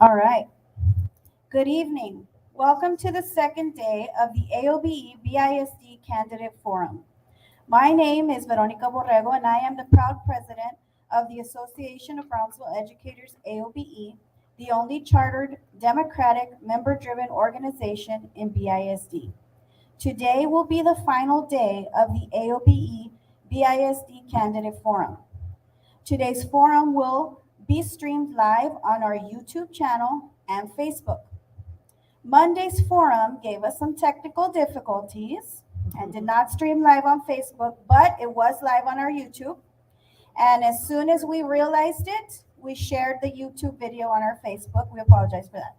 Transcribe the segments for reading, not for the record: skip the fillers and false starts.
All right. Good evening. Welcome to the second day of the AOBE BISD Candidate Forum. My name is Veronica Borrego, and I am the proud president of the Association of Brownsville Educators AOBE, the only chartered, democratic, member-driven organization in BISD. Today will be the final day of the AOBE BISD Candidate Forum. Today's forum will be streamed live on our YouTube channel and Facebook. Monday's forum gave us some technical difficulties and did not stream live on Facebook, but it was live on our YouTube. And as soon as we realized it, we shared the YouTube video on our Facebook. We apologize for that.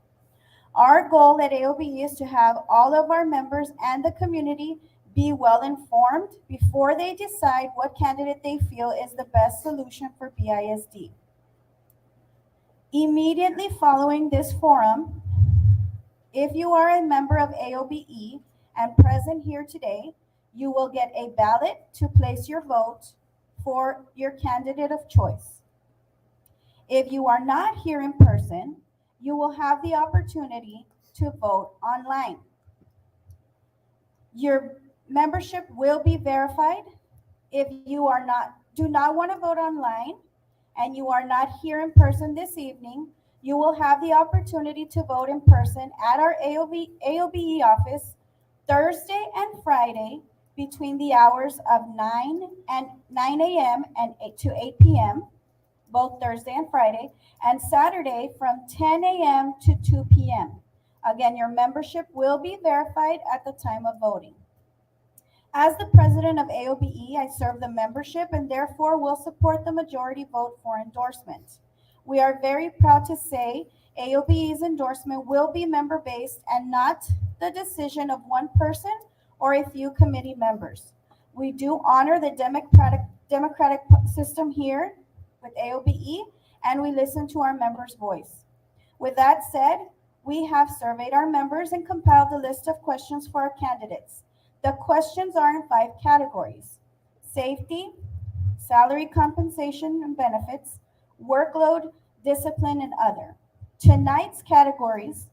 Our goal at AOBE is to have all of our members and the community be well informed before they decide what candidate they feel is the best solution for BISD. Immediately following this forum, if you are a member of AOBE and present here today, you will get a ballot to place your vote for your candidate of choice. If you are not here in person, you will have the opportunity to vote online. Your membership will be verified. If you do not want to vote online and you are not here in person this evening, you will have the opportunity to vote in person at our AOBE office Thursday and Friday between the hours of 9 a.m. and 8 to 8 p.m., both Thursday and Friday, and Saturday from 10 a.m. to 2 p.m. Again, your membership will be verified at the time of voting. As the president of AOBE, I serve the membership and therefore will support the majority vote for endorsement. We are very proud to say AOBE's endorsement will be member-based and not the decision of one person or a few committee members. We do honor the democratic system here with AOBE, and we listen to our members' voice. With that said, we have surveyed our members and compiled a list of questions for our candidates. The questions are in 5 categories: safety, salary, compensation and benefits, workload, discipline, and other. Tonight's categories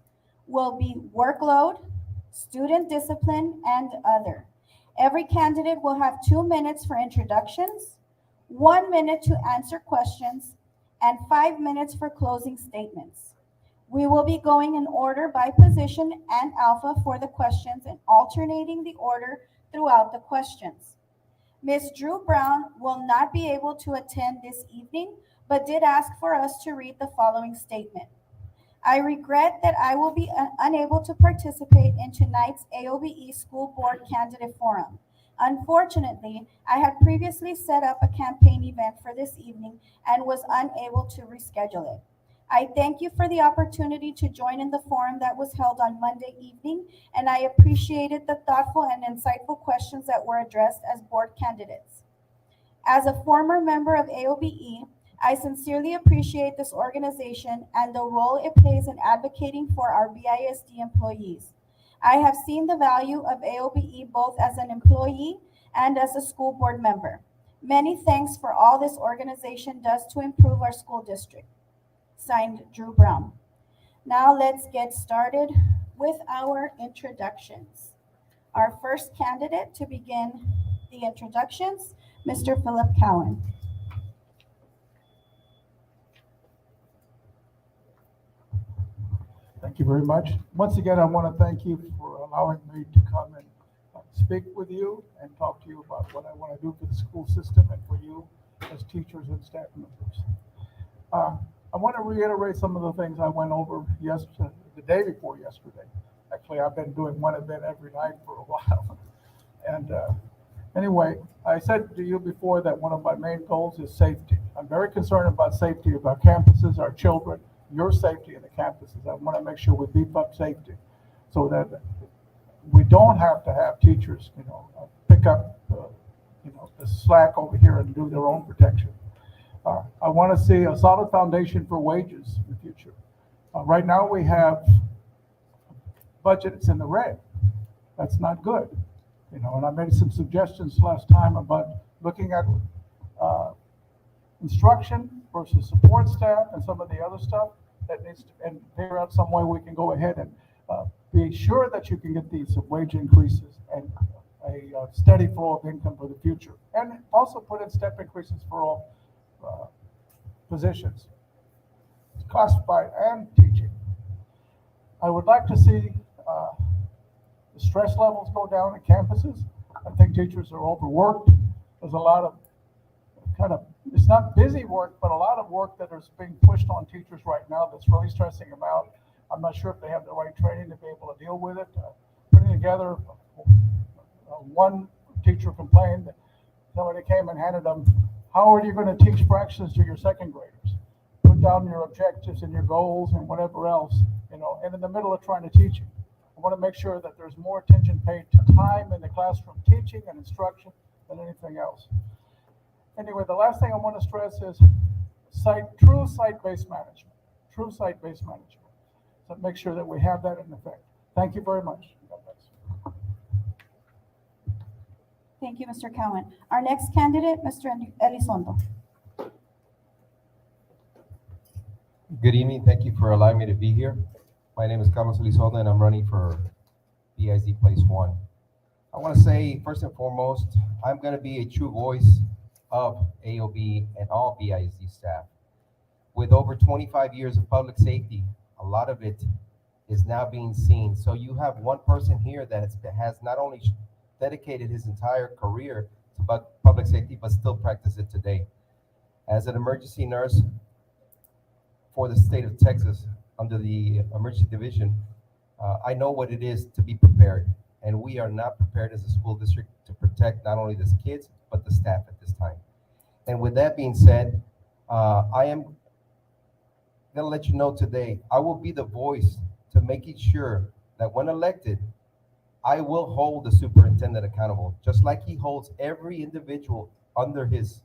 will be workload, student discipline, and other. Every candidate will have 2 minutes for introductions, 1 minute to answer questions, and 5 minutes for closing statements. We will be going in order by position and alpha for the questions and alternating the order throughout the questions. Ms. Drew Brown will not be able to attend this evening, but did ask for us to read the following statement. I regret that I will be unable to participate in tonight's AOBE School Board Candidate Forum. Unfortunately, I had previously set up a campaign event for this evening and was unable to reschedule it. I thank you for the opportunity to join in the forum that was held on Monday evening, and I appreciated the thoughtful and insightful questions that were addressed as board candidates. As a former member of AOBE, I sincerely appreciate this organization and the role it plays in advocating for our BISD employees. I have seen the value of AOBE both as an employee and as a school board member. Many thanks for all this organization does to improve our school district. Signed, Drew Brown. Now let's get started with our introductions. Our first candidate to begin the introductions, Mr. Philip Cowan. Thank you very much. Once again, I want to thank you for allowing me to come and speak with you and talk to you about what I want to do for the school system and for you as teachers and staff members. I want to reiterate some of the things I went over yesterday, the day before yesterday. Actually, I've been doing one event every night for a while. And anyway, I said to you before that one of my main goals is safety. I'm very concerned about safety of our campuses, our children, your safety in the campuses. I want to make sure we beef up safety so that we don't have to have teachers, pick up, the slack over here and do their own protection. I want to see a solid foundation for wages in the future. Right now we have budgets in the red. That's not good. And I made some suggestions last time about looking at instruction versus support staff and some of the other stuff. that needs to, and figure out some way we can go ahead and be sure that you can get these wage increases and a steady flow of income for the future. And also put in step increases for all positions, classified and teaching. I would like to see the stress levels go down at campuses. I think teachers are overworked. There's a lot of it's not busy work, but a lot of work that is being pushed on teachers right now that's really stressing them out. I'm not sure if they have the right training to be able to deal with it. Putting together, one teacher complained that somebody came and handed them, how are you going to teach fractions to your second graders? Put down your objectives and your goals and whatever else, and in the middle of trying to teach it. I want to make sure that there's more attention paid to time in the classroom teaching and instruction than anything else. Anyway, the last thing I want to stress is true site-based management. True site-based management. So make sure that we have that in effect. Thank you very much. God bless. Thank you, Mr. Cowan. Our next candidate, Mr. Elizondo. Good evening. Thank you for allowing me to be here. My name is Carlos Elizondo, and I'm running for BISD Place 1. I want to say, first and foremost, I'm going to be a true voice of AOBE and all BISD staff. With over 25 years of public safety, a lot of it is now being seen. So you have one person here that has not only dedicated his entire career to public safety, but still practice it today. As an emergency nurse for the state of Texas under the emergency division, I know what it is to be prepared. And we are not prepared as a school district to protect not only the kids, but the staff at this time. And with that being said, I am gonna let you know today, I will be the voice to making sure that when elected, I will hold the superintendent accountable, just like he holds every individual under his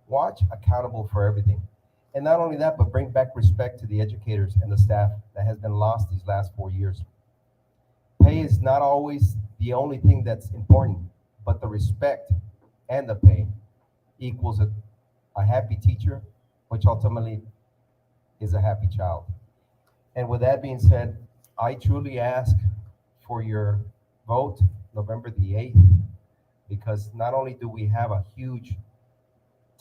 watch accountable for everything. And not only that, but bring back respect to the educators and the staff that has been lost these last 4 years. Pay is not always the only thing that's important, but the respect and the pay equals a happy teacher, which ultimately is a happy child. And with that being said, I truly ask for your vote November the 8th, because not only do we have a huge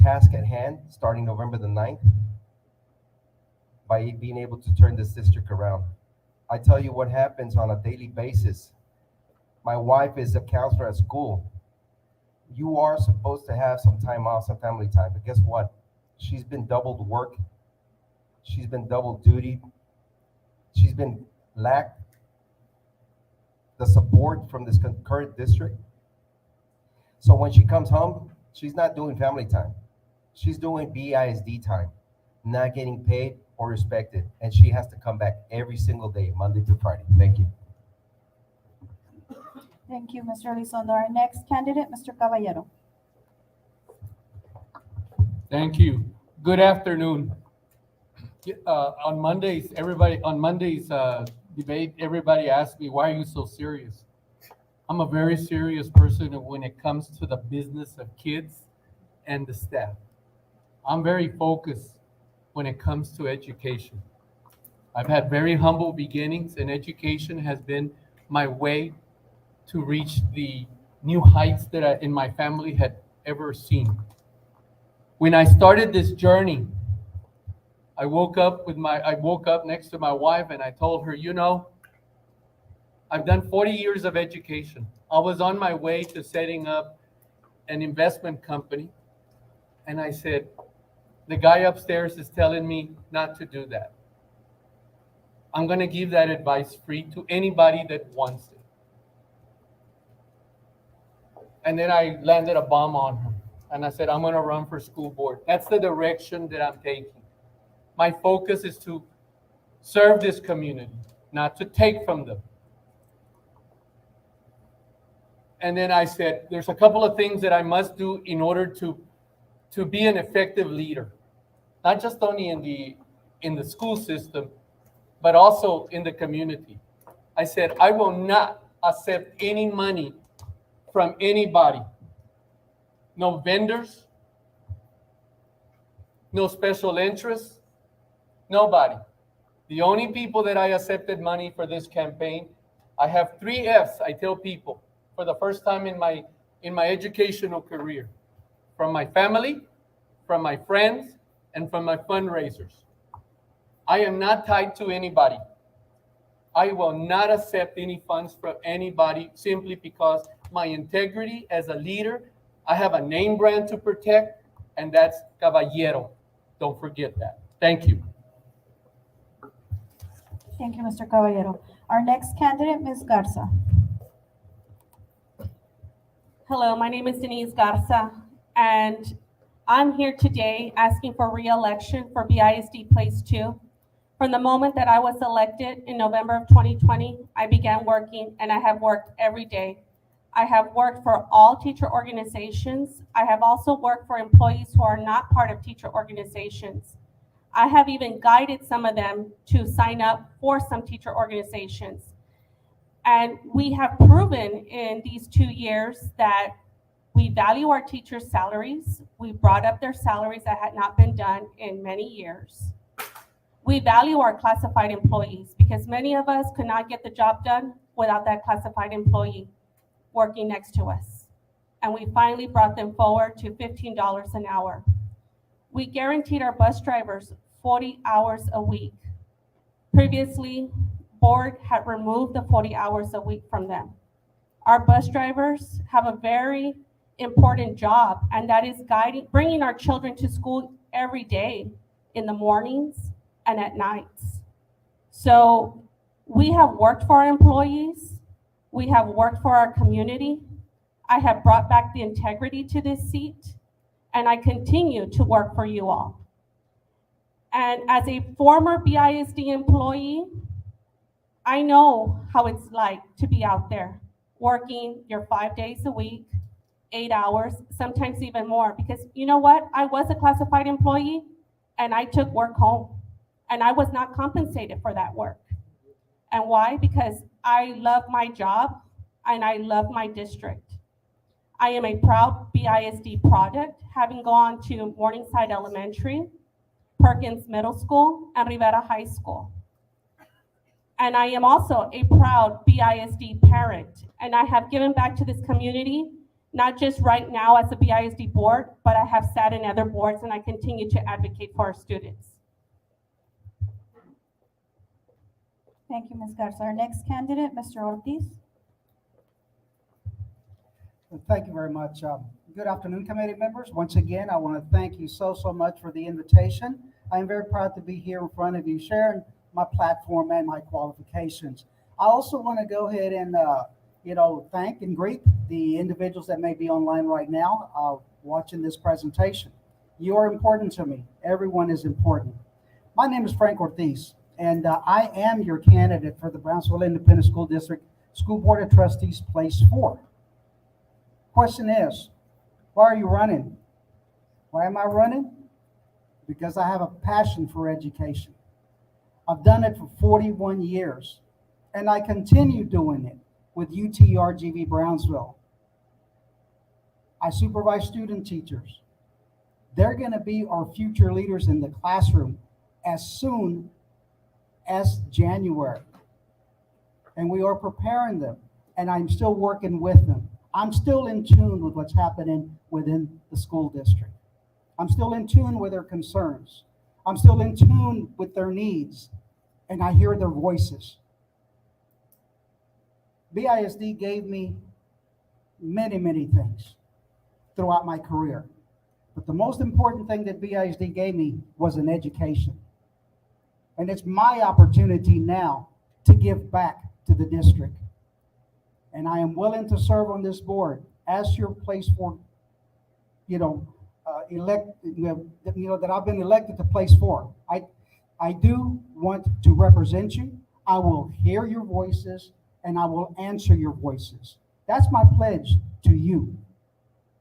task at hand starting November the 9th by being able to turn this district around. I tell you what happens on a daily basis. My wife is a counselor at school. You are supposed to have some time off, some family time, but guess what? She's been doubled work. She's been double duty. She's been lacked the support from this current district. So when she comes home, she's not doing family time. She's doing BISD time, not getting paid or respected. And she has to come back every single day, Monday through Friday. Thank you. Thank you, Mr. Elizondo. Our next candidate, Mr. Caballero. Thank you. Good afternoon. On Monday's debate, everybody asked me, why are you so serious? I'm a very serious person when it comes to the business of kids and the staff. I'm very focused when it comes to education. I've had very humble beginnings, and education has been my way to reach the new heights that I in my family had ever seen. When I started this journey, I woke up next to my wife and I told her, I've done 40 years of education. I was on my way to setting up an investment company, and I said, the guy upstairs is telling me not to do that. I'm going to give that advice free to anybody that wants it. And then I landed a bomb on her, and I said, I'm going to run for school board. That's the direction that I'm taking. My focus is to serve this community, not to take from them. And then I said, there's a couple of things that I must do in order to be an effective leader, not just only in the school system, but also in the community. I said, I will not accept any money from anybody. No vendors, no special interests, nobody. The only people that I accepted money for this campaign, I have 3 F's, I tell people, for the first time in my educational career. From my family, from my friends, and from my fundraisers. I am not tied to anybody. I will not accept any funds from anybody simply because my integrity as a leader, I have a name brand to protect, and that's Caballero. Don't forget that. Thank you. Thank you, Mr. Caballero. Our next candidate, Ms. Garza. Hello, my name is Denise Garza, and I'm here today asking for re-election for BISD Place 2. From the moment that I was elected in November of 2020, I began working, and I have worked every day. I have worked for all teacher organizations. I have also worked for employees who are not part of teacher organizations. I have even guided some of them to sign up for some teacher organizations. And we have proven in these 2 years that we value our teachers' salaries. We brought up their salaries that had not been done in many years. We value our classified employees because many of us could not get the job done without that classified employee working next to us. And we finally brought them forward to $15 an hour. We guaranteed our bus drivers 40 hours a week. Previously, board had removed the 40 hours a week from them. Our bus drivers have a very important job, and that is bringing our children to school every day in the mornings and at nights. So we have worked for our employees. We have worked for our community. I have brought back the integrity to this seat, and I continue to work for you all. And as a former BISD employee, I know how it's like to be out there working your 5 days a week, 8 hours, sometimes even more. Because you know what? I was a classified employee and I took work home and I was not compensated for that work. And why? Because I love my job and I love my district. I am a proud BISD product, having gone to Morningside Elementary, Perkins Middle School, and Rivera High School. And I am also a proud BISD parent, and I have given back to this community, not just right now as a BISD board, but I have sat in other boards and I continue to advocate for our students. Thank you, Ms. Garza. Our next candidate, Mr. Ortiz. Thank you very much. Good afternoon, committee members. Once again, I want to thank you so much for the invitation. I am very proud to be here in front of you, sharing my platform and my qualifications. I also want to go ahead and, thank and greet the individuals that may be online right now watching this presentation. You are important to me. Everyone is important. My name is Frank Ortiz, and I am your candidate for the Brownsville Independent School District School Board of Trustees, Place 4. Question is, why are you running? Why am I running? Because I have a passion for education. I've done it for 41 years, and I continue doing it with UTRGV Brownsville. I supervise student teachers. They're going to be our future leaders in the classroom as soon as January. And we are preparing them, and I'm still working with them. I'm still in tune with what's happening within the school district. I'm still in tune with their concerns. I'm still in tune with their needs, and I hear their voices. BISD gave me many things throughout my career. But the most important thing that BISD gave me was an education. And it's my opportunity now to give back to the district. And I am willing to serve on this board as your place for, that I've been elected to place 4. I do want to represent you. I will hear your voices and I will answer your voices. That's my pledge to you.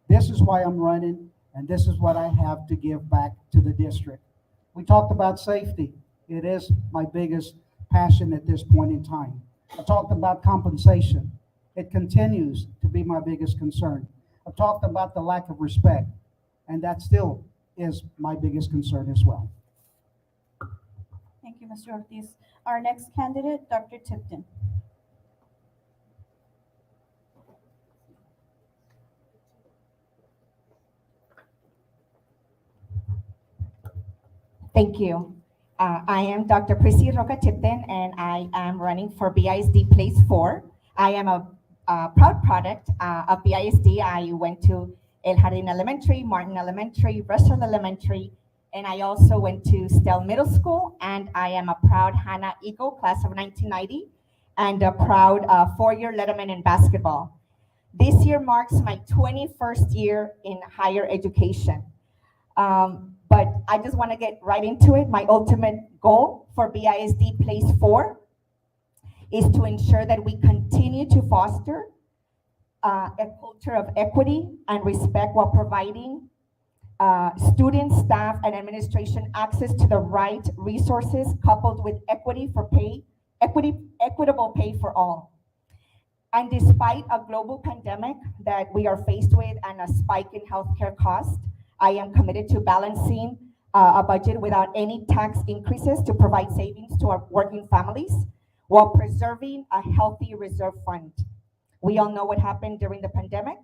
This is why I'm running, and this is what I have to give back to the district. We talked about safety. It is my biggest passion at this point in time. I talked about compensation. It continues to be my biggest concern. I've talked about the lack of respect, and that still is my biggest concern as well. Thank you, you, Mr. Ortiz. Our next candidate, Dr. Tipton. Thank you. I am Dr. Prissy Roca Tipton, and I am running for BISD Place 4. I am a proud product of BISD. I went to El Jardín Elementary, Martin Elementary, Russell Elementary, and I also went to Stell Middle School, and I am a proud Hannah Eagle, class of 1990, and a proud four-year letterman in basketball. This year marks my 21st year in higher education. But I just want to get right into it. My ultimate goal for BISD Place 4 is to ensure that we continue to foster a culture of equity and respect while providing students, staff, and administration access to the right resources coupled with equitable pay for all. And despite a global pandemic that we are faced with and a spike in healthcare costs, I am committed to balancing a budget without any tax increases to provide savings to our working families while preserving a healthy reserve fund. We all know what happened during the pandemic.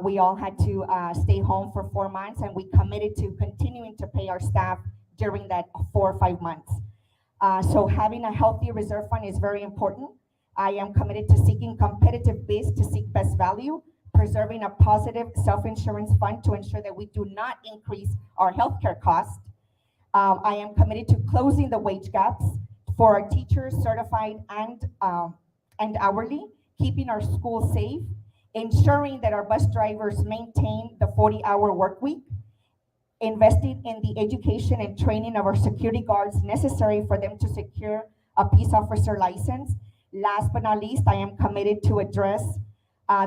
We all had to stay home for 4 months, and we committed to continuing to pay our staff during that 4 or 5 months. So having a healthy reserve fund is very important. I am committed to seeking competitive bids to seek best value, preserving a positive self-insurance fund to ensure that we do not increase our healthcare costs. I am committed to closing the wage gaps for our teachers, certified and hourly, keeping our schools safe, ensuring that our bus drivers maintain the 40-hour work week, investing in the education and training of our security guards necessary for them to secure a peace officer license. Last but not least, I am committed to address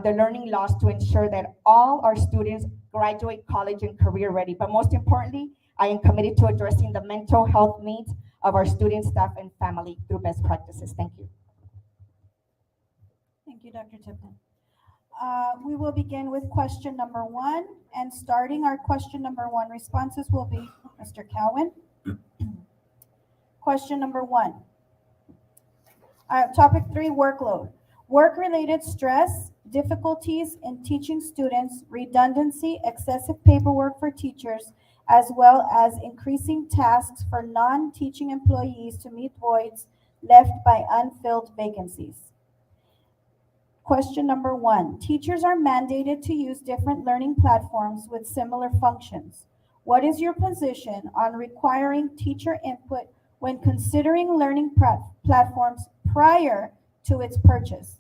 the learning loss to ensure that all our students graduate college and career ready. But most importantly, I am committed to addressing the mental health needs of our students, staff, and family through best practices. Thank you. Thank you, Dr. Tipton. We will begin with question number 1, and starting our question number 1 responses will be Mr. Cowan. Question number 1. Topic 3, workload. Work-related stress, difficulties in teaching students, redundancy, excessive paperwork for teachers, as well as increasing tasks for non-teaching employees to meet voids left by unfilled vacancies. Question number 1. Teachers are mandated to use different learning platforms with similar functions. What is your position on requiring teacher input when considering learning platforms prior to its purchase?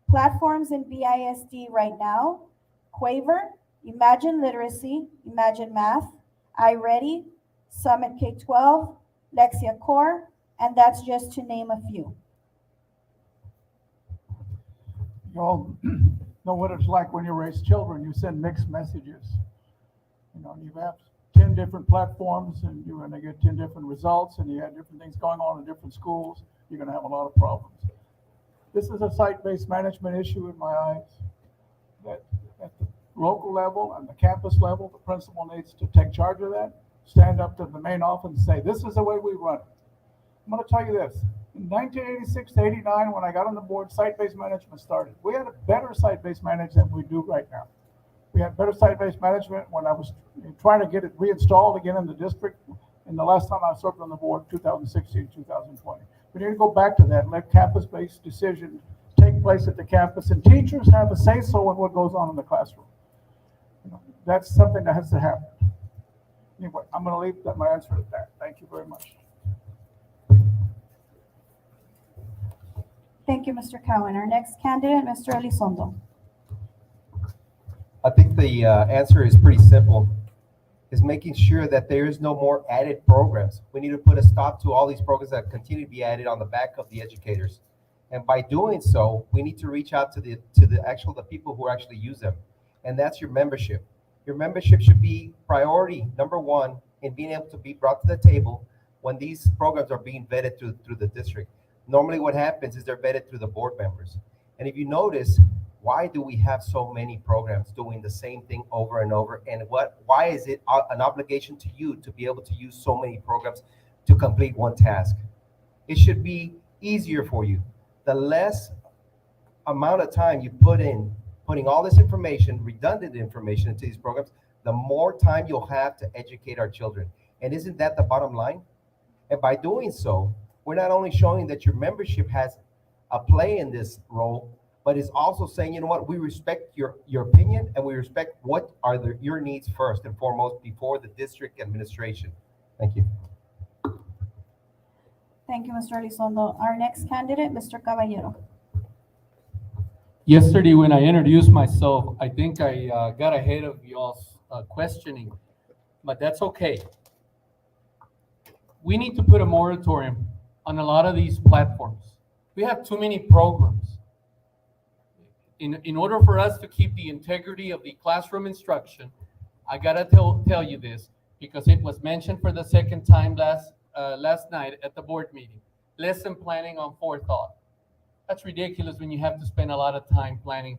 Platforms in BISD right now: Quaver, Imagine Literacy, Imagine Math, iReady, Summit K-12, Lexia Core, and that's just to name a few. You all know what it's like when you raise children. You send mixed messages. You know, you have 10 different platforms, and you're going to get 10 different results, and you have different things going on in different schools. You're going to have a lot of problems. This is a site-based management issue in my eyes, that at the local level and the campus level, the principal needs to take charge of that, stand up to the main office and say, this is the way we run it. I'm going to tell you this. In 1986 to 89, when I got on the board, site-based management started. We had a better site-based management than we do right now. We had better site-based management when I was trying to get it reinstalled again in the district. And the last time I served on the board, 2016, 2020. We need to go back to that and let campus-based decisions take place at the campus, and teachers have a say-so in what goes on in the classroom. You know, that's something that has to happen. Anyway, I'm going to leave my answer at that. Thank you very much. Thank you, Mr. Cowan. Our next candidate, Mr. Elizondo. I think the answer is pretty simple, is making sure that there is no more added programs. We need to put a stop to all these programs that continue to be added on the back of the educators. And by doing so, we need to reach out to the people who actually use them. And that's your membership. Your membership should be priority number 1 in being able to be brought to the table when these programs are being vetted through the district. Normally what happens is they're vetted through the board members. And if you notice, why do we have so many programs doing the same thing over and over? And why is it an obligation to you to be able to use so many programs to complete one task? It should be easier for you. The less amount of time you put in putting all this information, redundant information into these programs, the more time you'll have to educate our children. And isn't that the bottom line? And by doing so, we're not only showing that your membership has a play in this role, but it's also saying, you know what, we respect your opinion, and we respect what are your needs first and foremost before the district administration. Thank you. Thank you, Mr. Elizondo. Our next candidate, Mr. Caballero. Yesterday, when I introduced myself, I think I got ahead of y'all's questioning, but that's okay. We need to put a moratorium on a lot of these platforms. We have too many programs. In order for us to keep the integrity of the classroom instruction, I gotta tell you this, because it was mentioned for the second time last night at the board meeting. Lesson planning on forethought. That's ridiculous when you have to spend a lot of time planning.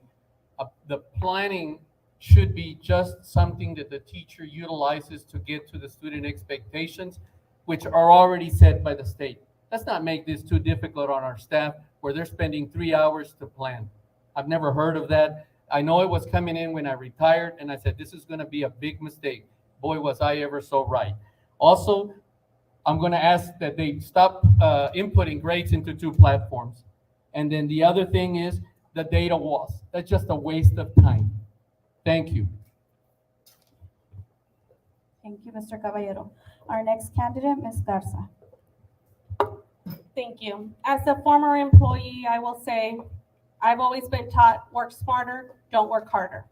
The planning should be just something that the teacher utilizes to get to the student expectations, which are already set by the state. Let's not make this too difficult on our staff where they're spending 3 hours to plan. I've never heard of that. I know it was coming in when I retired, and I said, this is gonna be a big mistake. Boy, was I ever so right. Also, I'm gonna ask that they stop inputting grades into 2 platforms. And then the other thing is the data walls. That's just a waste of time. Thank you. Thank you, Mr. Caballero. Our next candidate, Ms. Garza. Thank you. As a former employee, I will say, I've always been taught, work smarter, don't work harder.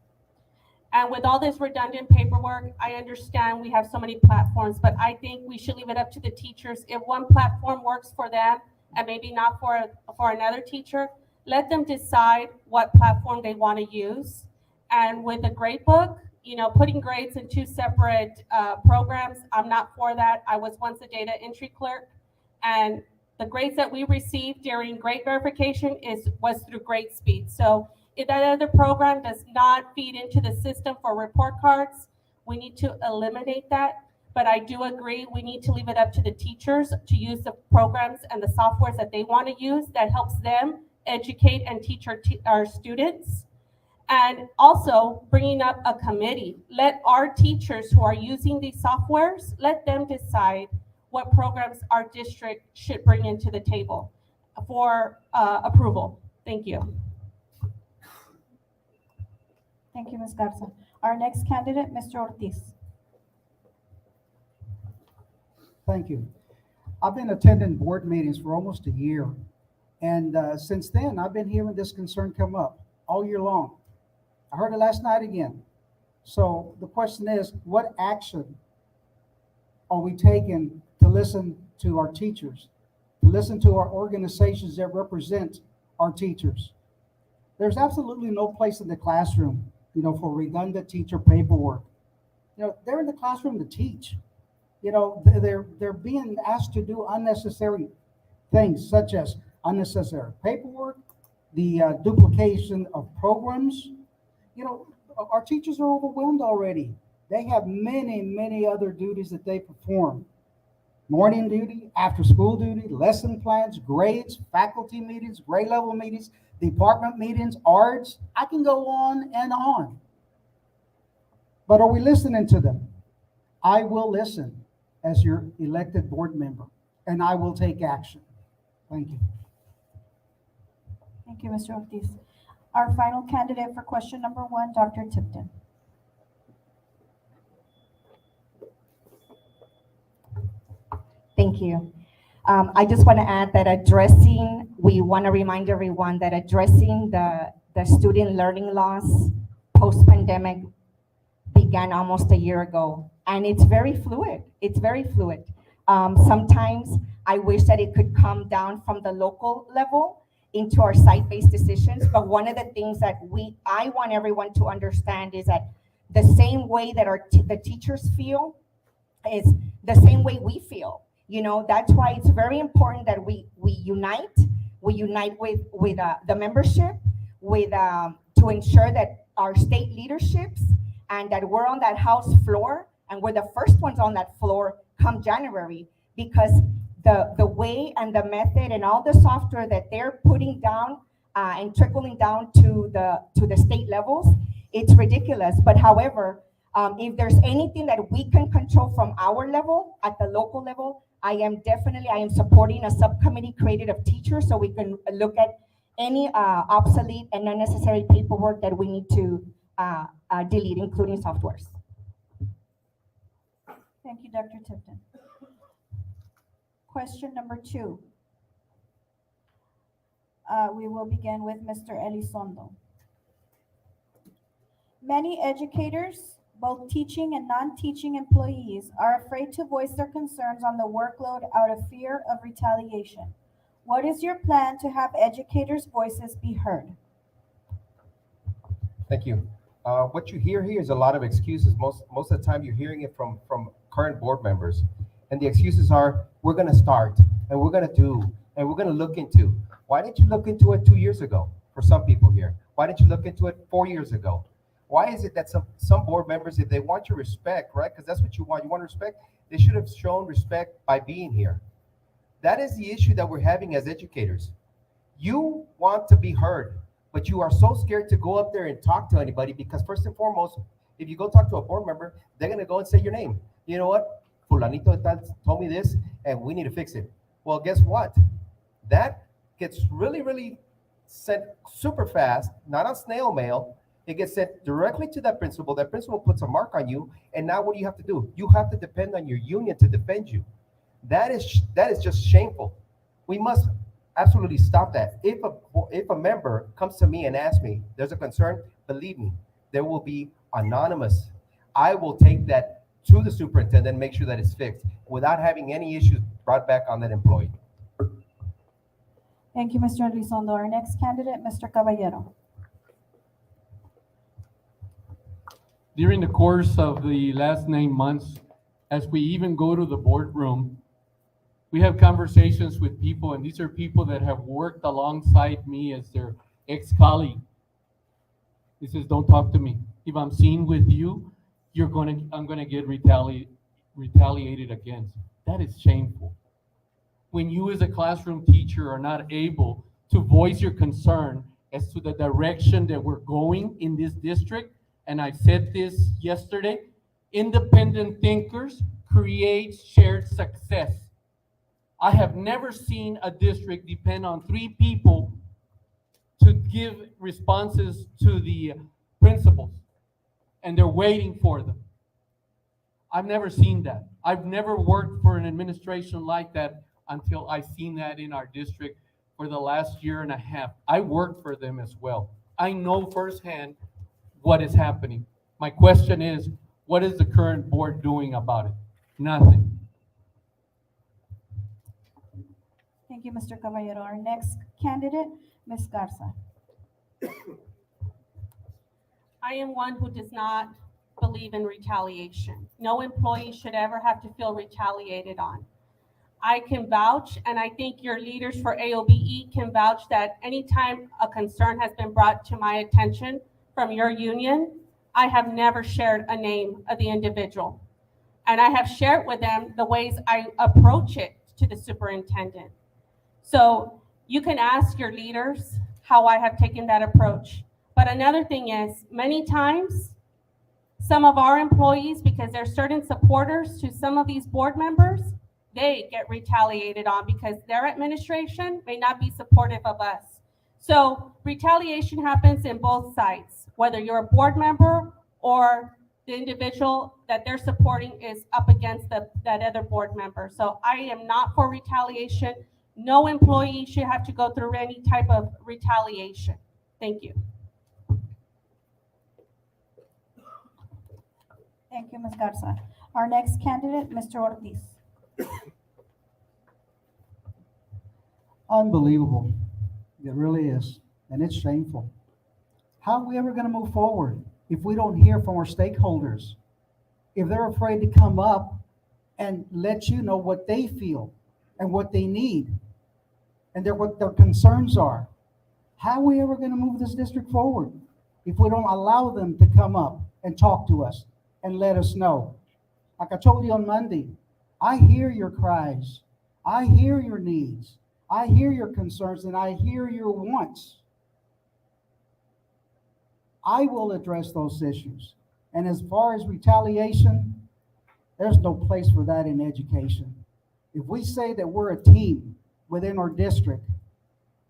And with all this redundant paperwork, I understand we have so many platforms, but I think we should leave it up to the teachers. If one platform works for them and maybe not for another teacher, let them decide what platform they want to use. And with a grade book, you know, putting grades in 2 separate programs, I'm not for that. I was once a data entry clerk, and the grades that we received during grade verification was through grade speed. So if that other program does not feed into the system for report cards, we need to eliminate that. But I do agree, we need to leave it up to the teachers to use the programs and the softwares that they want to use that helps them educate and teach our students. And also bringing up a committee. Let our teachers who are using these softwares, let them decide what programs our district should bring into the table for approval. Thank you. Thank you, Ms. Garza. Our next candidate, Mr. Ortiz. Thank you. I've been attending board meetings for almost a year. And since then, I've been hearing this concern come up all year long. I heard it last night again. So the question is, what action are we taking to listen to our teachers, to listen to our organizations that represent our teachers? There's absolutely no place in the classroom, you know, for redundant teacher paperwork. You know, they're in the classroom to teach. You know, they're being asked to do unnecessary things such as unnecessary paperwork, the duplication of programs. You know, our teachers are overwhelmed already. They have many, many other duties that they perform. Morning duty, after school duty, lesson plans, grades, faculty meetings, grade level meetings, department meetings, ARDs. I can go on and on. But are we listening to them? I will listen as your elected board member, and I will take action. Thank you. Thank you, Mr. Ortiz. Our final candidate for question number 1, Dr. Tipton. Thank you. I just want to add that we want to remind everyone that addressing the student learning loss post-pandemic began almost a year ago. And it's very fluid. It's very fluid. Sometimes I wish that it could come down from the local level into our site-based decisions. But one of the things that I want everyone to understand is that the same way that the teachers feel is the same way we feel. You know, that's why it's very important that we unite. We unite with the membership, to ensure that our state leaderships and that we're on that House floor and we're the first ones on that floor come January, because the way and the method and all the software that they're putting down and trickling down to the state levels, it's ridiculous. But however, if there's anything that we can control from our level, at the local level, I am supporting a subcommittee created of teachers so we can look at any obsolete and unnecessary paperwork that we need to delete, including softwares. Thank you, Dr. Tipton. Question number 2. We will begin with Mr. Elizondo. Many educators, both teaching and non-teaching employees, are afraid to voice their concerns on the workload out of fear of retaliation. What is your plan to have educators' voices be heard? Thank you. What you hear here is a lot of excuses. Most of the time, you're hearing it from current board members, and the excuses are, "We're going to start, and we're going to do, and we're going to look into." Why didn't you look into it 2 years ago? For some people here, why didn't you look into it 4 years ago? Why is it that some board members, if they want your respect, right? Because that's what you want respect. They should have shown respect by being here. That is the issue that we're having as educators. You want to be heard, but you are so scared to go up there and talk to anybody because first and foremost, if you go talk to a board member, they're going to go and say your name. You know what? Fulanito de tal told me this, and we need to fix it. Well, guess what? That gets really sent super fast, not on snail mail. It gets sent directly to that principal. That principal puts a mark on you, and now what do you have to do? You have to depend on your union to defend you. That is just shameful. We must absolutely stop that. If a member comes to me and asks me, there's a concern, believe me, there will be anonymous. I will take that to the superintendent and make sure that it's fixed without having any issues brought back on that employee. Thank you, Mr. Elizondo. Our next candidate, Mr. Caballero. During the course of the last 9 months, as we even go to the boardroom, we have conversations with people, and these are people that have worked alongside me as their ex-colleague. He says, "Don't talk to me. If I'm seen with you, I'm gonna get retaliated against." That is shameful. When you as a classroom teacher are not able to voice your concern as to the direction that we're going in this district, and I said this yesterday, independent thinkers create shared success. I have never seen a district depend on 3 people to give responses to the principals, and they're waiting for them. I've never seen that. I've never worked for an administration like that until I seen that in our district for the last 1.5 years. I worked for them as well. I know firsthand what is happening. My question is, what is the current board doing about it? Nothing. Thank you, Mr. Caballero. Our next candidate, Ms. Garza. I am one who does not believe in retaliation. No employee should ever have to feel retaliated on. I can vouch, and I think your leaders for AOBE can vouch, that anytime a concern has been brought to my attention from your union, I have never shared a name of the individual. And I have shared with them the ways I approach it to the superintendent. So you can ask your leaders how I have taken that approach. But another thing is, many times, some of our employees, because they're certain supporters to some of these board members, they get retaliated on because their administration may not be supportive of us. So retaliation happens in both sides, whether you're a board member or the individual that they're supporting is up against that other board member. So I am not for retaliation. No employee should have to go through any type of retaliation. Thank you. Thank you, Ms. Garza. Our next candidate, Mr. Ortiz. Unbelievable. It really is. And it's shameful. How are we ever going to move forward if we don't hear from our stakeholders? If they're afraid to come up and let you know what they feel and what they need and what their concerns are, how are we ever going to move this district forward if we don't allow them to come up and talk to us and let us know? Like I told you on Monday, I hear your cries. I hear your needs. I hear your concerns and I hear your wants. I will address those issues. And as far as retaliation, there's no place for that in education. If we say that we're a team within our district,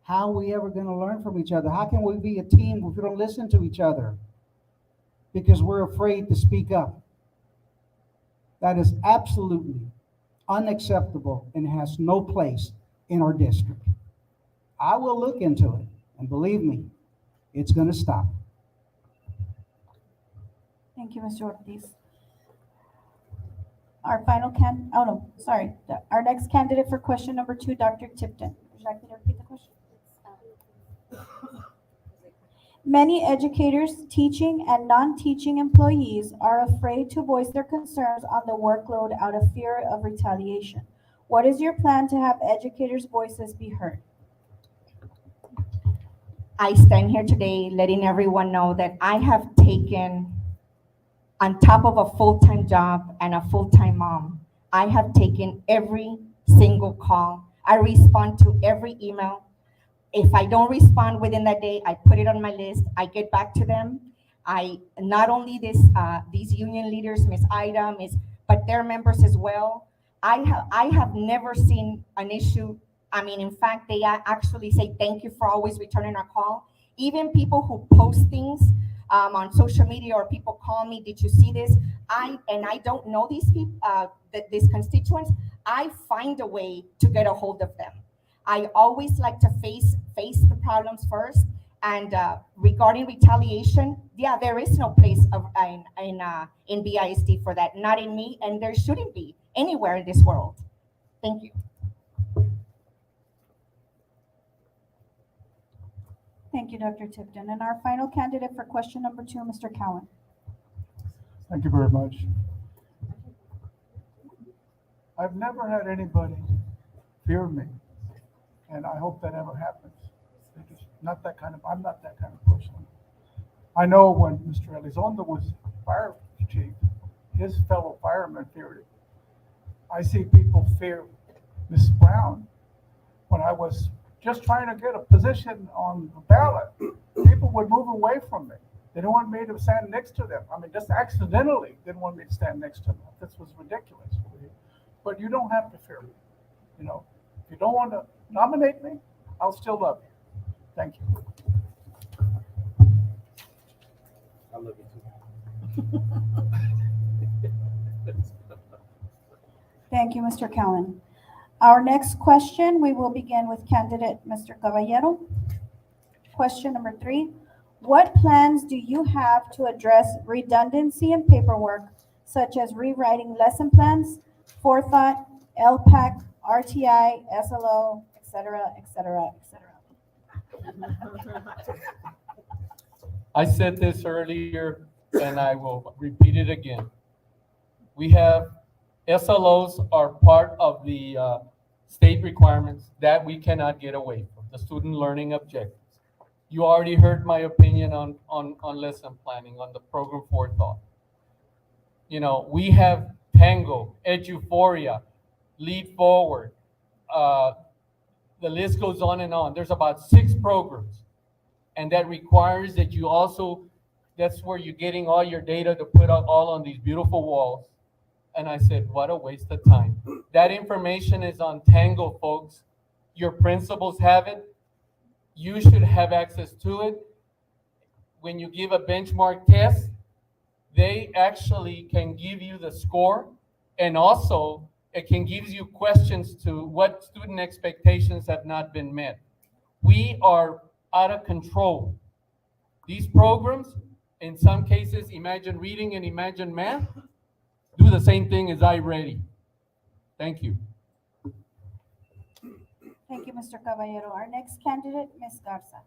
how are we ever going to learn from each other? How can we be a team if we don't listen to each other? Because we're afraid to speak up. That is absolutely unacceptable and has no place in our district. I will look into it, and believe me, it's going to stop. Thank you, Mr. Ortiz. Our our next candidate for question number 2, Dr. Tipton. Would you like me to repeat the question? Many educators, teaching and non-teaching employees are afraid to voice their concerns on the workload out of fear of retaliation. What is your plan to have educators' voices be heard? I stand here today letting everyone know that I have taken, on top of a full-time job and a full-time mom, I have taken every single call. I respond to every email. If I don't respond within that day, I put it on my list. I get back to them. I not only these union leaders, Miss Ida, but their members as well. I have never seen an issue. I mean, in fact, they actually say thank you for always returning our call. Even people who post things on social media or people call me, did you see this? I don't know these people, these constituents. I find a way to get a hold of them. I always like to face the problems first. And regarding retaliation, yeah, there is no place in BISD for that, not in me, and there shouldn't be anywhere in this world. Thank you. Thank you, Dr. Tipton. And our final candidate for question number 2, Mr. Cowan. Thank you very much. I've never had anybody fear me, and I hope that never happens. Because I'm not that kind of person. I know when Mr. Elizondo was fire chief, his fellow firemen feared him. I see people fear Miss Brown. When I was just trying to get a position on the ballot, people would move away from me. They didn't want me to stand next to them. I mean, just accidentally didn't want me to stand next to them. This was ridiculous. But you don't have to fear me. You know, if you don't want to nominate me, I'll still love you. Thank you. I love you too. Thank you, Mr. Cowan. Our next question, we will begin with candidate Mr. Caballero. Question number 3, what plans do you have to address redundancy in paperwork, such as rewriting lesson plans, forethought, LPAC, RTI, SLO, et cetera, et cetera, et cetera? I said this earlier, and I will repeat it again. We have SLOs are part of the state requirements that we cannot get away from, the student learning objectives. You already heard my opinion on lesson planning, on the program forethought. You know, we have Tango, Eduphoria, Lead Forward. The list goes on and on. There's about 6 programs. And that requires that you also, that's where you're getting all your data to put out all on these beautiful walls. And I said, what a waste of time. That information is on Tango, folks. Your principals have it. You should have access to it. When you give a benchmark test, they actually can give you the score, and also it can give you questions to what student expectations have not been met. We are out of control. These programs, in some cases, Imagine Reading and Imagine Math, do the same thing as iReady. Thank you. Thank you, Mr. Caballero. Our next candidate, Ms. Garza.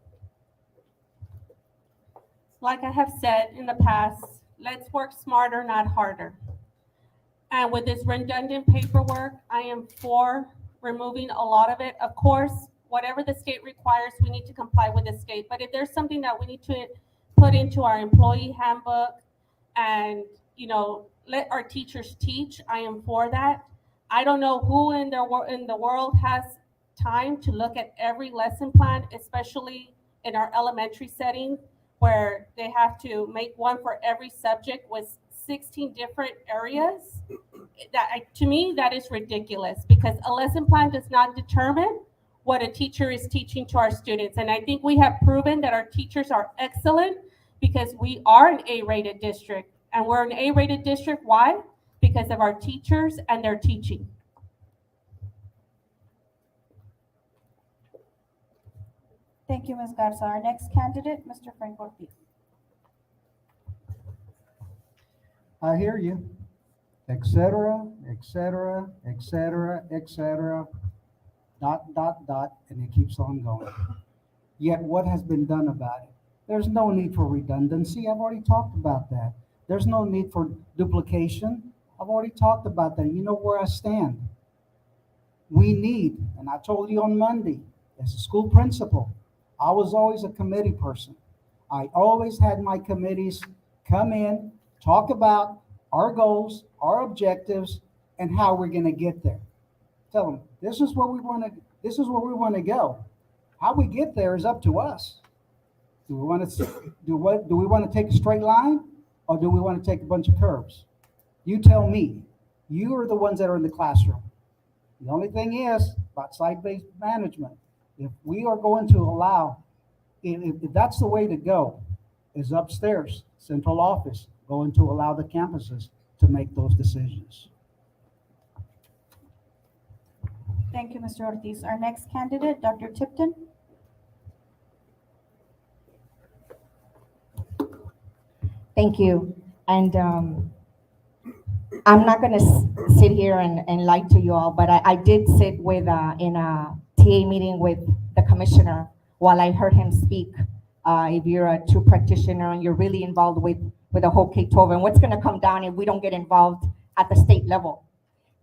Like I have said in the past, let's work smarter, not harder. And with this redundant paperwork, I am for removing a lot of it. Of course, whatever the state requires, we need to comply with the state. But if there's something that we need to put into our employee handbook and, you know, let our teachers teach, I am for that. I don't know who in the world has time to look at every lesson plan, especially in our elementary setting, where they have to make one for every subject with 16 different areas. To me, that is ridiculous, because a lesson plan does not determine what a teacher is teaching to our students. And I think we have proven that our teachers are excellent, because we are an A-rated district. And we're an A-rated district, why? Because of our teachers and their teaching. Thank you, Ms. Garza. Our next candidate, Mr. Frank Ortiz. I hear you, et cetera, et cetera, et cetera, et cetera, dot, dot, dot, and it keeps on going. Yet what has been done about it? There's no need for redundancy. I've already talked about that. There's no need for duplication. I've already talked about that. You know where I stand. We need, and I told you on Monday, as a school principal, I was always a committee person. I always had my committees come in, talk about our goals, our objectives, and how we're going to get there. Tell them, this is where we want to go. How we get there is up to us. Do we want to take a straight line, or do we want to take a bunch of curves? You tell me. You are the ones that are in the classroom. The only thing is about site-based management. If we are going to allow, if that's the way to go, is upstairs, central office, going to allow the campuses to make those decisions. Thank you, Mr. Ortiz. Our next candidate, Dr. Tipton. Thank you. And I'm not going to sit here and lie to you all, but I did sit with in a TA meeting with the commissioner while I heard him speak. If you're a true practitioner and you're really involved with the whole K-12, and what's going to come down if we don't get involved at the state level,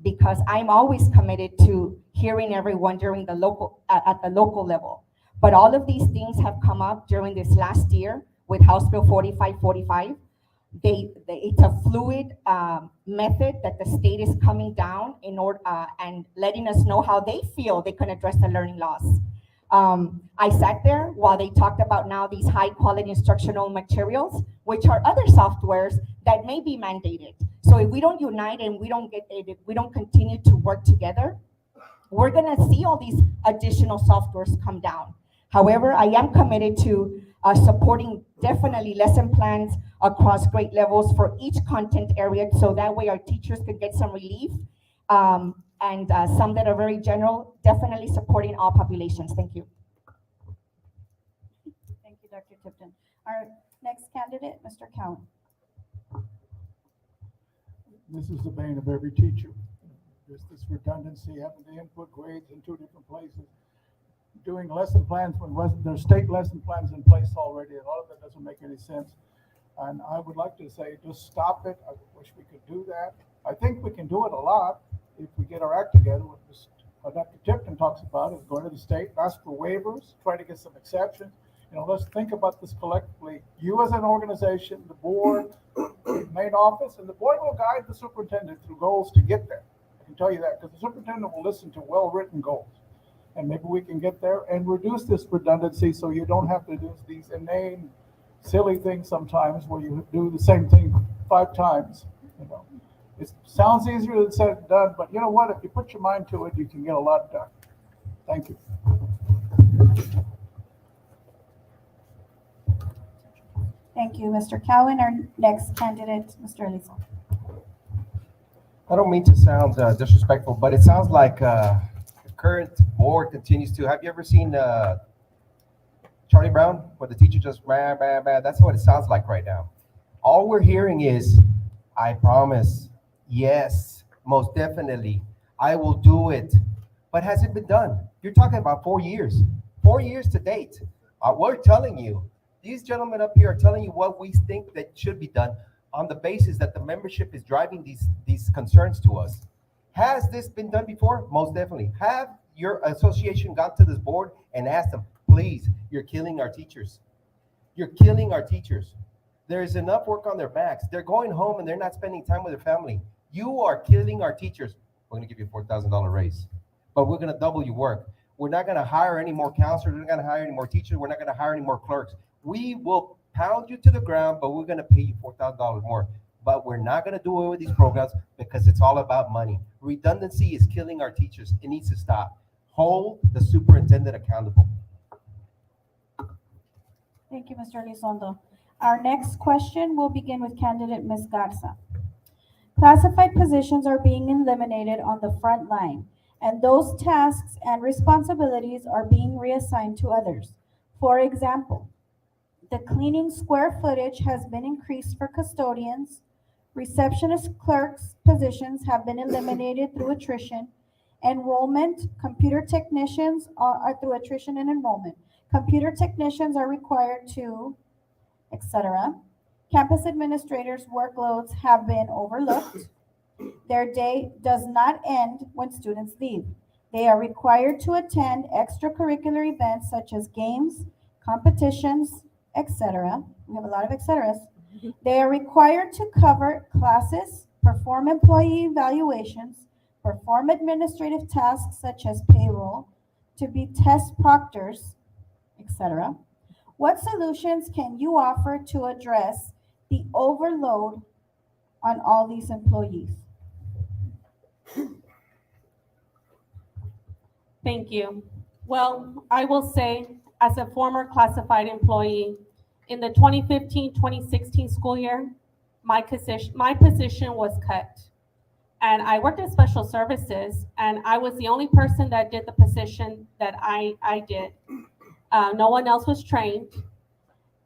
because I'm always committed to hearing everyone during the local at the local level. But all of these things have come up during this last year with House Bill 4545. It's a fluid method that the state is coming down in order and letting us know how they feel they can address the learning loss. I sat there while they talked about now these high quality instructional materials, which are other softwares that may be mandated. So if we don't unite and we don't continue to work together, we're gonna see all these additional softwares come down. However, I am committed to supporting definitely lesson plans across grade levels for each content area, so that way our teachers could get some relief. And some that are very general, definitely supporting all populations. Thank you. Thank you, Dr. Tipton. Our next candidate, Mr. Cowan. This is the bane of every teacher. There's this redundancy, having to input grades in two different places, doing lesson plans when there's state lesson plans in place already. A lot of it doesn't make any sense. And I would like to say, just stop it. I wish we could do that. I think we can do it a lot if we get our act together. What Dr. Tipton talks about is going to the state, ask for waivers, try to get some exceptions. Let's think about this collectively. You as an organization, the board, the main office, and the board will guide the superintendent through goals to get there. I can tell you that, because the superintendent will listen to well-written goals. And maybe we can get there and reduce this redundancy, so you don't have to do these inane, silly things sometimes where you do the same thing 5 times. It sounds easier than said and done, but you know what? If you put your mind to it, you can get a lot done. Thank you. Thank you, Mr. Cowan. Our next candidate, Mr. Elizondo. I don't mean to sound disrespectful, but it sounds like the current board continues to. Have you ever seen Charlie Brown, where the teacher just bah, bah, bah? That's what it sounds like right now. All we're hearing is, I promise, yes, most definitely, I will do it. But has it been done? You're talking about 4 years. 4 years to date. We're telling you, these gentlemen up here are telling you what we think that should be done on the basis that the membership is driving these concerns to us. Has this been done before? Most definitely. Have your association gone to this board and asked them, please, you're killing our teachers. You're killing our teachers. There is enough work on their backs. They're going home and they're not spending time with their family. You are killing our teachers. we're gonna give you a $4,000 raise. But we're gonna double your work. We're not gonna hire any more counselors, we're not gonna hire any more teachers, we're not gonna hire any more clerks. We will pound you to the ground, but we're gonna pay you $4,000 more. But we're not gonna do away with these programs because it's all about money. Redundancy is killing our teachers. It needs to stop. Hold the superintendent accountable. Thank you, Mr. Elizondo. Our next question will begin with candidate Ms. Garza. Classified positions are being eliminated on the front line, and those tasks and responsibilities are being reassigned to others. For example, the cleaning square footage has been increased for custodians. Receptionist clerks' positions have been eliminated through attrition. Enrollment, computer technicians are through attrition and enrollment. Computer technicians are required to, etc. Campus administrators' workloads have been overlooked. Their day does not end when students leave. They are required to attend extracurricular events such as games, competitions, etc. We have a lot of etceteras. They are required to cover classes, perform employee evaluations, perform administrative tasks such as payroll, to be test proctors, etc. What solutions can you offer to address the overload on all these employees? Thank you. Well, I will say, as a former classified employee, in the 2015-2016 school year, my position was cut. And I worked in special services, and I was the only person that did the position that I did. No one else was trained.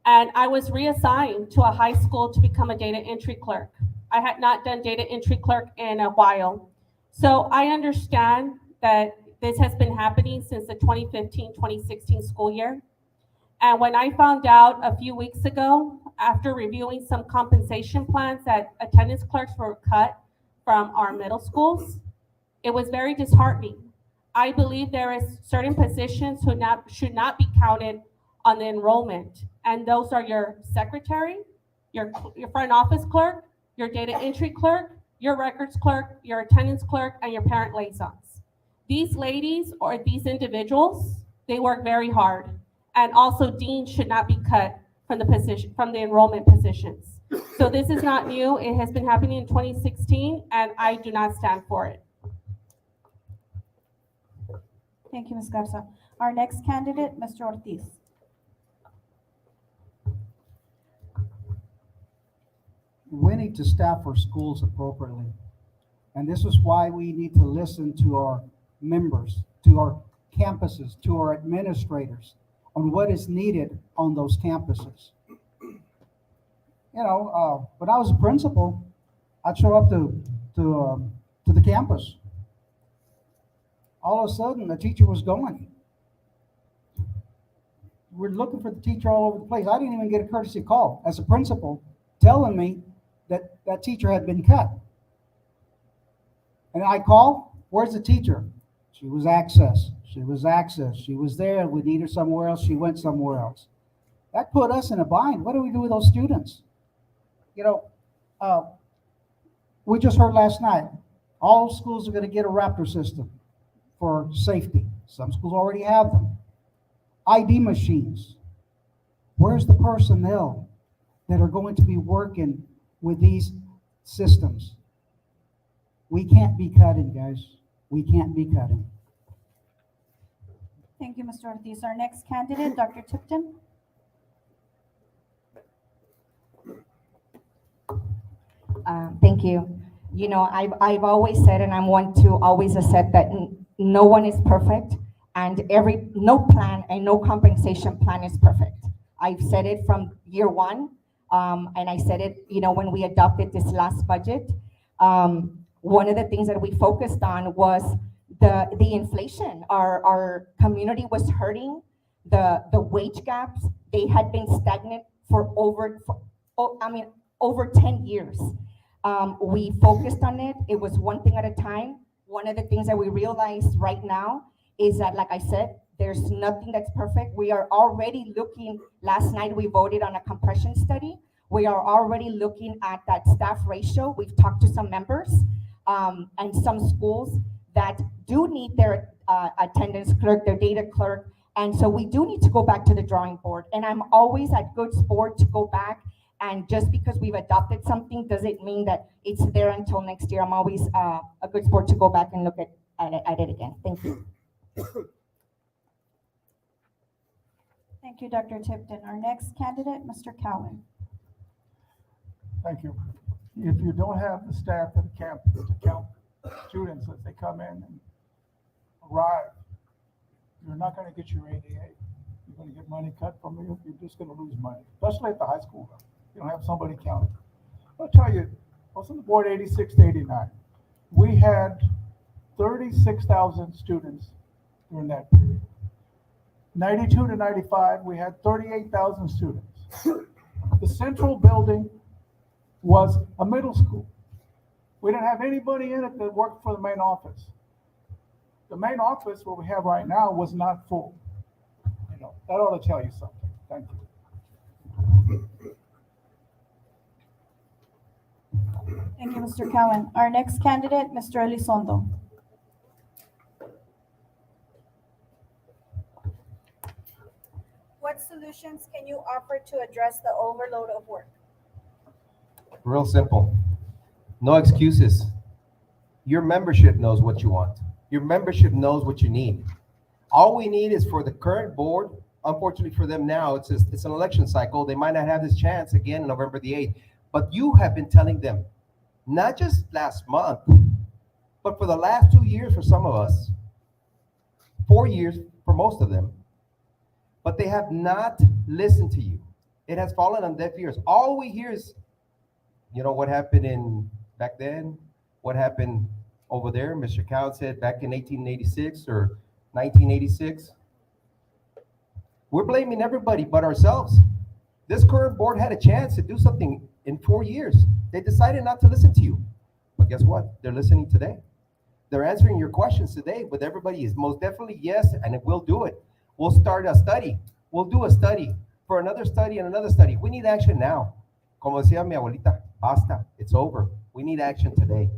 And I was reassigned to a high school to become a data entry clerk. I had not done data entry clerk in a while. So I understand that this has been happening since the 2015-2016 school year. And when I found out a few weeks ago, after reviewing some compensation plans, that attendance clerks were cut from our middle schools, it was very disheartening. I believe there is certain positions who should not be counted on the enrollment. And those are your secretary, your front office clerk, your data entry clerk, your records clerk, your attendance clerk, and your parent liaisons. These ladies or these individuals, they work very hard. And also deans should not be cut from the enrollment positions. So this is not new. It has been happening in 2016, and I do not stand for it. Thank you, Ms. Garza. Our next candidate, Mr. Ortiz. We need to staff our schools appropriately. And this is why we need to listen to our members, to our campuses, to our administrators on what is needed on those campuses. When I was a principal, I'd show up to the campus. All of a sudden, the teacher was gone. We're looking for the teacher all over the place. I didn't even get a courtesy call as a principal telling me that that teacher had been cut. And I call, where's the teacher? She was access. She was there. We need her somewhere else. She went somewhere else. That put us in a bind. What do we do with those students? We just heard last night, all schools are going to get a Raptor system for safety. Some schools already have them. ID machines. Where's the personnel that are going to be working with these systems? We can't be cutting, guys. We can't be cutting. Thank you, Mr. Ortiz. Our next candidate, Dr. Tipton. Thank you. I've always said, and I'm one to always accept that no one is perfect, and no plan and no compensation plan is perfect. I've said it from year one, and I said it, when we adopted this last budget. One of the things that we focused on was the inflation. Our community was hurting. The wage gaps, they had been stagnant for over 10 years. We focused on it. It was one thing at a time. One of the things that we realized right now is that, like I said, there's nothing that's perfect. We are already looking, last night we voted on a compression study. We are already looking at that staff ratio. We've talked to some members. and some schools that do need their attendance clerk, their data clerk. And so we do need to go back to the drawing board. And I'm always a good sport to go back. And just because we've adopted something doesn't mean that it's there until next year. I'm always a good sport to go back and look at it again. Thank you. Thank you, Dr. Tipton. Our next candidate, Mr. Cowan. Thank you. If you don't have the staff at the campus to count students as they come in and arrive, you're not gonna get your ADA. You're gonna get money cut from you. You're just gonna lose money, especially at the high school level. You don't have somebody counting. I'll tell you, I was on the board 86 to 89. We had 36,000 students during that period. 92 to 95, we had 38,000 students. The central building was a middle school. We didn't have anybody in it that worked for the main office. The main office, what we have right now, was not full. You know, that ought to tell you something. Thank you. Thank you, Mr. Cowan. Our next candidate, Mr. Elizondo. What solutions can you offer to address the overload of work? Real simple. No excuses. Your membership knows what you want. Your membership knows what you need. All we need is for the current board, unfortunately for them now, it's an election cycle. They might not have this chance again November the 8th. But you have been telling them, not just last month, but for the last 2 years for some of us, 4 years for most of them, but they have not listened to you. It has fallen on deaf ears. All we hear is, you know, what happened in back then, what happened over there. Mr. Cowan said back in 1886 or 1986. We're blaming everybody but ourselves. This current board had a chance to do something in 4 years. They decided not to listen to you. But guess what? They're listening today. They're answering your questions today, but everybody is most definitely yes, and we'll do it. We'll start a study. We'll do a study for another study and another study. We need action now. Como decía mi abuelita, basta, it's over. We need action today.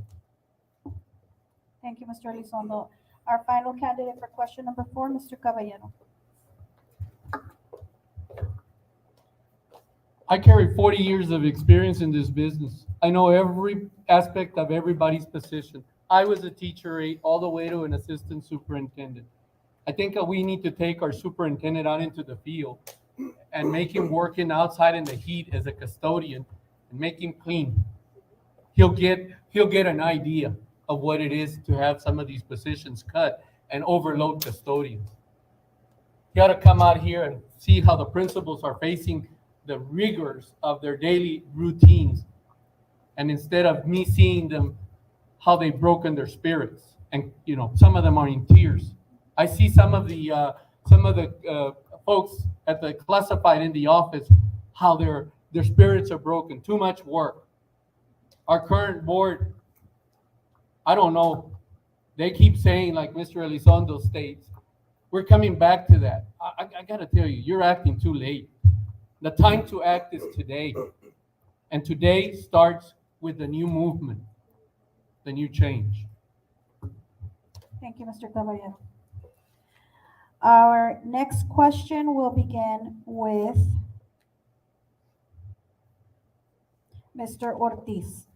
Thank you, Mr. Elizondo. Our final candidate for question number 4, Mr. Caballero. I carry 40 years of experience in this business. I know every aspect of everybody's position. I was a teacher aide all the way to an assistant superintendent. I think that we need to take our superintendent out into the field and make him working outside in the heat as a custodian and make him clean. He'll get an idea of what it is to have some of these positions cut and overload custodians. He ought to come out here and see how the principals are facing the rigors of their daily routines. And instead of me seeing them, how they've broken their spirits. And, you know, some of them are in tears. I see some of the folks at the classified in the office, how their spirits are broken, too much work. Our current board, I don't know, they keep saying, like Mr. Elizondo states, we're coming back to that. I gotta tell you, you're acting too late. The time to act is today. And today starts with the new movement, the new change. Thank you, Mr. Caballero. Our next question will begin with Mr. Ortiz.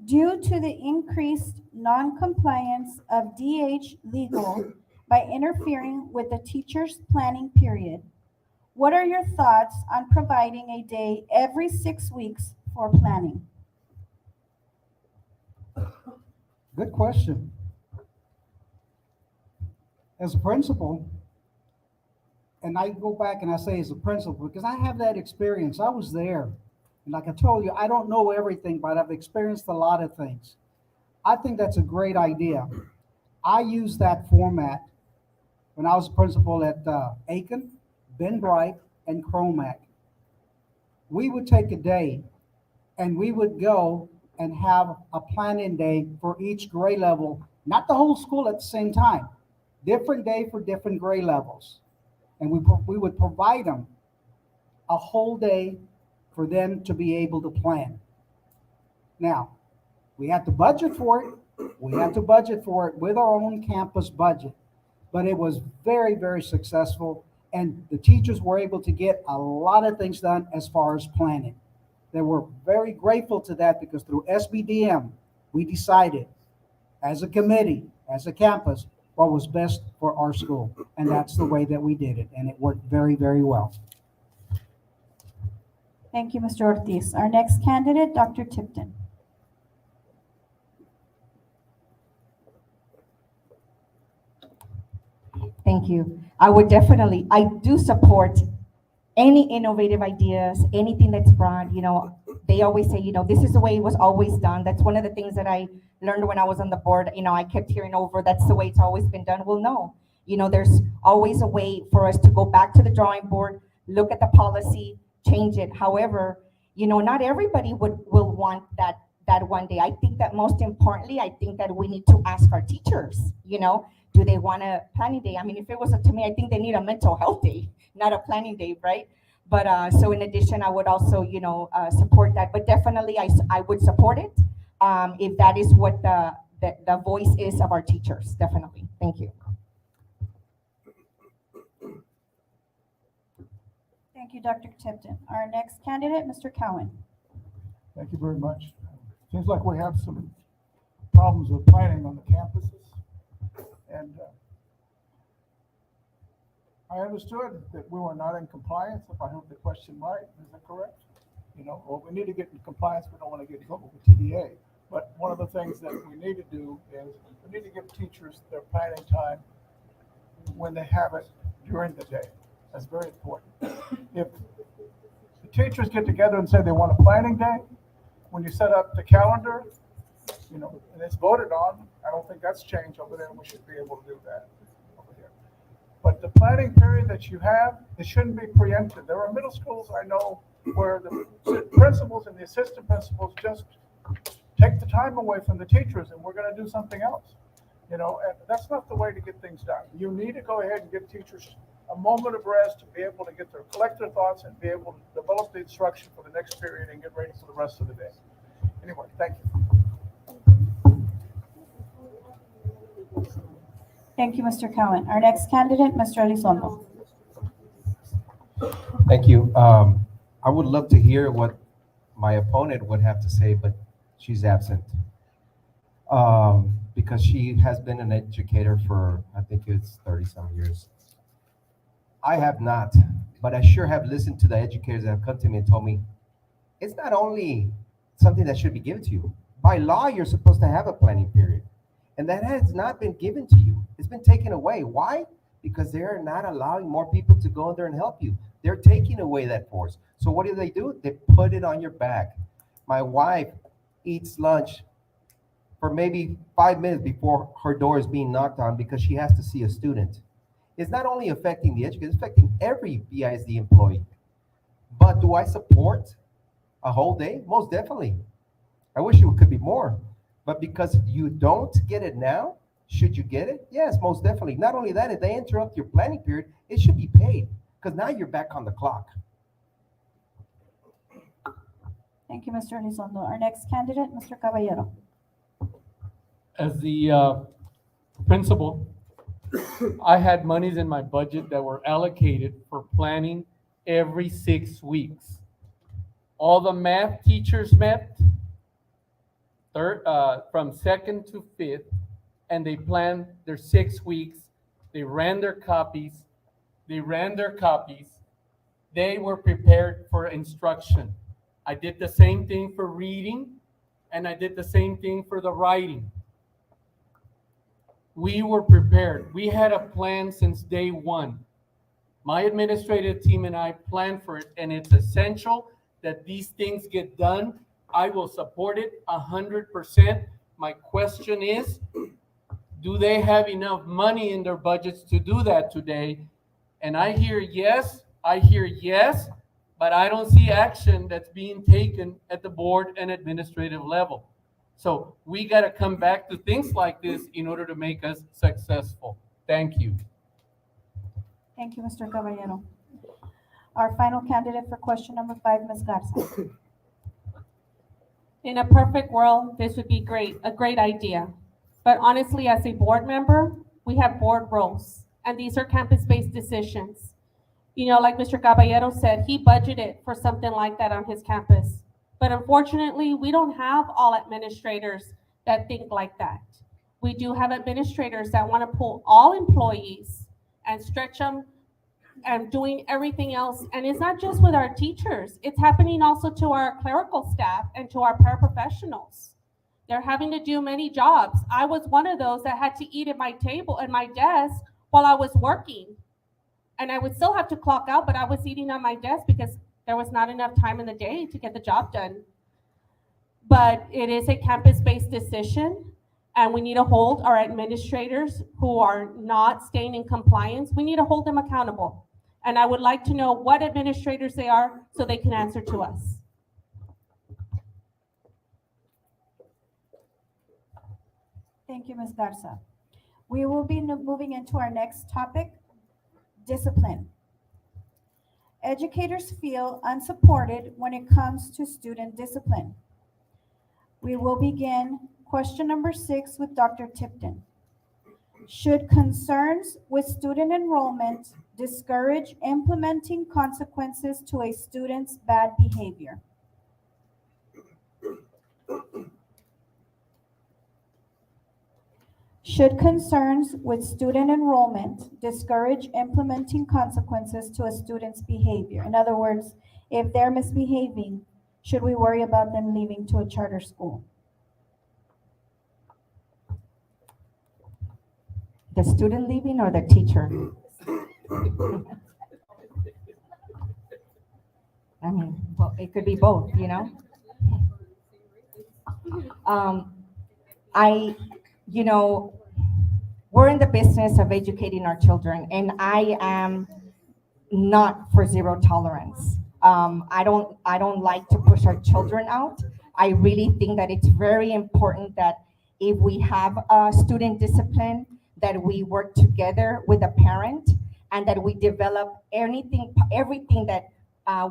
Due to the increased non-compliance of DH Legal by interfering with the teacher's planning period, what are your thoughts on providing a day every 6 weeks for planning? Good question. As a principal, and I go back and I say as a principal, because I have that experience. I was there. And like I told you, I don't know everything, but I've experienced a lot of things. I think that's a great idea. I used that format when I was a principal at Aiken, Ben Bright, and Cromac. We would take a day and we would go and have a planning day for each grade level, not the whole school at the same time, different day for different grade levels. And we would provide them a whole day for them to be able to plan. Now, We had to budget for it. We had to budget for it with our own campus budget. But it was very, very successful, and the teachers were able to get a lot of things done as far as planning. They were very grateful to that because through SBDM, we decided as a committee, as a campus, what was best for our school. And that's the way that we did it, and it worked very, very well. Thank you, Mr. Ortiz. Our next candidate, Dr. Tipton. Thank you. I do support any innovative ideas, anything that's brought, they always say, this is the way it was always done. That's one of the things that I learned when I was on the board. I kept hearing over, that's the way it's always been done. Well, no, there's always a way for us to go back to the drawing board, look at the policy, change it. However, not everybody will want that one day. I think that most importantly, I think that we need to ask our teachers, do they want a planning day? I mean, if it was up to me, I think they need a mental health day, not a planning day, right? But so in addition, I would also, support that. But definitely, I would support it if that is what the voice is of our teachers. Definitely. Thank you. Thank you, Dr. Tipton. Our next candidate, Mr. Cowan. Thank you very much. Seems like we have some problems with planning on the campuses. And I understood that we were not in compliance, if I heard the question right. Is that correct? Well, we need to get in compliance. We don't want to get in trouble with TDA. But one of the things that we need to do is we need to give teachers their planning time when they have it during the day. That's very important. If the teachers get together and say they want a planning day, when you set up the calendar, and it's voted on, I don't think that's changed over there, and we should be able to do that over here. But the planning period that you have, it shouldn't be preempted. There are middle schools I know where the principals and the assistant principals just take the time away from the teachers, and we're going to do something else. And that's not the way to get things done. You need to go ahead and give teachers a moment of rest to be able to collect their thoughts and be able to develop the instruction for the next period and get ready for the rest of the day. Anyway, thank you. Thank you, Mr. Cowan. Our next candidate, Mr. Elizondo. Thank you. I would love to hear what my opponent would have to say, but she's absent. Because she has been an educator for, I think it's 30-some years. I have not, but I sure have listened to the educators that have come to me and told me, it's not only something that should be given to you. By law, you're supposed to have a planning period. And that has not been given to you. It's been taken away. Why? Because they're not allowing more people to go in there and help you. They're taking away that force. So what do? They put it on your back. My wife eats lunch for maybe 5 minutes before her door is being knocked on because she has to see a student. It's not only affecting the educator, it's affecting every BISD employee. But do I support a whole day? Most definitely. I wish it could be more. But because you don't get it now, should you get it? Yes, most definitely. Not only that, if they interrupt your planning period, it should be paid because now you're back on the clock. Thank you, Mr. Elizondo. Our next candidate, Mr. Caballero. As the principal, I had monies in my budget that were allocated for planning every 6 weeks. All the math teachers met from 2nd to 5th, and they planned their 6 weeks. They ran their copies. They were prepared for instruction. I did the same thing for reading, and I did the same thing for the writing. We were prepared. We had a plan since day one. My administrative team and I planned for it, and it's essential that these things get done. I will support it 100%. My question is, do they have enough money in their budgets to do that today? And I hear yes, but I don't see action that's being taken at the board and administrative level. So we got to come back to things like this in order to make us successful. Thank you. Thank you, Mr. Caballero. Our final candidate for question number 5, Ms. Garza. In a perfect world, this would be great, a great idea. But honestly, as a board member, we have board roles, and these are campus-based decisions. You know, like Mr. Caballero said, he budgeted for something like that on his campus. But unfortunately, we don't have all administrators that think like that. We do have administrators that want to pull all employees and stretch them and doing everything else. And it's not just with our teachers, it's happening also to our clerical staff and to our paraprofessionals. They're having to do many jobs. I was one of those that had to eat at my table and my desk while I was working. And I would still have to clock out, but I was eating on my desk because there was not enough time in the day to get the job done. But it is a campus-based decision, and we need to hold our administrators who are not staying in compliance, we need to hold them accountable. And I would like to know what administrators they are so they can answer to us. Thank you, Ms. Garza. We will be moving into our next topic, discipline. Educators feel unsupported when it comes to student discipline. We will begin question number 6 with Dr. Tipton. Should concerns with student enrollment discourage implementing consequences to a student's bad behavior? Should concerns with student enrollment discourage implementing consequences to a student's behavior? In other words, if they're misbehaving, should we worry about them leaving to a charter school? The student leaving or the teacher? I mean, well, it could be both, you know? You know, we're in the business of educating our children, and I am not for zero tolerance. I don't like to push our children out. I really think that it's very important that if we have student discipline, that we work together with the parent and that we develop everything that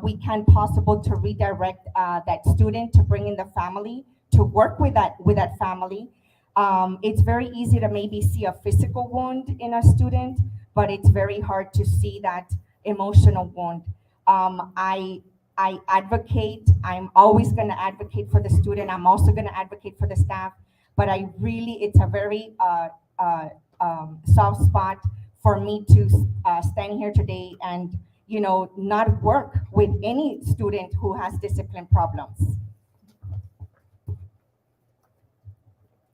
we can possible to redirect that student, to bring in the family, to work with that family. It's very easy to maybe see a physical wound in a student, but it's very hard to see that emotional wound. I advocate, I'm always gonna advocate for the student. I'm also gonna advocate for the staff, but it's a very soft spot for me to stand here today and, you know, not work with any student who has discipline problems.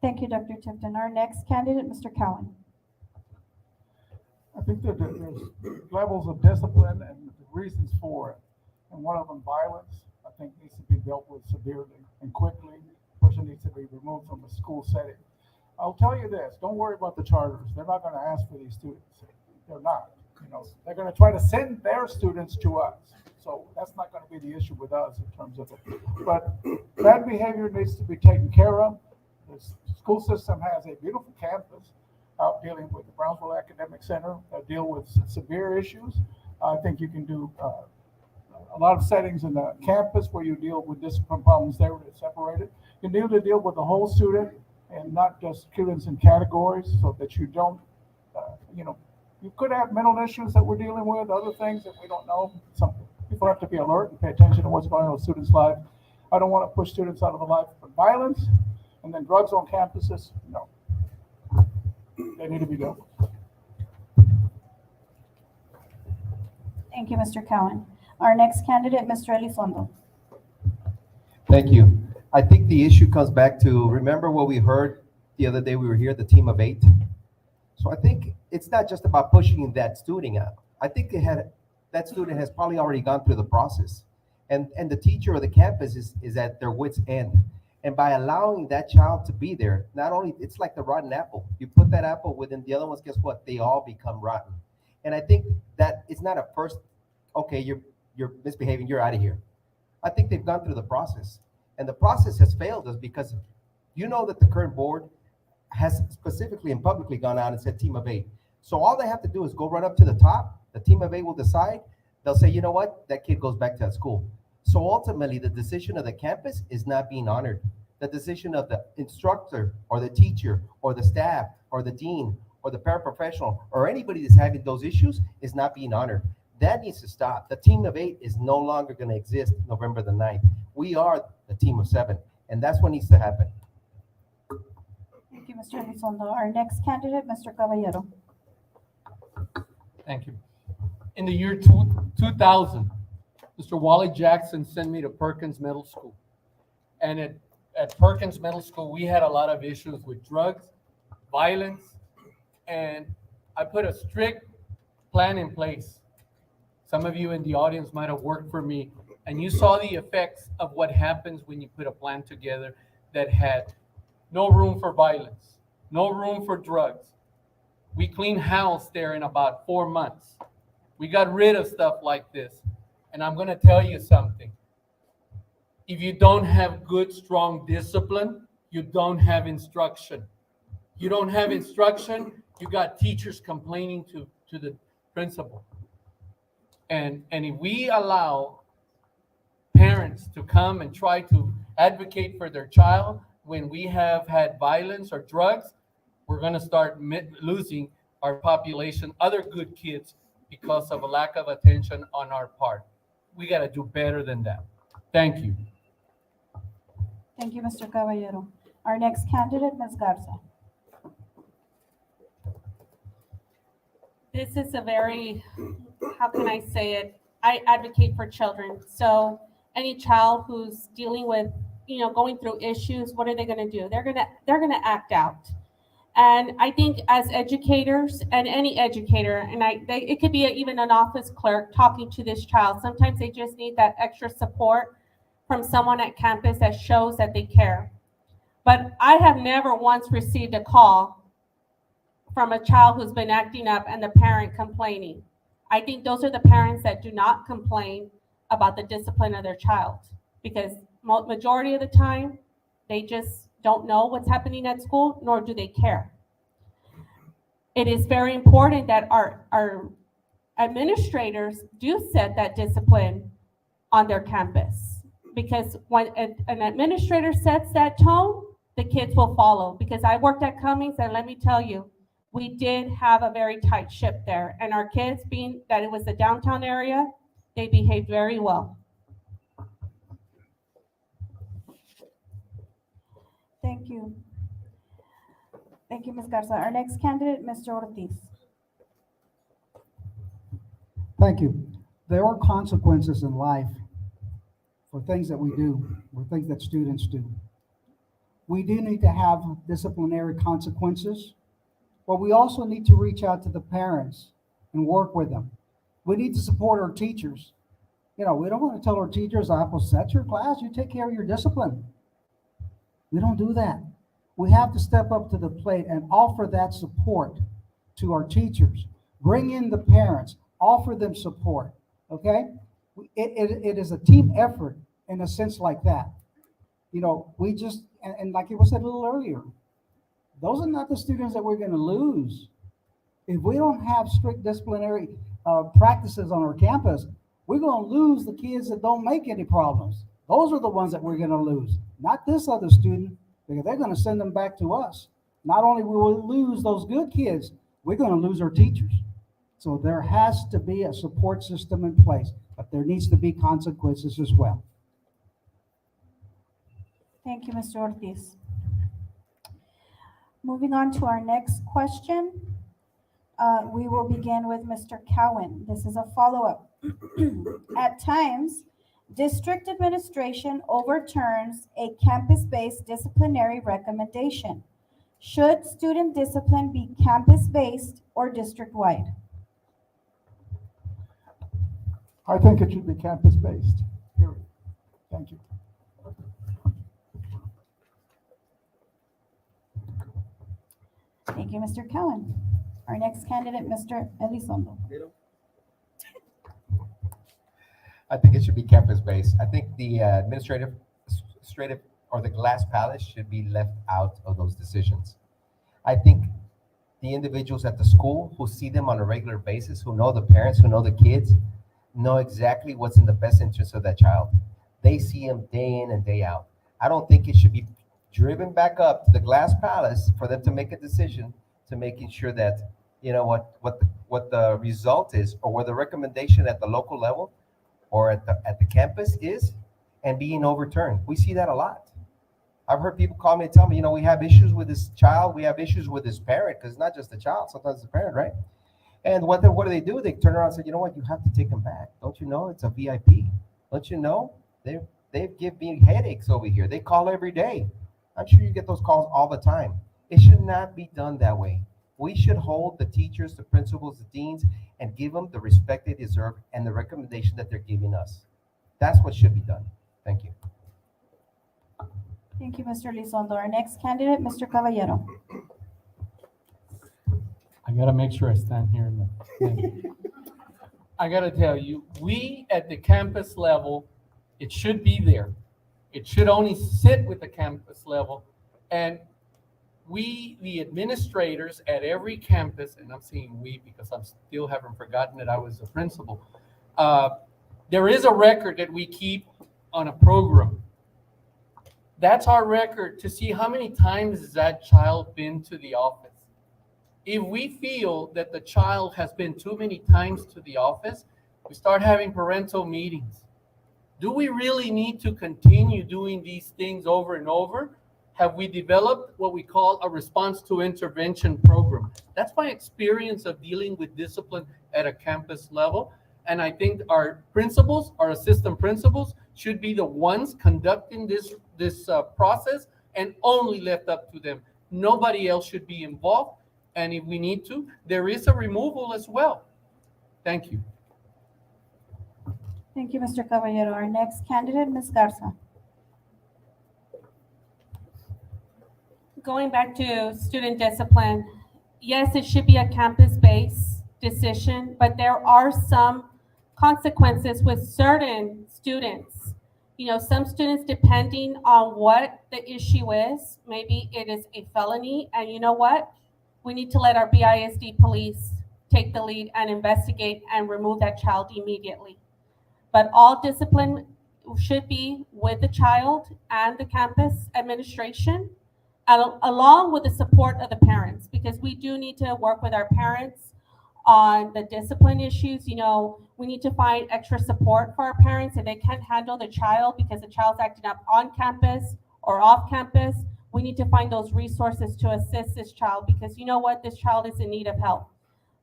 Thank you, Dr. Tipton. Our next candidate, Mr. Cowan. I think that there's levels of discipline and the reasons for it. And one of them, violence, I think needs to be dealt with severely and quickly. Person needs to be removed from the school setting. I'll tell you this, don't worry about the charters. They're not going to ask for these students. They're not. You know, they're going to try to send their students to us. So that's not going to be the issue with us in terms of it. But bad behavior needs to be taken care of. The school system has a beautiful campus out dealing with the Brownsville Academic Center that deal with severe issues. I think you can do a lot of settings in the campus where you deal with discipline problems there that separated. You need to deal with the whole student and not just students in categories, so that you don't, you know, you could have mental issues that we're dealing with, other things that we don't know. Some people have to be alert and pay attention to what's going on in a student's life. I don't want to push students out of the life for violence, and then drugs on campuses, no. They need to be dealt with. Thank you, Mr. Cowan. Our next candidate, Mr. Elizondo. Thank you. I think the issue comes back to, remember what we heard the other day we were here, the team of 8? So I think it's not just about pushing that student out. I think that student has probably already gone through the process. And the teacher or the campus is at their wit's end. And by allowing that child to be there, not only, it's like the rotten apple. You put that apple within the other ones, guess what? They all become rotten. And I think that it's not a first, okay, you're misbehaving, you're out of here. I think they've gone through the process. And the process has failed us because you know that the current board has specifically and publicly gone out and said team of 8. So all they have to do is go right up to the top. The team of 8 will decide. They'll say, you know what? That kid goes back to that school. So ultimately, the decision of the campus is not being honored. The decision of the instructor or the teacher or the staff or the dean or the paraprofessional or anybody that's having those issues is not being honored. That needs to stop. The team of 8 is no longer going to exist November the 9th. We are the team of 7, and that's what needs to happen. Thank you, Mr. Elizondo. Our next candidate, Mr. Caballero. Thank you. In the year 2000, Mr. Wally Jackson sent me to Perkins Middle School. And at Perkins Middle School, we had a lot of issues with drugs, violence, and I put a strict plan in place. Some of you in the audience might have worked for me, and you saw the effects of what happens when you put a plan together that had no room for violence, no room for drugs. We cleaned house there in about 4 months. We got rid of stuff like this. And I'm going to tell you something. If you don't have good, strong discipline, you don't have instruction. You don't have instruction, you got teachers complaining to the principal. And if we allow parents to come and try to advocate for their child when we have had violence or drugs, we're going to start losing our population, other good kids, because of a lack of attention on our part. We got to do better than that. Thank you. Thank you, Mr. Caballero. Our next candidate, Ms. Garza. This is a very, how can I say it? I advocate for children. So any child who's dealing with, going through issues, what are they going to do? They're going to act out. And I think as educators and any educator, and it could be even an office clerk talking to this child, sometimes they just need that extra support from someone at campus that shows that they care. But I have never once received a call from a child who's been acting up and the parent complaining. I think those are the parents that do not complain about the discipline of their child, because majority of the time, they just don't know what's happening at school, nor do they care. It is very important that our administrators do set that discipline on their campus, because when an administrator sets that tone, the kids will follow. Because I worked at Cummings, and let me tell you, we did have a very tight ship there, and our kids, being that it was the downtown area, they behaved very well. Thank you. Thank you, Ms. Garza. Our next candidate, Mr. Ortiz. Thank you. There are consequences in life for things that we do, or things that students do. We do need to have disciplinary consequences, but we also need to reach out to the parents and work with them. We need to support our teachers. We don't want to tell our teachers, well, set your class, you take care of your discipline. We don't do that. We have to step up to the plate and offer that support to our teachers. Bring in the parents, offer them support, okay? It is a team effort in a sense like that. We just, and like it was said a little earlier, those are not the students that we're going to lose. If we don't have strict disciplinary practices on our campus, we're going to lose the kids that don't make any problems. Those are the ones that we're going to lose, not this other student, because they're going to send them back to us. Not only will we lose those good kids, we're going to lose our teachers. So there has to be a support system in place, but there needs to be consequences as well. Thank you, Mr. Ortiz. Moving on to our next question, we will begin with Mr. Cowan. This is a follow-up. At times, district administration overturns a campus-based disciplinary recommendation. Should student discipline be campus-based or district-wide? I think it should be campus-based, period. Thank you. Thank you, Mr. Cowan. Our next candidate, Mr. Elizondo. I think it should be campus-based. I think the administrative or the glass palace should be left out of those decisions. I think the individuals at the school who see them on a regular basis, who know the parents, who know the kids, know exactly what's in the best interest of that child. They see them day in and day out. I don't think it should be driven back up to the glass palace for them to make a decision to making sure that, you know, what the result is, or what the recommendation at the local level or at the campus is, and being overturned. We see that a lot. I've heard people call me and tell me, you know, we have issues with this child, we have issues with this parent, because it's not just the child, sometimes it's the parent, right? And what do they do? They turn around and say, you know what, you have to take them back. Don't you know it's a VIP? Don't you know? They give me headaches over here. They call every day. I'm sure you get those calls all the time. It should not be done that way. We should hold the teachers, the principals, the deans, and give them the respect they deserve and the recommendation that they're giving us. That's what should be done. Thank you. Thank you, Mr. Elizondo. Our next candidate, Mr. Caballero. I gotta make sure I stand here. I gotta tell you, we at the campus level, it should be there. It should only sit with the campus level. And we, the administrators at every campus, and I'm saying we because I still haven't forgotten that I was a principal. There is a record that we keep on a program. That's our record to see how many times has that child been to the office. If we feel that the child has been too many times to the office, we start having parental meetings. Do we really need to continue doing these things over and over? Have we developed what we call a response to intervention program? That's my experience of dealing with discipline at a campus level. And I think our principals, our assistant principals, should be the ones conducting this process, and only left up to them. Nobody else should be involved. And if we need to, there is a removal as well. Thank you. Thank you, Mr. Caballero. Our next candidate, Ms. Garza. Going back to student discipline, yes, it should be a campus-based decision, but there are some consequences with certain students. You know, some students, depending on what the issue is, maybe it is a felony, and you know what? We need to let our BISD police take the lead and investigate and remove that child immediately. But all discipline should be with the child and the campus administration, along with the support of the parents, because we do need to work with our parents on the discipline issues. You know, we need to find extra support for our parents if they can't handle the child because the child's acting up on campus or off campus. We need to find those resources to assist this child, because you know what, this child is in need of help.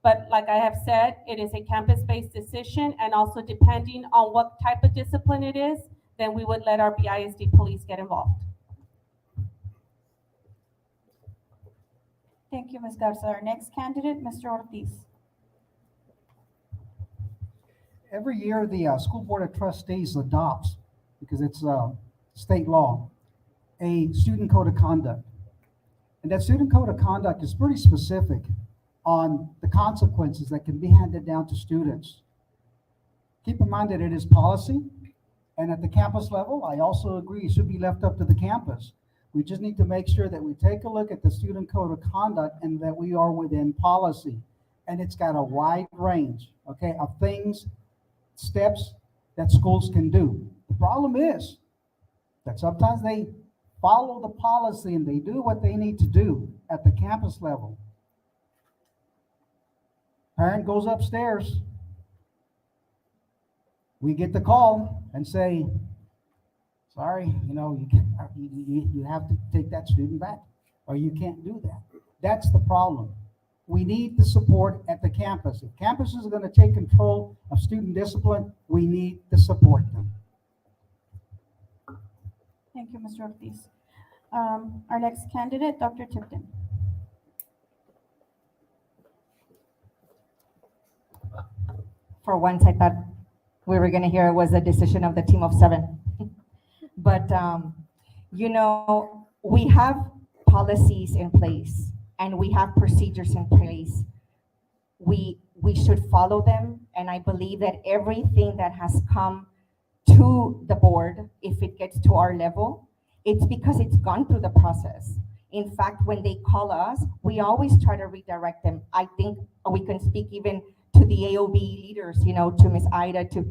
But like I have said, it is a campus-based decision, and also depending on what type of discipline it is, then we would let our BISD police get involved. Thank you, Ms. Garza. Our next candidate, Mr. Ortiz. Every year, the School Board of Trustees adopts, because it's state law, a student code of conduct. And that student code of conduct is pretty specific on the consequences that can be handed down to students. Keep in mind that it is policy, and at the campus level, I also agree it should be left up to the campus. We just need to make sure that we take a look at the student code of conduct and that we are within policy. And it's got a wide range, okay, of things, steps that schools can do. The problem is that sometimes they follow the policy and they do what they need to do at the campus level. Parent goes upstairs. We get the call and say, sorry, you know, you have to take that student back, or you can't do that. That's the problem. We need the support at the campus. If campuses are going to take control of student discipline, we need to support them. Thank you, Mr. Ortiz. Our next candidate, Dr. Tipton. For once, I thought we were going to hear it was a decision of the team of 7. But, you know, we have policies in place and we have procedures in place. We should follow them. And I believe that everything that has come to the board, if it gets to our level, it's because it's gone through the process. In fact, when they call us, we always try to redirect them. I think we can speak even to the AOB leaders, to Miss Ida, to,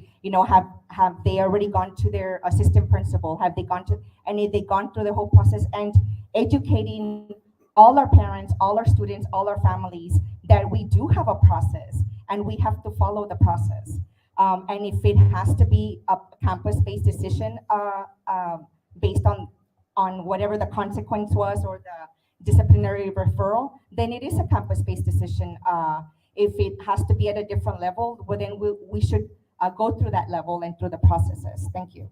have they already gone to their assistant principal? Have they gone to, and if they gone through the whole process and educating all our parents, all our students, all our families, that we do have a process and we have to follow the process. And if it has to be a campus-based decision, based on whatever the consequence was or the disciplinary referral, then it is a campus-based decision. If it has to be at a different level, well, then we should go through that level and through the processes. Thank you.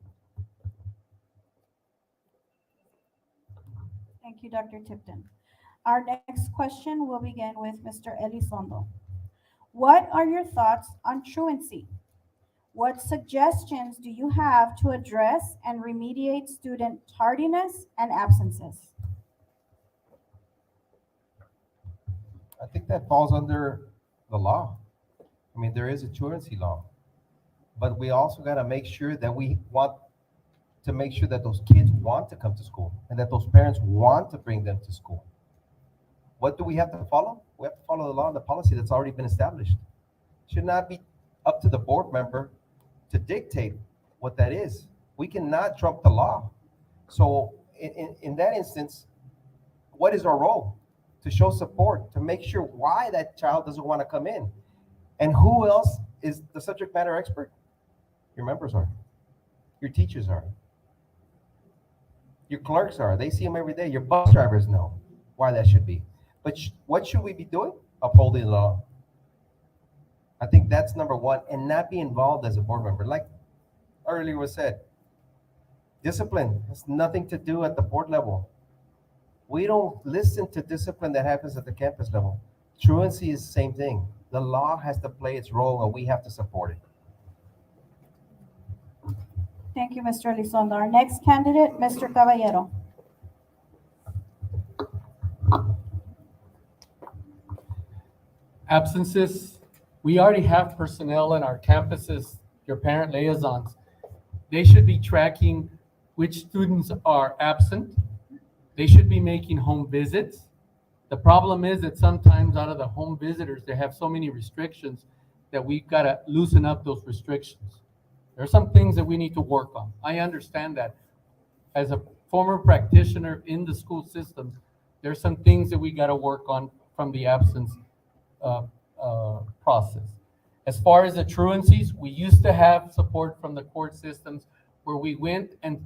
Thank you, Dr. Tipton. Our next question will begin with Mr. Elizondo. What are your thoughts on truancy? What suggestions do you have to address and remediate student tardiness and absences? I think that falls under the law. I mean, there is a truancy law, but we also got to make sure that we want to make sure that those kids want to come to school and that those parents want to bring them to school. What do we have to follow? We have to follow the law and the policy that's already been established. It should not be up to the board member to dictate what that is. We cannot trump the law. So in that instance, what is our role? To show support, to make sure why that child doesn't want to come in. And who else is the subject matter expert? Your members are. Your teachers are. Your clerks are. They see them every day. Your bus drivers know why that should be. But what should we be doing? Upholding the law. I think that's number one, and not be involved as a board member. Like earlier was said, discipline has nothing to do at the board level. We don't listen to discipline that happens at the campus level. Truancy is the same thing. The law has to play its role, and we have to support it. Thank you, Mr. Elizondo. Our next candidate, Mr. Caballero. Absences, we already have personnel in our campuses, your parent liaisons. They should be tracking which students are absent. They should be making home visits. The problem is that sometimes out of the home visitors, they have so many restrictions that we've got to loosen up those restrictions. There are some things that we need to work on. I understand that. As a former practitioner in the school system, there's some things that we got to work on from the absence process. As far as the truancies, we used to have support from the court systems where we went and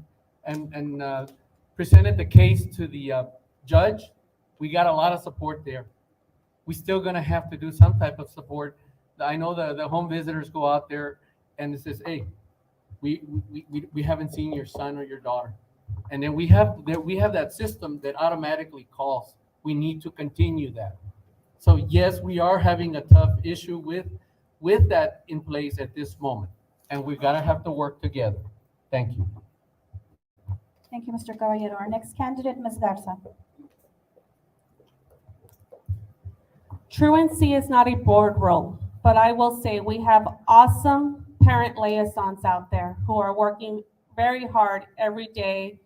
presented the case to the judge. We got a lot of support there. We're still gonna have to do some type of support. I know the home visitors go out there and it says, hey, we haven't seen your son or your daughter. And then we have that system that automatically calls. We need to continue that. So yes, we are having a tough issue with that in place at this moment. And we're gonna have to work together. Thank you. Thank you, Mr. Caballero. Our next candidate, Ms. Garza. Truancy is not a board role, but I will say we have awesome parent liaisons out there who are working very hard every day,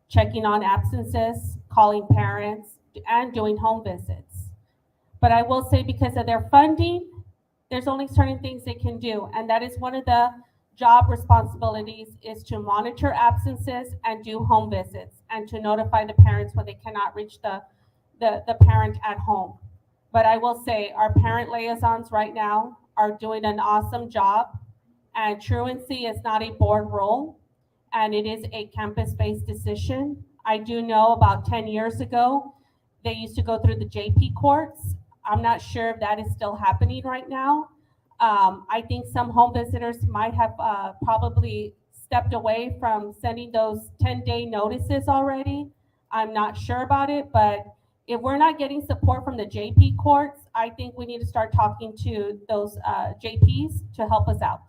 checking on absences, calling parents, and doing home visits. But I will say because of their funding, there's only certain things they can do. And that is one of the job responsibilities is to monitor absences and do home visits and to notify the parents when they cannot reach the parent at home. But I will say our parent liaisons right now are doing an awesome job, and truancy is not a board role, and it is a campus-based decision. I do know about 10 years ago, they used to go through the JP courts. I'm not sure if that is still happening right now. I think some home visitors might have probably stepped away from sending those 10-day notices already. I'm not sure about it, but if we're not getting support from the JP courts, I think we need to start talking to those JPs to help us out.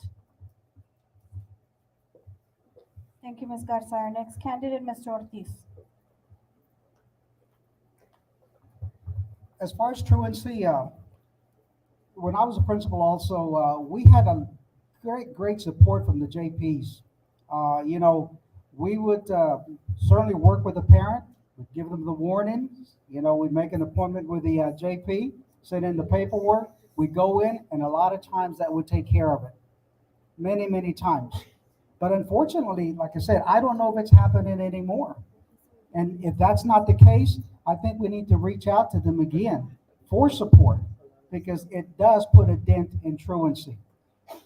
Thank you, Ms. Garza. Our next candidate, Mr. Ortiz. As far as truancy, when I was a principal also, we had a great support from the JPs. We would certainly work with the parent, we'd give them the warnings, we'd make an appointment with the JP, send in the paperwork, We go in, and a lot of times that would take care of it. Many, many times. But unfortunately, like I said, I don't know if it's happening anymore. And if that's not the case, I think we need to reach out to them again for support, because it does put a dent in truancy.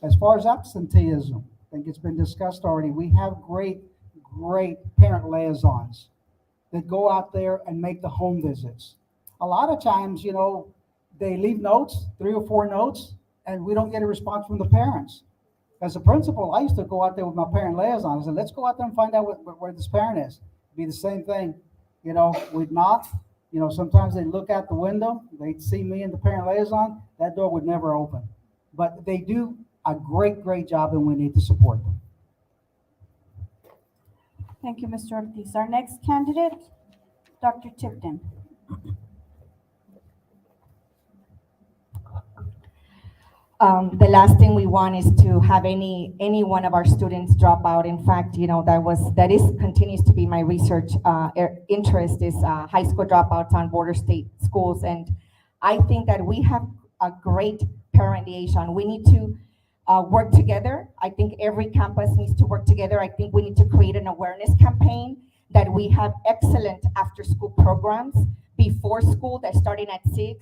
As far as absenteeism, I think it's been discussed already. We have great, great parent liaisons that go out there and make the home visits. A lot of times, they leave notes, 3 or 4 notes, and we don't get a response from the parents. As a principal, I used to go out there with my parent liaison. I said, let's go out there and find out where this parent is. It'd be the same thing. We'd knock. Sometimes they'd look out the window. They'd see me and the parent liaison. That door would never open. But they do a great, great job, and we need to support them. Thank you, Mr. Ortiz. Our next candidate, Dr. Tipton. The last thing we want is to have any one of our students drop out. In fact, continues to be my research interest is high school dropouts on border state schools. And I think that we have a great parent liaison. We need to work together. I think every campus needs to work together. I think we need to create an awareness campaign that we have excellent after-school programs before school that's starting at 6,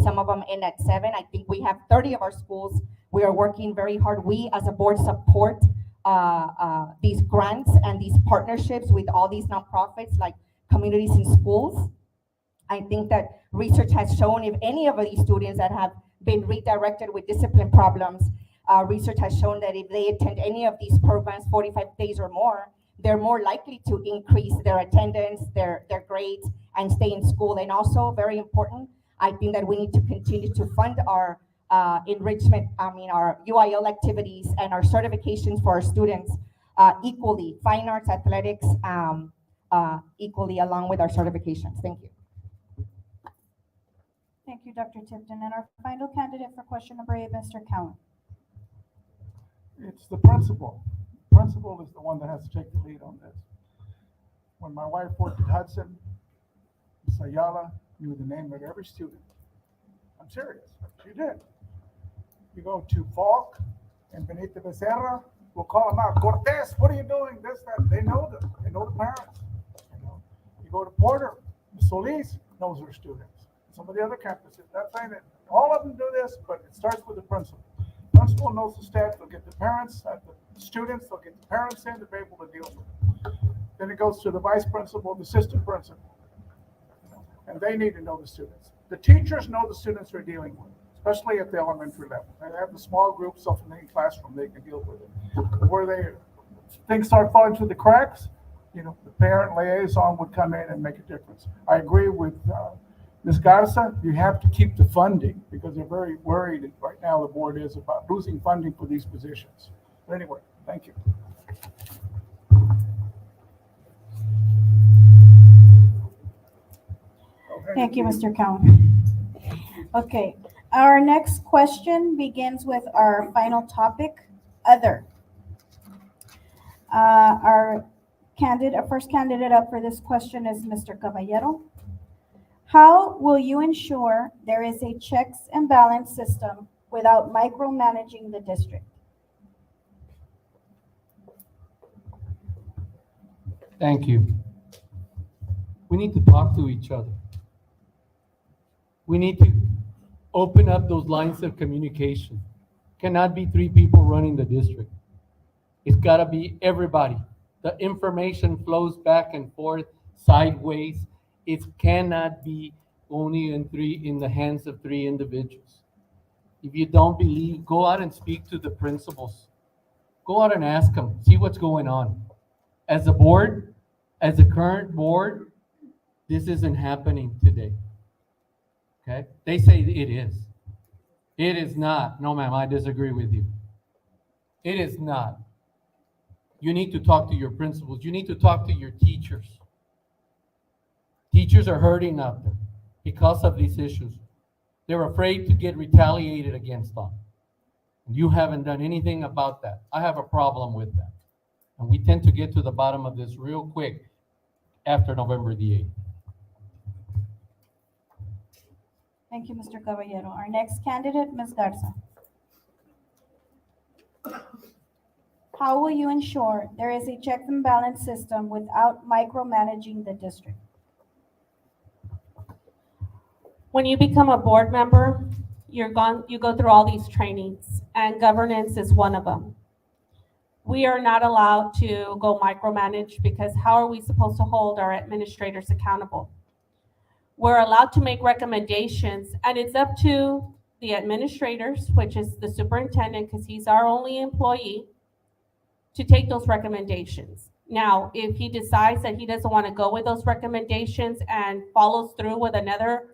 some of them end at 7. I think we have 30 of our schools. We are working very hard. We as a board support these grants and these partnerships with all these nonprofits like Communities in Schools. I think that research has shown if any of these students that have been redirected with discipline problems, research has shown that if they attend any of these programs 45 days or more, they're more likely to increase their attendance, their grades, and stay in school. And also, very important, I think that we need to continue to fund our enrichment, our UIL activities and our certifications for our students equally, fine arts, athletics, equally along with our certifications. Thank you. Thank you, Dr. Tipton. And our final candidate for question number 8, Mr. Cowan. It's the principal. The principal is the one that has to take the lead on this. When my wife worked at Hudson, Ms. Ayala knew the name of every student. I'm serious. She did. You go to Falk and Benito Becerra, we'll call them out. Cortez, what are you doing? This, that. They know them. They know the parents. You go to Porter, Ms. Solis knows her students. Some of the other campuses, that's saying that all of them do this, but it starts with the principal. Principal knows the staff, they'll get the parents, the students, they'll get the parents in to be able to deal with it. Then it goes to the vice principal, the assistant principal. And they need to know the students. The teachers know the students they're dealing with, especially at the elementary level. They have the small group, self-contained classroom, they can deal with it. Where things start falling through the cracks, the parent liaison would come in and make a difference. I agree with Ms. Garza, you have to keep the funding because they're very worried right now, the board is, about losing funding for these positions. But anyway, thank you. Thank you, Mr. Cowan. Okay, our next question begins with our final topic, other. Our first candidate up for this question is Mr. Caballero. How will you ensure there is a checks and balance system without micromanaging the district? Thank you. We need to talk to each other. We need to open up those lines of communication. Cannot be 3 people running the district. It's gotta be everybody. The information flows back and forth, sideways. It cannot be only in the hands of 3 individuals. If you don't believe, go out and speak to the principals. Go out and ask them, see what's going on. As a board, as a current board, this isn't happening today. Okay? They say it is. It is not. No, ma'am, I disagree with you. It is not. You need to talk to your principals. You need to talk to your teachers. Teachers are hurting out there because of these issues. They're afraid to get retaliated against on. You haven't done anything about that. I have a problem with that. And we tend to get to the bottom of this real quick after November the 8th. Thank you, Mr. Caballero. Our next candidate, Ms. Garza. How will you ensure there is a check and balance system without micromanaging the district? When you become a board member, you go through all these trainings, and governance is one of them. We are not allowed to go micromanage because how are we supposed to hold our administrators accountable? We're allowed to make recommendations, and it's up to the administrators, which is the superintendent, because he's our only employee, to take those recommendations. Now, if he decides that he doesn't want to go with those recommendations and follows through with another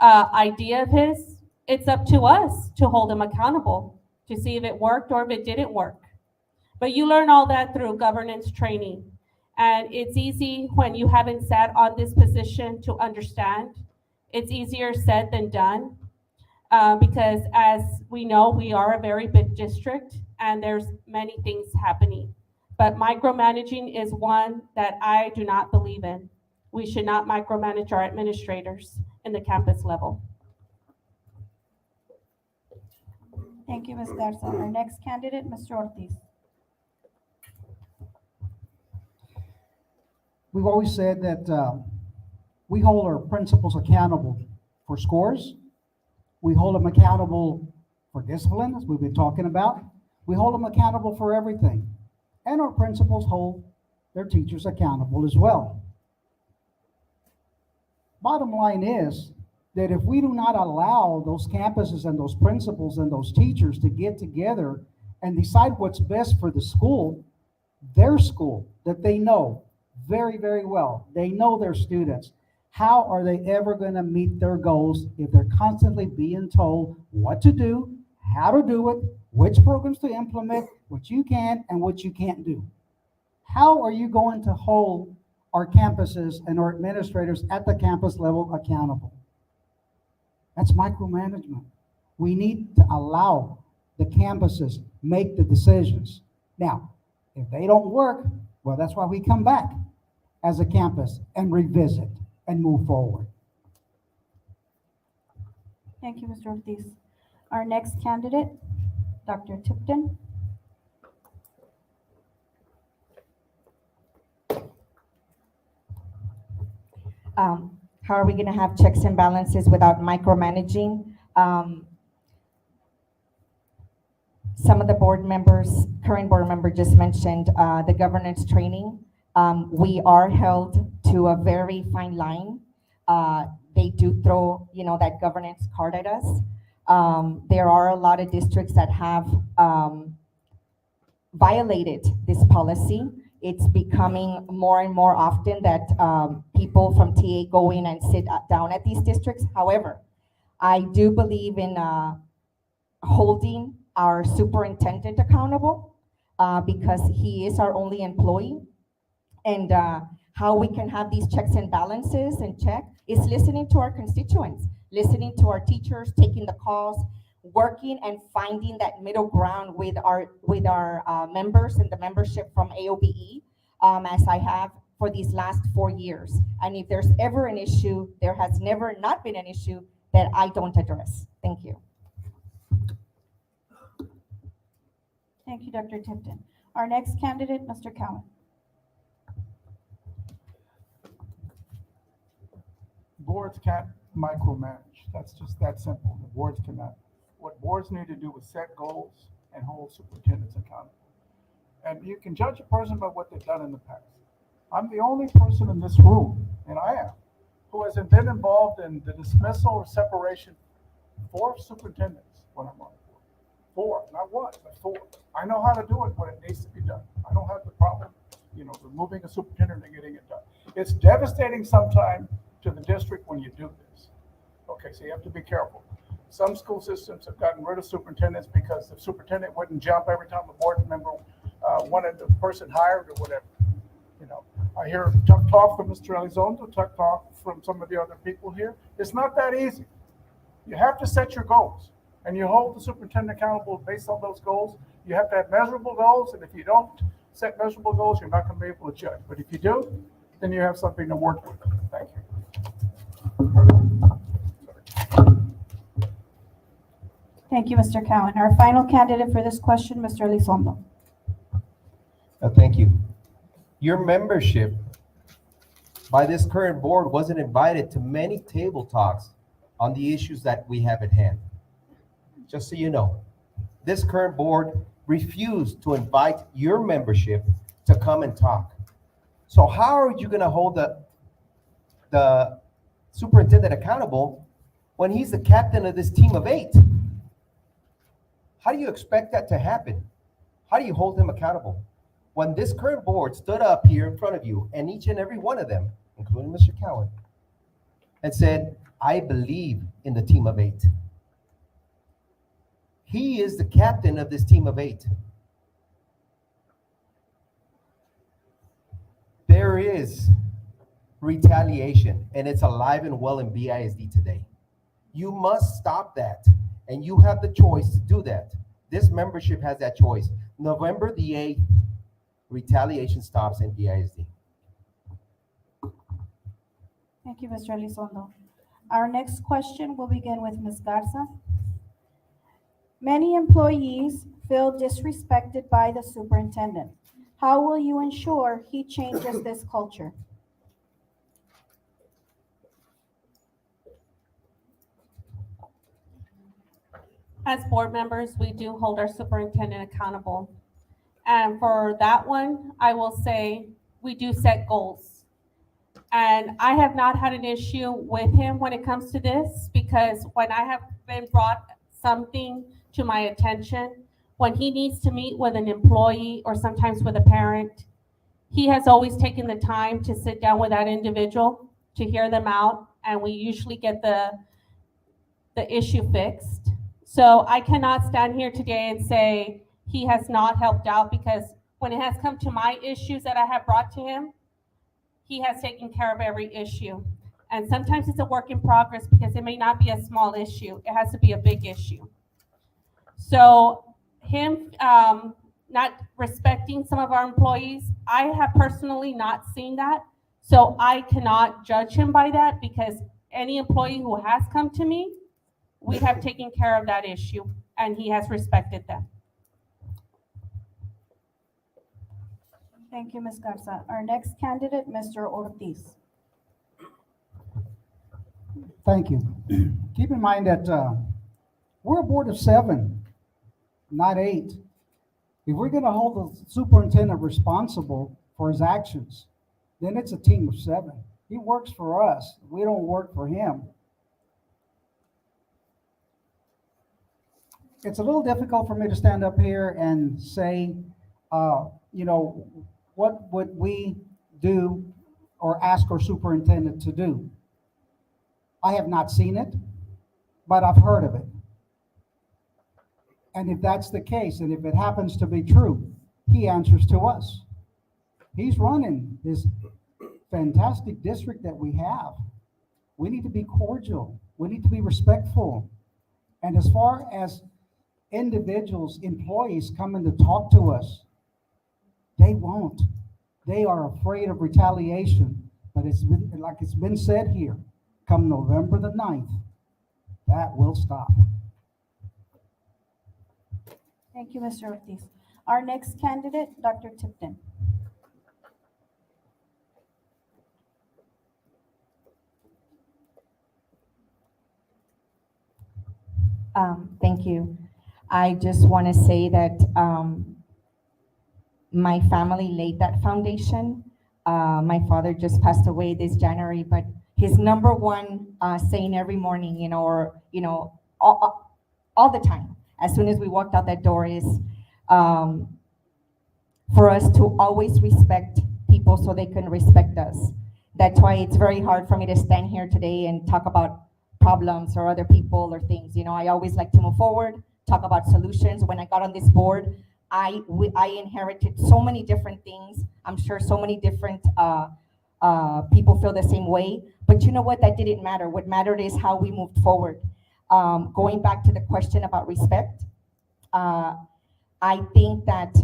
idea of his, it's up to us to hold him accountable to see if it worked or if it didn't work. But you learn all that through governance training. And it's easy when you haven't sat on this position to understand. It's easier said than done because as we know, we are a very big district and there's many things happening. But micromanaging is one that I do not believe in. We should not micromanage our administrators in the campus level. Thank you, Ms. Garza. Our next candidate, Mr. Ortiz. We've always said that we hold our principals accountable for scores. We hold them accountable for discipline, as we've been talking about. We hold them accountable for everything. And our principals hold their teachers accountable as well. Bottom line is that if we do not allow those campuses and those principals and those teachers to get together and decide what's best for the school, their school that they know very, very well, they know their students, how are they ever going to meet their goals if they're constantly being told what to do, how to do it, which programs to implement, what you can and what you can't do? How are you going to hold our campuses and our administrators at the campus level accountable? That's micromanagement. We need to allow the campuses make the decisions. Now, if they don't work, well, that's why we come back as a campus and revisit and move forward. Thank you, Mr. Ortiz. Our next candidate, Dr. Tipton. How are we going to have checks and balances without micromanaging? Some of the board members, current board member just mentioned the governance training. We are held to a very fine line. They do throw, that governance card at us. There are a lot of districts that have violated this policy. It's becoming more and more often that people from TA go in and sit down at these districts. However, I do believe in holding our superintendent accountable because he is our only employee. And how we can have these checks and balances and check is listening to our constituents, listening to our teachers, taking the calls, working and finding that middle ground with our members and the membership from AOBE, as I have for these last 4 years. And if there's ever an issue, there has never not been an issue that I don't address. Thank you. Thank you, Dr. Tipton. Our next candidate, Mr. Cowan. Boards can't micromanage. That's just that simple. The boards cannot. What boards need to do is set goals and hold superintendents accountable. And you can judge a person by what they've done in the past. I'm the only person in this room, and I am, who hasn't been involved in the dismissal or separation of 4 superintendents when I'm on the board. 4, not 1, but 4. I know how to do it when it needs to be done. I don't have the problem, removing a superintendent and getting it done. It's devastating sometimes to the district when you do this. Okay, so you have to be careful. Some school systems have gotten rid of superintendents because the superintendent wouldn't jump every time a board member wanted the person hired or whatever. I hear tough talk from Mr. Elizondo, tough talk from some of the other people here. It's not that easy. You have to set your goals, and you hold the superintendent accountable based on those goals. You have to have measurable goals, and if you don't set measurable goals, you're not going to be able to judge. But if you do, then you have something to work with. Thank you. Thank you, Mr. Cowan. Our final candidate for this question, Mr. Elizondo. Thank you. Your membership by this current board wasn't invited to many table talks on the issues that we have at hand. Just so you know, this current board refused to invite your membership to come and talk. So how are you gonna hold the superintendent accountable when he's the captain of this team of 8? How do you expect that to happen? How do you hold him accountable? When this current board stood up here in front of you, and each and every one of them, including Mr. Cowan, and said, I believe in the team of 8. He is the captain of this team of 8. There is retaliation, and it's alive and well in BISD today. You must stop that, and you have the choice to do that. This membership has that choice. November the 8th, retaliation stops in BISD. Thank you, Mr. Elizondo. Our next question will begin with Ms. Garza. Many employees feel disrespected by the superintendent. How will you ensure he changes this culture? As board members, we do hold our superintendent accountable. And for that one, I will say we do set goals. And I have not had an issue with him when it comes to this, because when I have been brought something to my attention, when he needs to meet with an employee or sometimes with a parent, he has always taken the time to sit down with that individual to hear them out, and we usually get the issue fixed. So I cannot stand here today and say he has not helped out, because when it has come to my issues that I have brought to him, he has taken care of every issue. And sometimes it's a work in progress, because it may not be a small issue. It has to be a big issue. So him not respecting some of our employees, I have personally not seen that. So I cannot judge him by that, because any employee who has come to me, we have taken care of that issue, and he has respected them. Thank you, Ms. Garza. Our next candidate, Mr. Ortiz. Thank you. Keep in mind that we're a board of 7, not 8. If we're going to hold the superintendent responsible for his actions, then it's a team of 7. He works for us. We don't work for him. It's a little difficult for me to stand up here and say, what would we do or ask our superintendent to do? I have not seen it, but I've heard of it. And if that's the case, and if it happens to be true, he answers to us. He's running this fantastic district that we have. We need to be cordial. We need to be respectful. And as far as individuals, employees coming to talk to us, they won't. They are afraid of retaliation. But it's been said here, come November the 9th, that will stop. Thank you, Mr. Ortiz. Our next candidate, Dr. Tipton. Thank you. I just want to say that my family laid that foundation. My father just passed away this January, but his number one saying every morning, all the time, as soon as we walked out that door, is for us to always respect people so they can respect us. That's why it's very hard for me to stand here today and talk about problems or other people or things. I always like to move forward, talk about solutions. When I got on this board, I inherited so many different things. I'm sure so many different people feel the same way. But you know what? That didn't matter. What mattered is how we moved forward. Going back to the question about respect, I think that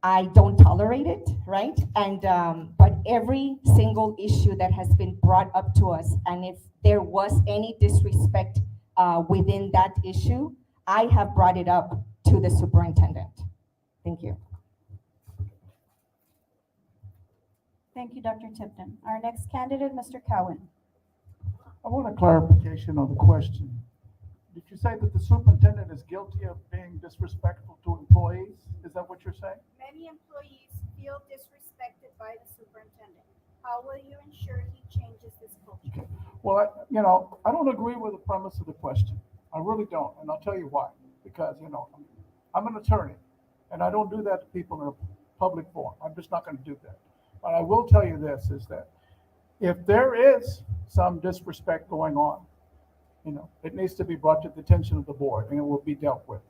I don't tolerate it, right? And but every single issue that has been brought up to us, and if there was any disrespect within that issue, I have brought it up to the superintendent. Thank you. Thank you, Dr. Tipton. Our next candidate, Mr. Cowan. I want a clarification on the question. Did you say that the superintendent is guilty of being disrespectful to employees? Is that what you're saying? Many employees feel disrespected by the superintendent. How will you ensure he changes this culture? Okay. Well, I don't agree with the premise of the question. I really don't, and I'll tell you why. Because, I'm an attorney, and I don't do that to people in a public forum. I'm just not going to do that. But I will tell you this, is that if there is some disrespect going on, it needs to be brought to the attention of the board, and it will be dealt with.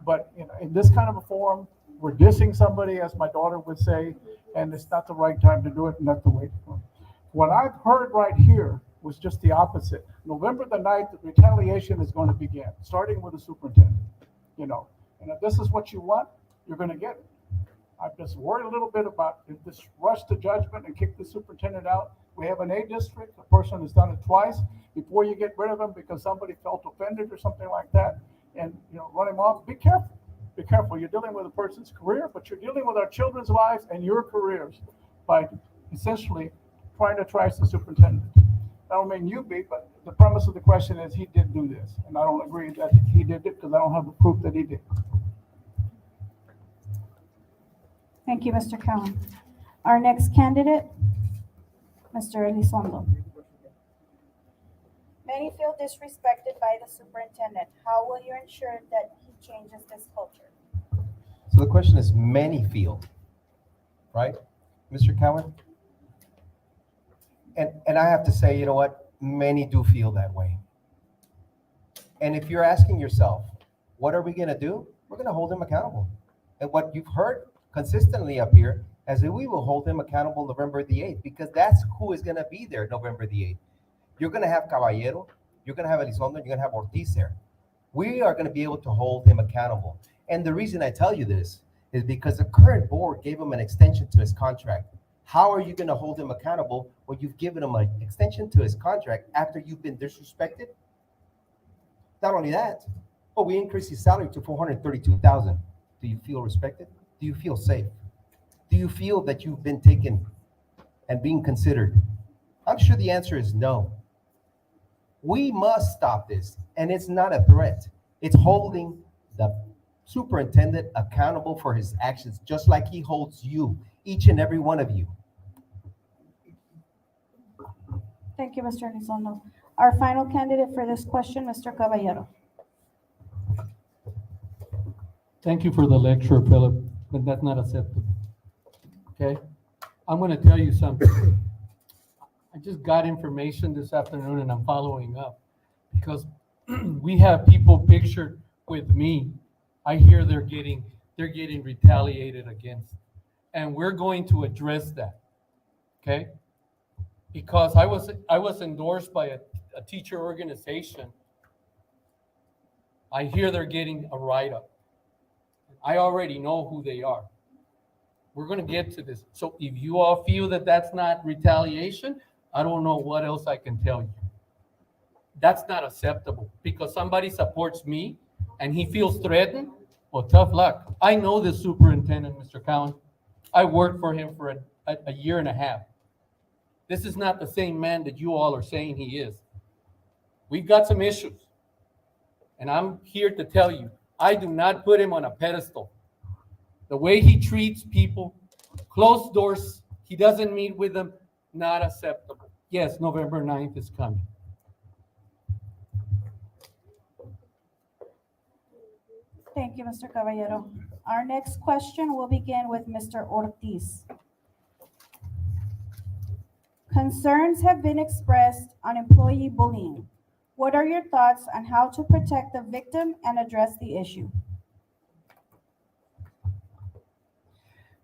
But, in this kind of a forum, we're dissing somebody, as my daughter would say, and it's not the right time to do it, and not the way to do it. What I've heard right here was just the opposite. November the 9th, the retaliation is going to begin, starting with the superintendent, And if this is what you want, you're going to get it. I'm just worried a little bit about this rush to judgment and kick the superintendent out. We have an A district, a person has done it twice. Before you get rid of him because somebody felt offended or something like that, and run him off, be careful. Be careful. You're dealing with a person's career, but you're dealing with our children's lives and your careers by essentially trying to trash the superintendent. I don't mean you be, but the premise of the question is he did do this, and I don't agree that he did it because I don't have the proof that he did. Thank you, Mr. Cowan. Our next candidate, Mr. Elizondo. Many feel disrespected by the superintendent. How will you ensure that he changes this culture? So the question is many feel, right, Mr. Cowan? And I have to say, you know what? Many do feel that way. And if you're asking yourself, what are we going to do? We're going to hold him accountable. And what you've heard consistently up here is that we will hold him accountable November the 8th, because that's who is going to be there November the 8th. You're going to have Caballero, you're going to have Elizondo, you're going to have Ortiz there. We are going to be able to hold him accountable. And the reason I tell you this is because the current board gave him an extension to his contract. How are you going to hold him accountable when you've given him an extension to his contract after you've been disrespected? Not only that, but we increased his salary to $432,000. Do you feel respected? Do you feel safe? Do you feel that you've been taken and being considered? I'm sure the answer is no. We must stop this, and it's not a threat. It's holding the superintendent accountable for his actions, just like he holds you, each and every one of you. Thank you, Mr. Elizondo. Our final candidate for this question, Mr. Caballero. Thank you for the lecture, Philip, but that's not acceptable. Okay? I'm going to tell you something. I just got information this afternoon and I'm following up because we have people pictured with me. I hear they're getting retaliated against. And we're going to address that. Okay? Because I was endorsed by a teacher organization. I hear they're getting a write-up. I already know who they are. We're going to get to this. So if you all feel that that's not retaliation, I don't know what else I can tell you. That's not acceptable because somebody supports me and he feels threatened. Well, tough luck. I know the superintendent, Mr. Cowan. I worked for him for a year and a half. This is not the same man that you all are saying he is. We've got some issues. And I'm here to tell you, I do not put him on a pedestal. The way he treats people, closed doors, he doesn't meet with them, not acceptable. Yes, November 9th is coming. Thank you, Mr. Caballero. Our next question will begin with Mr. Ortiz. Concerns have been expressed on employee bullying. What are your thoughts on how to protect the victim and address the issue?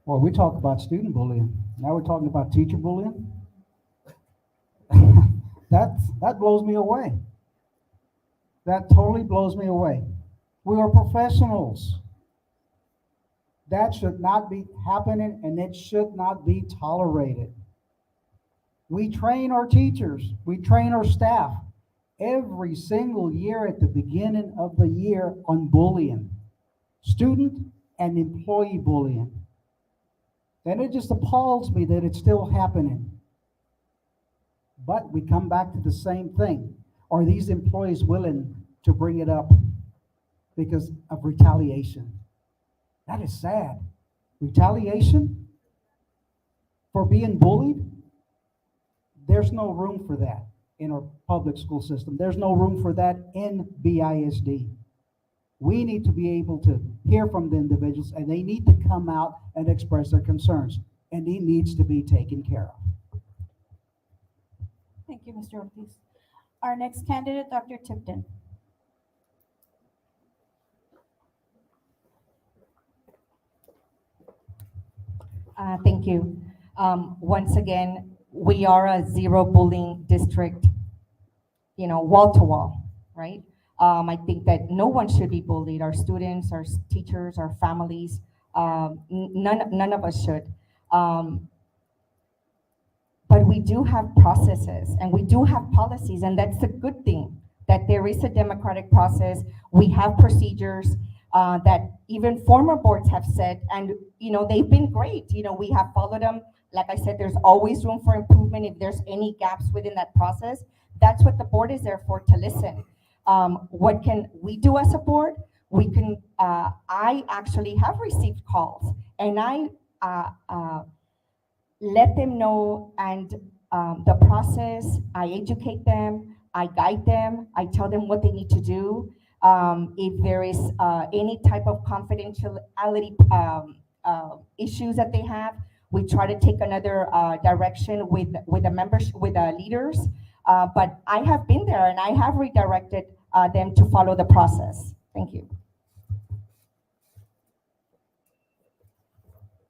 Well, we talked about student bullying. Now we're talking about teacher bullying. That blows me away. That totally blows me away. We are professionals. That should not be happening, and it should not be tolerated. We train our teachers. We train our staff. every single year at the beginning of the year on bullying, student and employee bullying. And it just appalls me that it's still happening. But we come back to the same thing. Are these employees willing to bring it up because of retaliation? That is sad. Retaliation for being bullied? There's no room for that in our public school system. There's no room for that in BISD. We need to be able to hear from the individuals, and they need to come out and express their concerns, and it needs to be taken care of. Thank you, Mr. Ortiz. Our next candidate, Dr. Tipton. Thank you. Once again, we are a zero bullying district, wall to wall, right? I think that no one should be bullied. Our students, our teachers, our families, none of us should. But we do have processes and we do have policies, and that's a good thing, that there is a democratic process. We have procedures that even former boards have said, and they've been great. We have followed them. Like I said, there's always room for improvement if there's any gaps within that process. That's what the board is there for, to listen. What can we do as a board? We can, I actually have received calls, and I let them know, and the process, I educate them, I guide them, I tell them what they need to do. If there is any type of confidentiality issues that they have, we try to take another direction with the members, with the leaders. But I have been there, and I have redirected them to follow the process. Thank you.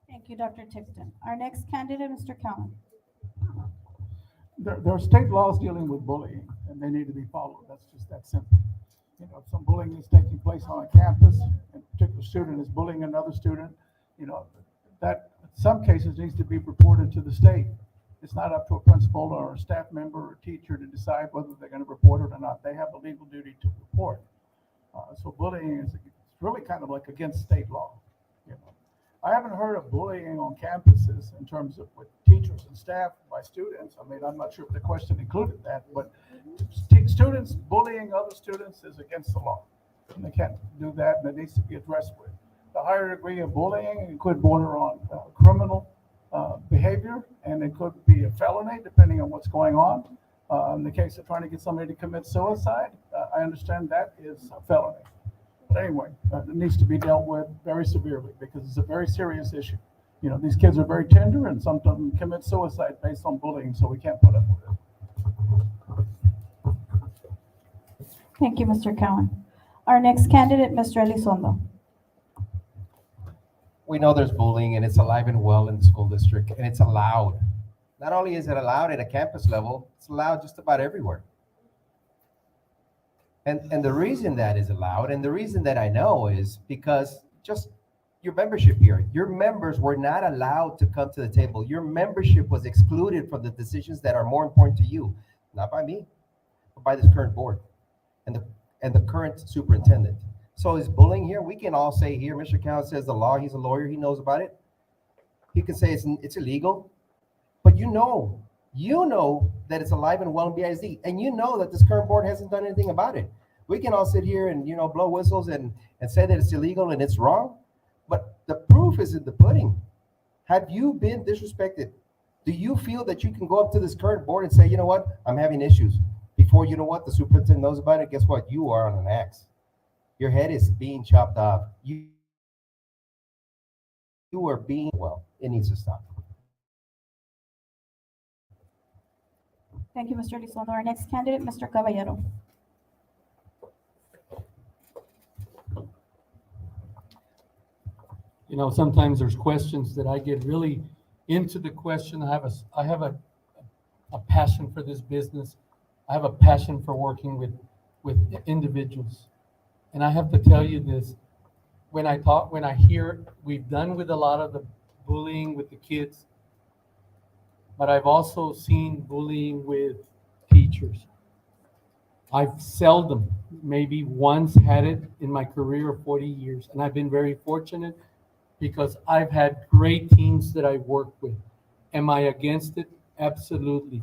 Thank you, Dr. Tipton. Our next candidate, Mr. Cowan. There are state laws dealing with bullying, and they need to be followed. That's just that simple. If some bullying is taking place on a campus, and a particular student is bullying another student, that in some cases needs to be reported to the state. It's not up to a principal or a staff member or teacher to decide whether they're going to report it or not. They have a legal duty to report. So bullying is really kind of like against state law. I haven't heard of bullying on campuses in terms of with teachers and staff by students. I mean, I'm not sure if the question included that, but students bullying other students is against the law. And they can't do that, and it needs to be addressed with. The higher degree of bullying, it could border on criminal behavior, and it could be a felony depending on what's going on. In the case of trying to get somebody to commit suicide, I understand that is a felony. But anyway, it needs to be dealt with very severely because it's a very serious issue. These kids are very tender, and some of them commit suicide based on bullying, so we can't put up with it. Thank you, Mr. Cowan. Our next candidate, Mr. Elizondo. We know there's bullying, and it's alive and well in the school district, and it's allowed. Not only is it allowed at a campus level, it's allowed just about everywhere. And the reason that is allowed, and the reason that I know, is because just your membership here, your members were not allowed to come to the table. Your membership was excluded from the decisions that are more important to you, not by me, but by this current board and the current superintendent. So is bullying here? We can all say here, Mr. Cowan says the law, he's a lawyer, he knows about it. He can say it's illegal, but you know that it's alive and well in BISD, and you know that this current board hasn't done anything about it. We can all sit here and blow whistles and say that it's illegal and it's wrong, but the proof is in the pudding. Have you been disrespected? Do you feel that you can go up to this current board and say, you know what, I'm having issues? Before the superintendent knows about it, guess what? You are on an axe. Your head is being chopped off. You are being, it needs to stop. Thank you, Mr. Elizondo. Our next candidate, Mr. Caballero. Sometimes there's questions that I get really into the question. I have a passion for this business. I have a passion for working with individuals. And I have to tell you this, when I hear we've done with a lot of the bullying with the kids, but I've also seen bullying with teachers. I've seldom, maybe once had it in my career of 40 years. And I've been very fortunate because I've had great teams that I worked with. Am I against it? Absolutely.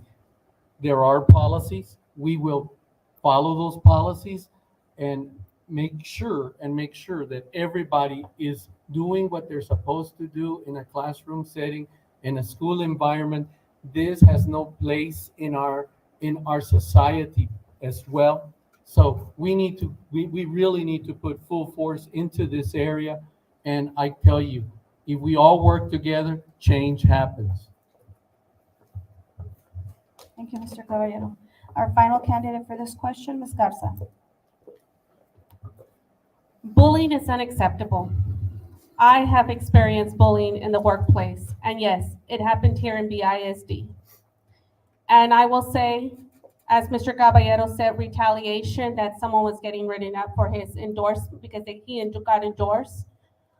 There are policies. We will follow those policies and make sure that everybody is doing what they're supposed to do in a classroom setting, in a school environment. This has no place in our society as well. So we really need to put full force into this area. And I tell you, if we all work together, change happens. Thank you, Mr. Caballero. Our final candidate for this question, Ms. Garza. Bullying is unacceptable. I have experienced bullying in the workplace, and yes, it happened here in BISD. And I will say, as Mr. Caballero said, retaliation, that someone was getting written up for his endorsement because he got endorsed.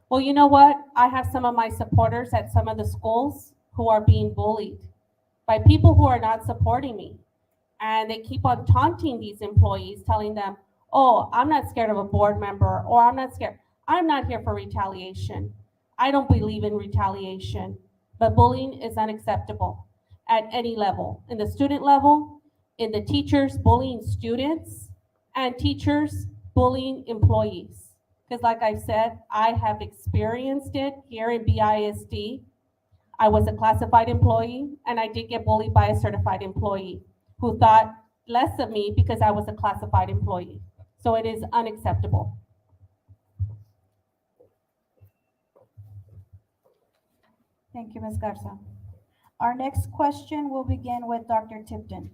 Well, you know what? I have some of my supporters at some of the schools who are being bullied by people who are not supporting me. And they keep on taunting these employees, telling them, oh, I'm not scared of a board member, or I'm not scared. I'm not here for retaliation. I don't believe in retaliation, but bullying is unacceptable at any level, in the student level, in the teachers bullying students, and teachers bullying employees. Because like I said, I have experienced it here in BISD. I was a classified employee, and I did get bullied by a certified employee who thought less of me because I was a classified employee. So it is unacceptable. Thank you, Ms. Garza. Our next question will begin with Dr. Tipton.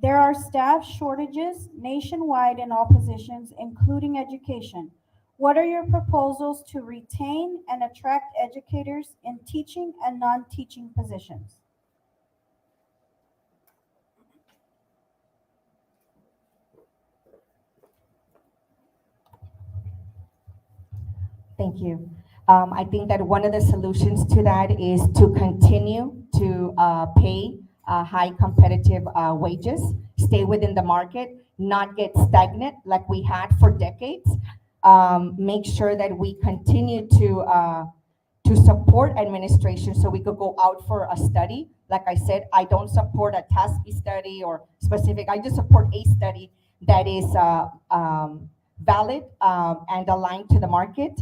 There are staff shortages nationwide in all positions, including education. What are your proposals to retain and attract educators in teaching and non-teaching positions? Thank you. I think that one of the solutions to that is to continue to pay high competitive wages, stay within the market, not get stagnant like we had for decades. Make sure that we continue to support administration so we could go out for a study. Like I said, I don't support a TASB study or specific. I just support a study that is valid and aligned to the market.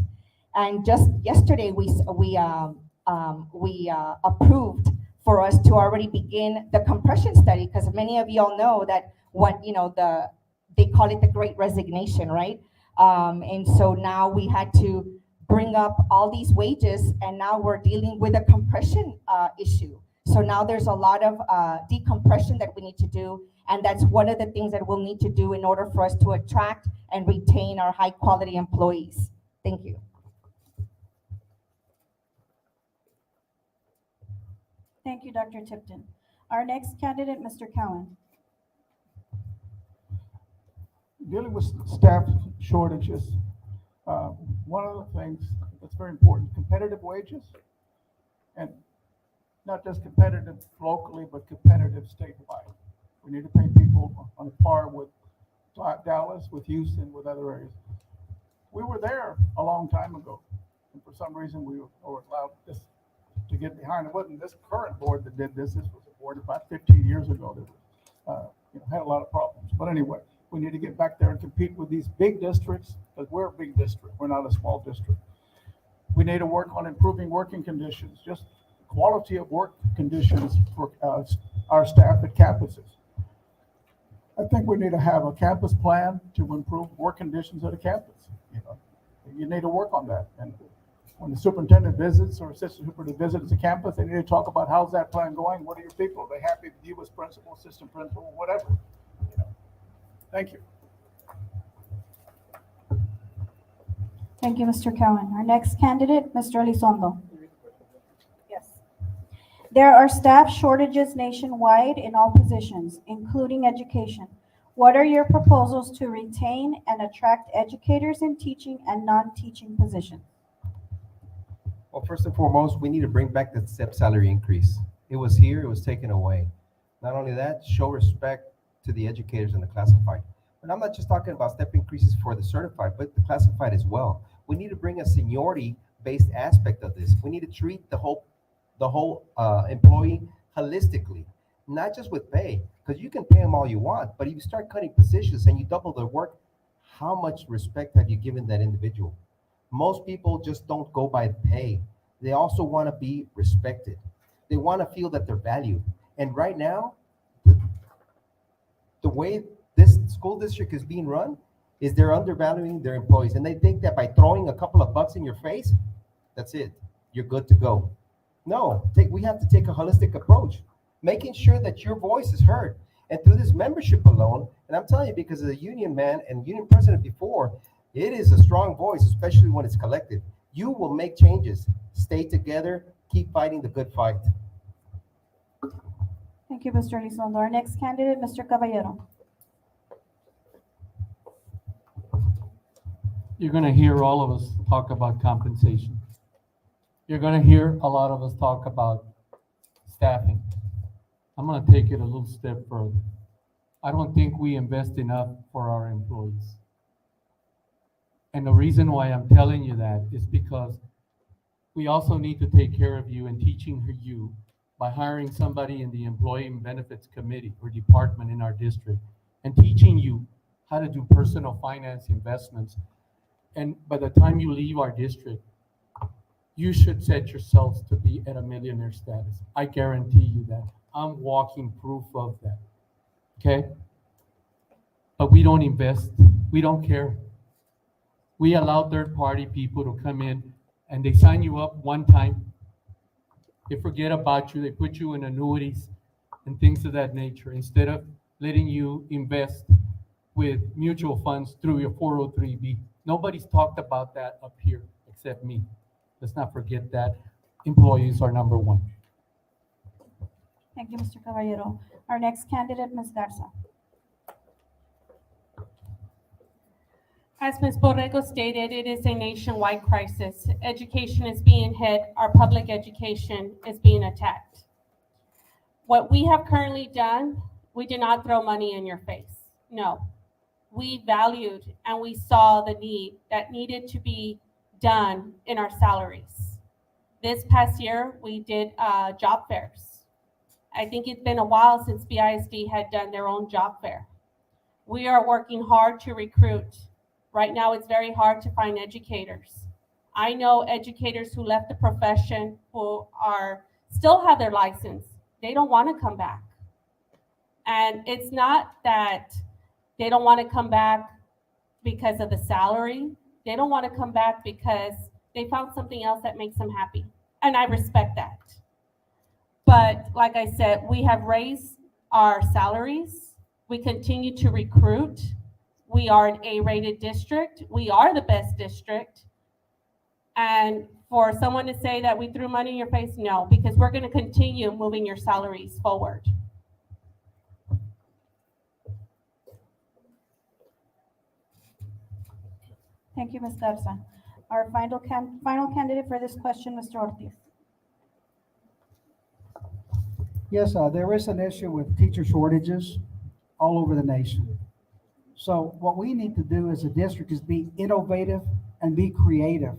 And just yesterday, we approved for us to already begin the compression study, because many of y'all know that they call it the Great Resignation, right? And so now we had to bring up all these wages, and now we're dealing with a compression issue. So now there's a lot of decompression that we need to do, and that's one of the things that we'll need to do in order for us to attract and retain our high quality employees. Thank you. Thank you, Dr. Tipton. Our next candidate, Mr. Cowan. Dealing with staff shortages, one of the things that's very important, competitive wages, and not just competitive locally, but competitive statewide. We need to pay people on a par with Dallas, with Houston, with other areas. We were there a long time ago, and for some reason we were allowed this to get behind. It wasn't this current board that did this. This was a board about 15 years ago that had a lot of problems. But anyway, we need to get back there and compete with these big districts, because we're a big district. We're not a small district. We need to work on improving working conditions, just quality of work conditions for our staff at campuses. I think we need to have a campus plan to improve work conditions at a campus. You need to work on that. And when the superintendent visits or assistant superintendent visits a campus, they need to talk about how's that plan going. What are your people? Are they happy with you as principal, assistant principal, whatever? Thank you. Thank you, Mr. Cowan. Our next candidate, Mr. Elizondo. Yes. There are staff shortages nationwide in all positions, including education. What are your proposals to retain and attract educators in teaching and non-teaching positions? Well, first and foremost, we need to bring back the step salary increase. It was here, it was taken away. Not only that, show respect to the educators and the classified. And I'm not just talking about step increases for the certified, but the classified as well. We need to bring a seniority-based aspect of this. We need to treat the whole employee holistically, not just with pay, because you can pay them all you want, but if you start cutting positions and you double their work, how much respect have you given that individual? Most people just don't go by pay. They also want to be respected. They want to feel that they're valued. And right now, the way this school district is being run is they're undervaluing their employees. And they think that by throwing a couple of bucks in your face, that's it. You're good to go. No, we have to take a holistic approach, making sure that your voice is heard. And through this membership alone, and I'm telling you, because as a union man and union president before, it is a strong voice, especially when it's collective. You will make changes. Stay together. Keep fighting the good fight. Thank you, Mr. Elizondo. Our next candidate, Mr. Caballero. You're gonna hear all of us talk about compensation. You're gonna hear a lot of us talk about staffing. I'm gonna take it a little step further. I don't think we invest enough for our employees. And the reason why I'm telling you that is because we also need to take care of you and teaching you by hiring somebody in the Employee and Benefits Committee or department in our district and teaching you how to do personal finance investments. And by the time you leave our district, you should set yourselves to be at a millionaire status. I guarantee you that. I'm walking proof of that. Okay? But we don't invest. We don't care. We allow third-party people to come in and they sign you up one time. They forget about you. They put you in annuities and things of that nature instead of letting you invest with mutual funds through your 403B. Nobody's talked about that up here except me. Let's not forget that employees are number one. Thank you, Mr. Caballero. Our next candidate, Ms. Garza. As Ms. Borrego stated, it is a nationwide crisis. Education is being hit. Our public education is being attacked. What we have currently done, we did not throw money in your face. No. We valued and we saw the need that needed to be done in our salaries. This past year, we did job fairs. I think it's been a while since BISD had done their own job fair. We are working hard to recruit. Right now, it's very hard to find educators. I know educators who left the profession who still have their license. They don't want to come back. And it's not that they don't want to come back because of the salary. They don't want to come back because they found something else that makes them happy. And I respect that. But like I said, we have raised our salaries. We continue to recruit. We are an A-rated district. We are the best district. And for someone to say that we threw money in your face, no, because we're going to continue moving your salaries forward. Thank you, Ms. Garza. Our final candidate for this question, Mr. Ortiz. Yes, there is an issue with teacher shortages all over the nation. So what we need to do as a district is be innovative and be creative.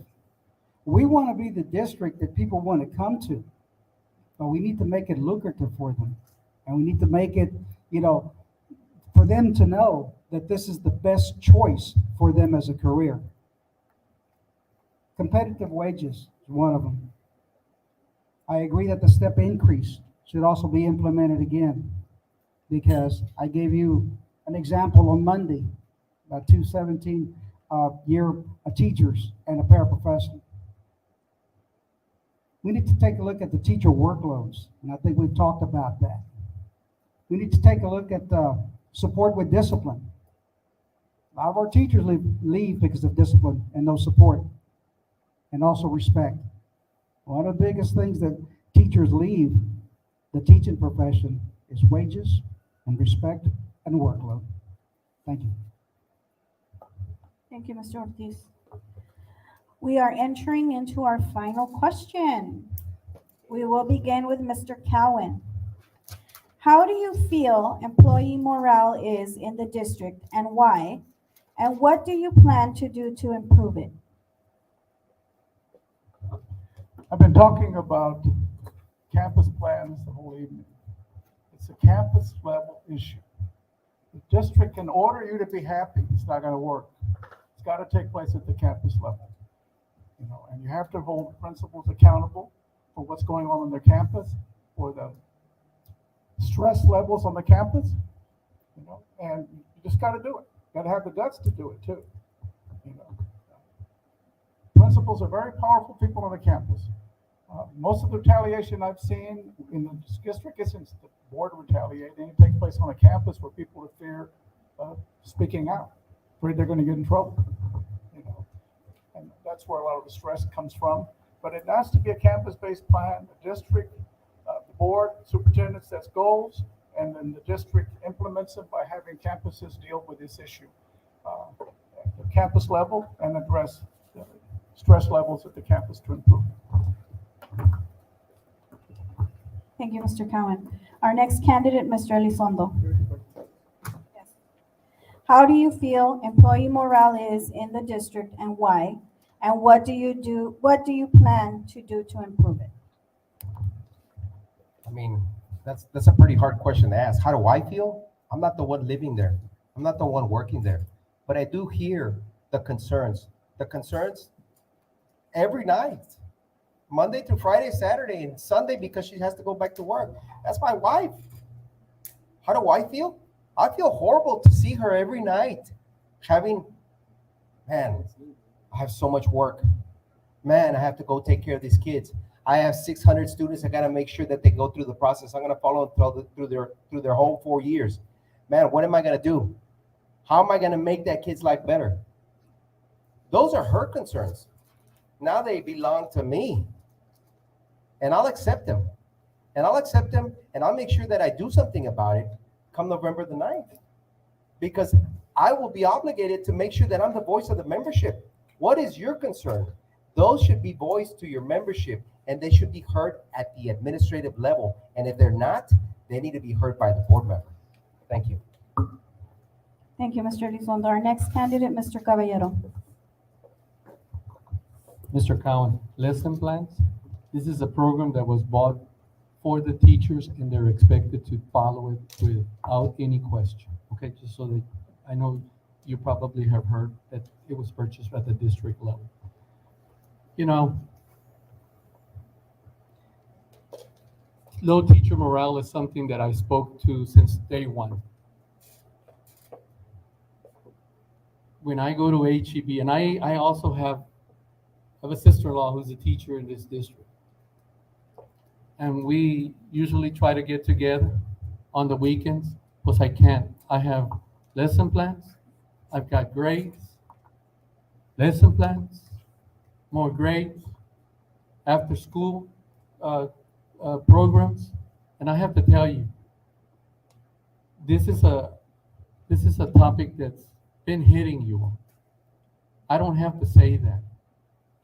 We want to be the district that people want to come to, but we need to make it lucrative for them. And we need to make it, for them to know that this is the best choice for them as a career. Competitive wages is one of them. I agree that the step increase should also be implemented again, because I gave you an example on Monday about 217-year teachers and a paraprofessional. We need to take a look at the teacher workloads, and I think we've talked about that. We need to take a look at support with discipline. A lot of our teachers leave because of discipline and no support, and also respect. One of the biggest things that teachers leave the teaching profession is wages and respect and workload. Thank you. Thank you, Mr. Ortiz. We are entering into our final question. We will begin with Mr. Cowan. How do you feel employee morale is in the district and why? And what do you plan to do to improve it? I've been talking about campus plans the whole evening. It's a campus level issue. The district can order you to be happy. It's not going to work. It's got to take place at the campus level. And you have to hold principals accountable for what's going on their campus, for the stress levels on the campus, and you just got to do it. You got to have the guts to do it too. Principals are very powerful people on the campus. Most of the retaliation I've seen in the district isn't the board retaliating. It takes place on a campus where people fear speaking out, afraid they're going to get in trouble. And that's where a lot of the stress comes from. But it has to be a campus-based plan. The district, the board, superintendent sets goals, and then the district implements them by having campuses deal with this issue at the campus level and address the stress levels at the campus to improve. Thank you, Mr. Cowan. Our next candidate, Mr. Elizondo. Yes. How do you feel employee morale is in the district and why? And what do you plan to do to improve it? I mean, that's a pretty hard question to ask. How do I feel? I'm not the one living there. I'm not the one working there. But I do hear the concerns. The concerns every night. Monday through Friday, Saturday, and Sunday because she has to go back to work. That's my wife. How do I feel? I feel horrible to see her every night man, I have so much work. Man, I have to go take care of these kids. I have 600 students. I got to make sure that they go through the process. I'm going to follow them through their whole 4 years. Man, what am I going to do? How am I going to make that kid's life better? Those are her concerns. Now they belong to me. And I'll accept them. And I'll make sure that I do something about it come November the 9th. Because I will be obligated to make sure that I'm the voice of the membership. What is your concern? Those should be voiced to your membership, and they should be heard at the administrative level. And if they're not, they need to be heard by the board member. Thank you. Thank you, Mr. Elizondo. Our next candidate, Mr. Caballero. Mr. Cowan, lesson plans. This is a program that was bought for the teachers, and they're expected to follow it without any question. Okay, just so that I know you probably have heard that it was purchased at the district level. Low teacher morale is something that I spoke to since day one. When I go to HEB, and I also have a sister-in-law who's a teacher in this district. And we usually try to get together on the weekends, because I can't. I have lesson plans, I've got grades, lesson plans, more grades, after school programs. And I have to tell you, this is a topic that's been hitting you all. I don't have to say that.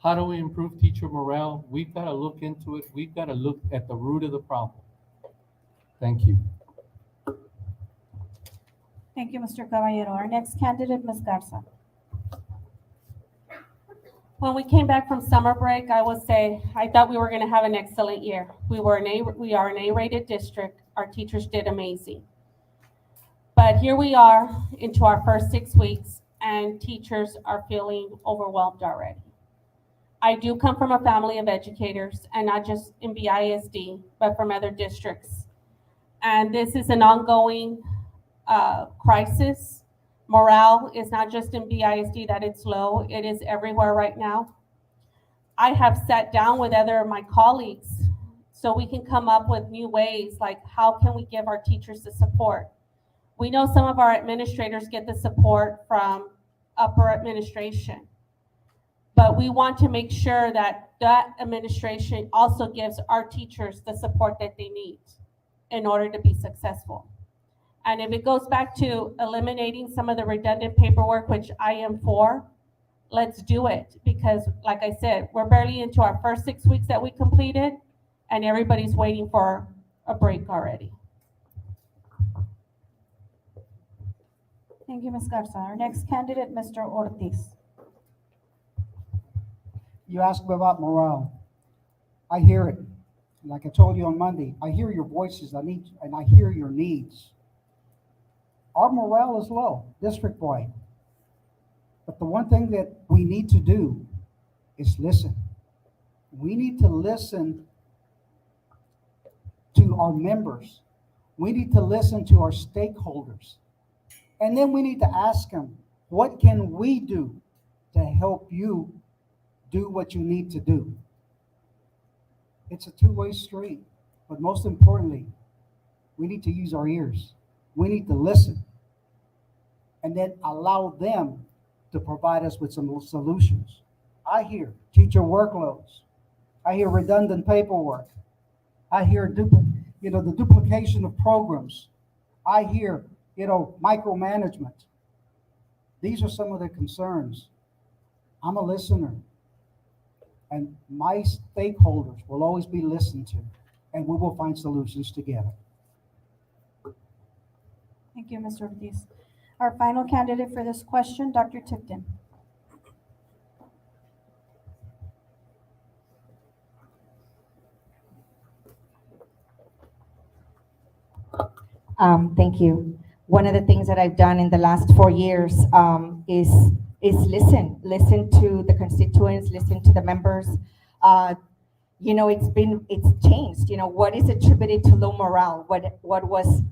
How do we improve teacher morale? We've got to look into it. We've got to look at the root of the problem. Thank you. Thank you, Mr. Caballero. Our next candidate, Ms. Garza. When we came back from summer break, I will say, I thought we were going to have an excellent year. We are an A-rated district. Our teachers did amazing. But here we are into our first 6 weeks, and teachers are feeling overwhelmed already. I do come from a family of educators, and not just in BISD, but from other districts. And this is an ongoing crisis. Morale is not just in BISD that it's low, it is everywhere right now. I have sat down with other of my colleagues so we can come up with new ways, like how can we give our teachers the support? We know some of our administrators get the support from upper administration, but we want to make sure that that administration also gives our teachers the support that they need in order to be successful. And if it goes back to eliminating some of the redundant paperwork, which I am for, let's do it. Because like I said, we're barely into our first 6 weeks that we completed, and everybody's waiting for a break already. Thank you, Ms. Garza. Our next candidate, Mr. Ortiz. You asked me about morale. I hear it. Like I told you on Monday, I hear your voices. And I hear your needs. Our morale is low, district-wide. But the one thing that we need to do is listen. We need to listen to our members. We need to listen to our stakeholders. And then we need to ask them, what can we do to help you do what you need to do? It's a two-way street. But most importantly, we need to use our ears. We need to listen. And then allow them to provide us with some solutions. I hear teacher workloads. I hear redundant paperwork. I hear the duplication of programs. I hear, micromanagement. These are some of the concerns. I'm a listener. And my stakeholders will always be listened to, and we will find solutions together. Thank you, Mr. Ortiz. Our final candidate for this question, Dr. Tipton. Thank you. One of the things that I've done in the last 4 years is listen to the constituents, listen to the members. It's changed. What is attributed to low morale? What was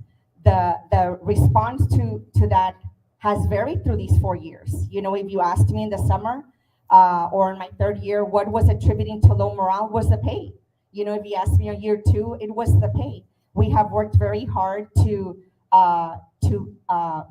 the response to that has varied through these 4 years. If you asked me in the summer or in my third year, what was attributing to low morale was the pay. If you asked me in year 2, it was the pay. We have worked very hard to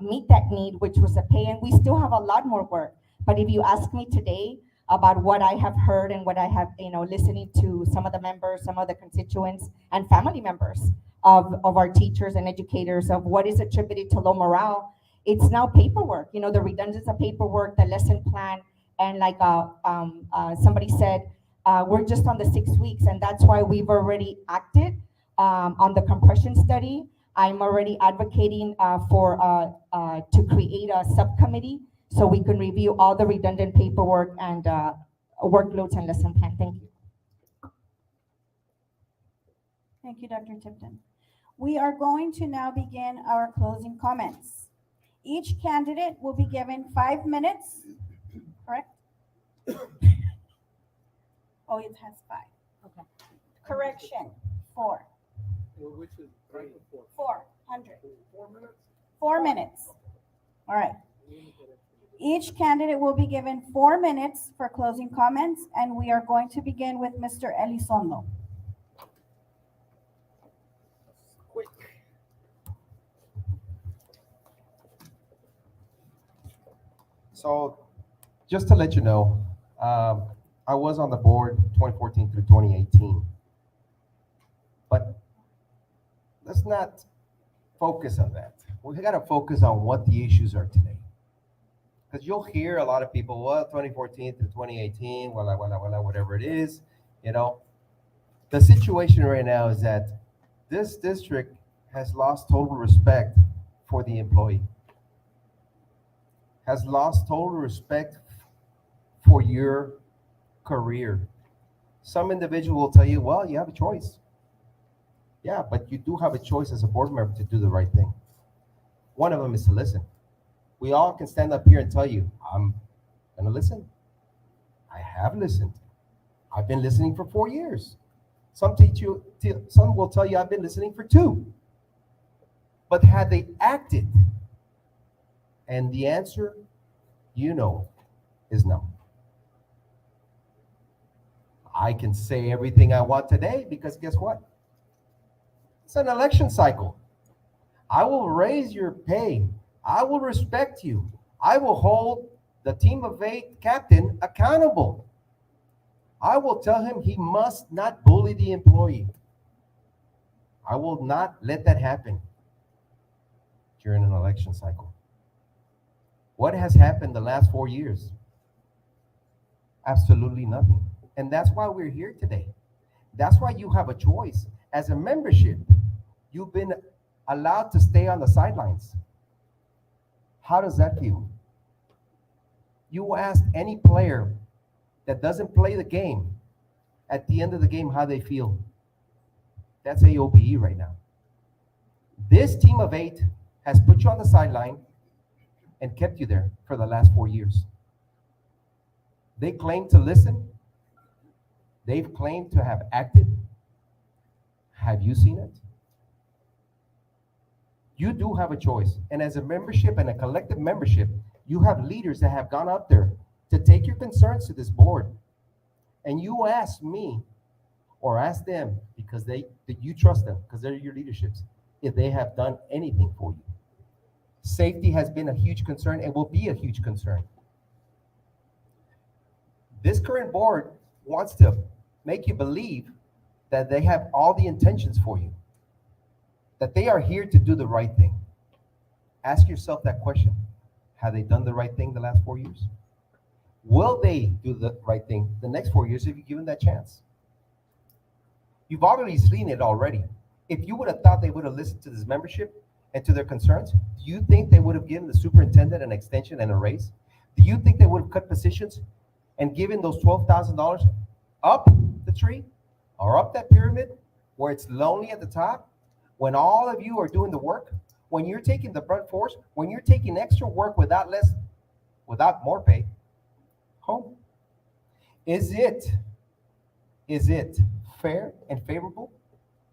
meet that need, which was the pay, and we still have a lot more work. But if you ask me today about what I have heard and what I have, listening to some of the members, some of the constituents and family members of our teachers and educators of what is attributed to low morale, it's now paperwork, the redundancy of paperwork, the lesson plan, and like somebody said, we're just on the 6 weeks, and that's why we've already acted on the compression study. I'm already advocating to create a subcommittee so we can review all the redundant paperwork and workloads and lesson plan. Thank you. Thank you, Dr. Tipton. We are going to now begin our closing comments. Each candidate will be given 5 minutes, correct? Oh, it has 5. Okay. Correction, 4. Which is right before. 400. 4 minutes? 4 minutes. All right. Each candidate will be given 4 minutes for closing comments, and we are going to begin with Mr. Elizondo. Quick. So, just to let you know, I was on the board 2014 through 2018. But let's not focus on that. We got to focus on what the issues are today. Because you'll hear a lot of people, well, 2014 through 2018, whatever it is, The situation right now is that this district has lost total respect for the employee, has lost total respect for your career. Some individual will tell you, well, you have a choice. Yeah, but you do have a choice as a board member to do the right thing. One of them is to listen. We all can stand up here and tell you, I'm going to listen. I have listened. I've been listening for 4 years. Some will tell you I've been listening for 2. But had they acted? And the answer, is no. I can say everything I want today because guess what? It's an election cycle. I will raise your pay. I will respect you. I will hold the team of 8 captain accountable. I will tell him he must not bully the employee. I will not let that happen during an election cycle. What has happened the last 4 years? Absolutely nothing. And that's why we're here today. That's why you have a choice. As a membership, you've been allowed to stay on the sidelines. How does that feel? You ask any player that doesn't play the game, at the end of the game, how they feel. That's AOBE right now. This team of 8 has put you on the sideline and kept you there for the last 4 years. They claim to listen. They've claimed to have acted. Have you seen it? You do have a choice. And as a membership and a collective membership, you have leaders that have gone up there to take your concerns to this board. And you ask me or ask them because that you trust them, because they're your leaderships, if they have done anything for you. Safety has been a huge concern and will be a huge concern. This current board wants to make you believe that they have all the intentions for you, that they are here to do the right thing. Ask yourself that question. Have they done the right thing the last 4 years? Will they do the right thing the next 4 years if you give them that chance? You've already seen it already. If you would have thought they would have listened to this membership and to their concerns, do you think they would have given the superintendent an extension and a raise? Do you think they would have cut positions and given those $12,000 up the tree or up that pyramid where it's lonely at the top? When all of you are doing the work, when you're taking the brunt force, when you're taking extra work without more pay, home. Is it fair and favorable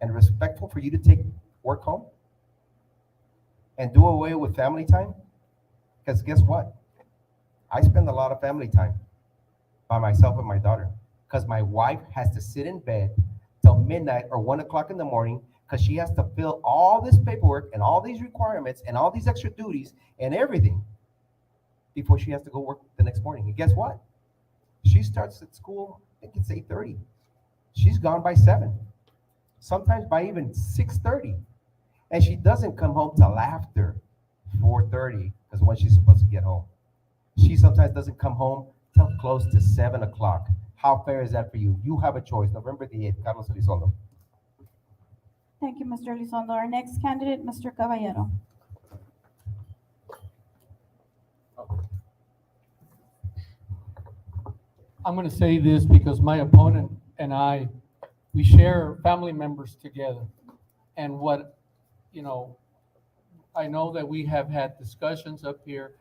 and respectful for you to take work home and do away with family time? Because guess what? I spend a lot of family time by myself and my daughter because my wife has to sit in bed till midnight or 1 o'clock in the morning because she has to fill all this paperwork and all these requirements and all these extra duties and everything before she has to go work the next morning. And guess what? She starts at school, I think it's 8:30. She's gone by 7, sometimes by even 6:30. And she doesn't come home till after 4:30 because when she's supposed to get home. She sometimes doesn't come home till close to 7 o'clock. How fair is that for you? You have a choice. November the 8th, Carlos Elizondo. Thank you, Mr. Elizondo. Our next candidate, Mr. Caballero. I'm going to say this because my opponent and I, we share family members together. And what, I know that we have had discussions up here.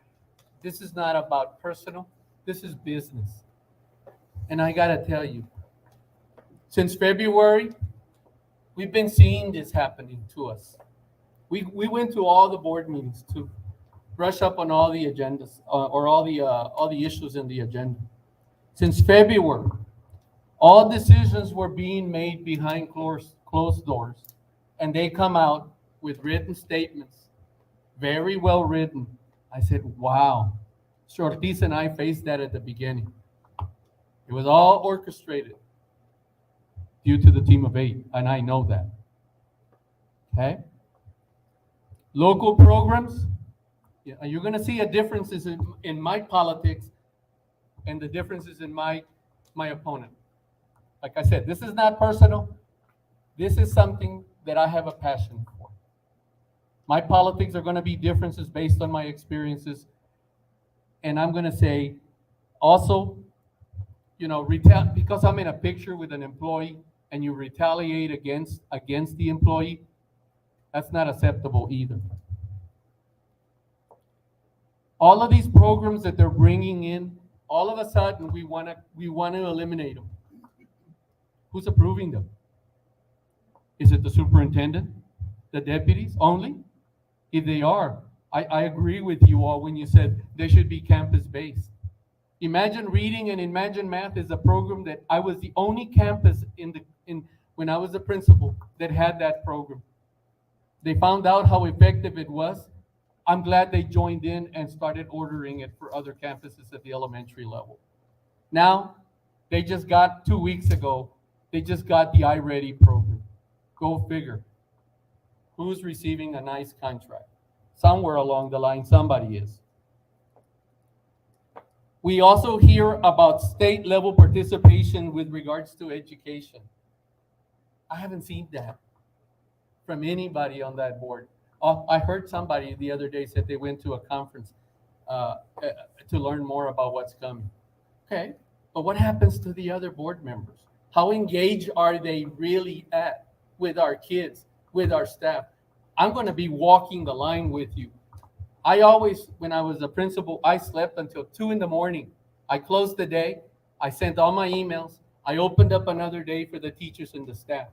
This is not about personal, this is business. And I got to tell you, since February, we've been seeing this happening to us. We went to all the board meetings to brush up on all the agendas or all the issues in the agenda. Since February, all decisions were being made behind closed doors, and they come out with written statements, very well written. I said, wow. Ortiz and I faced that at the beginning. It was all orchestrated due to the team of 8, and I know that. Okay? Local programs, you're going to see a differences in my politics and the differences in my opponent. Like I said, this is not personal. This is something that I have a passion for. My politics are going to be differences based on my experiences. And I'm going to say also, because I'm in a picture with an employee and you retaliate against the employee, that's not acceptable either. All of these programs that they're bringing in, all of a sudden we want to eliminate them. Who's approving them? Is it the superintendent, the deputies only? If they are, I agree with you all when you said they should be campus-based. Imagine Reading and Imagine Math is a program that I was the only campus when I was the principal that had that program. They found out how effective it was. I'm glad they joined in and started ordering it for other campuses at the elementary level. Now, they just got 2 weeks ago, they just got the iReady program. Go figure. Who's receiving a nice contract? Somewhere along the line, somebody is. We also hear about state level participation with regards to education. I haven't seen that from anybody on that board. I heard somebody the other day said they went to a conference. to learn more about what's coming. Okay, but what happens to the other board members? How engaged are they really at with our kids, with our staff? I'm going to be walking the line with you. I always, when I was a principal, I slept until 2 in the morning. I closed the day. I sent all my emails. I opened up another day for the teachers and the staff.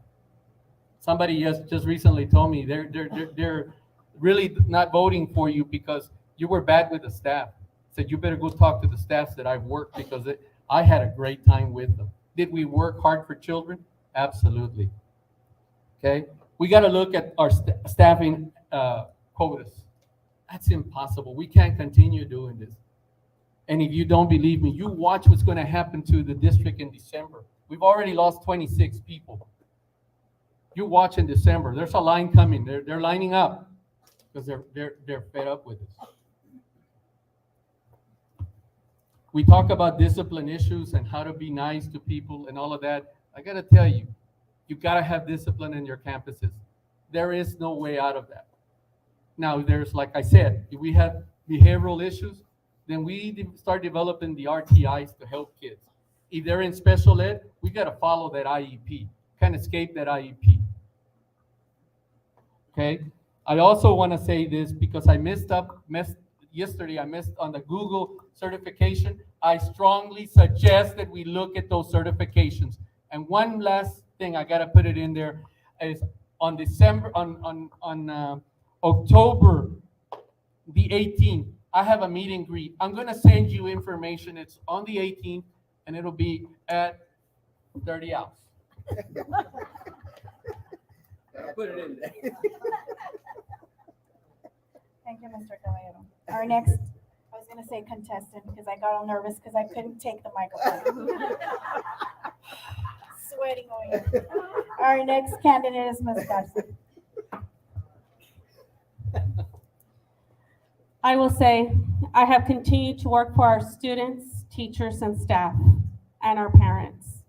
Somebody just recently told me they're really not voting for you because you were bad with the staff. Said you better go talk to the staffs that I've worked because I had a great time with them. Did we work hard for children? Absolutely. Okay, we got to look at our staffing quotas. That's impossible. We can't continue doing this. And if you don't believe me, you watch what's going to happen to the district in December. We've already lost 26 people. You watch in December. There's a line coming. They're lining up because they're fed up with this. We talk about discipline issues and how to be nice to people and all of that. I got to tell you, you got to have discipline in your campuses. There is no way out of that. Now, there's, like I said, if we have behavioral issues, then we start developing the RTIs to help kids. If they're in special ed, we got to follow that IEP. Can't escape that IEP. Okay? I also want to say this because I missed yesterday, I missed on the Google certification. I strongly suggest that we look at those certifications. And one last thing, I got to put it in there, is on October the 18th, I have a meet and greet. I'm going to send you information. It's on the 18th, and it'll be at 30 hours. Put it in there. Thank you, Mr. Caballero. Our next, I was gonna say contestant because I got all nervous because I couldn't take the microphone. Sweating away. Our next candidate is Ms. Garza. I will say, I have continued to work for our students, teachers, and staff, and our parents.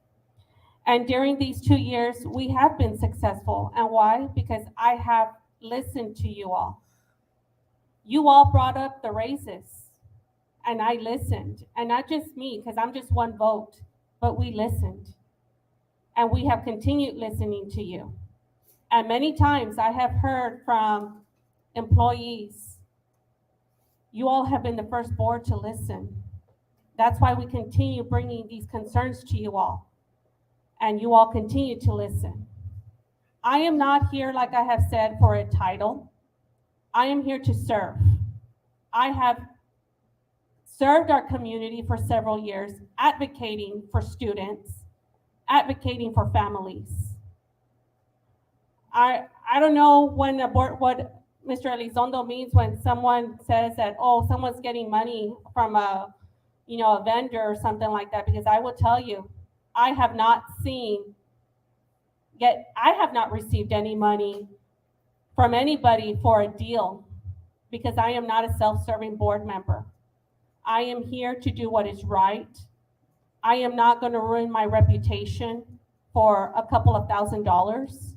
And during these 2 years, we have been successful. And why? Because I have listened to you all. You all brought up the raises, and I listened. And not just me, because I'm just one vote, but we listened. And we have continued listening to you. And many times I have heard from employees, you all have been the first board to listen. That's why we continue bringing these concerns to you all. And you all continue to listen. I am not here, like I have said, for a title. I am here to serve. I have served our community for several years, advocating for students, advocating for families. I don't know when what Mr. Elizondo means when someone says that, oh, someone's getting money from a vendor or something like that, because I will tell you, I have not received any money from anybody for a deal, because I am not a self-serving board member. I am here to do what is right. I am not going to ruin my reputation for a couple of $1,000s.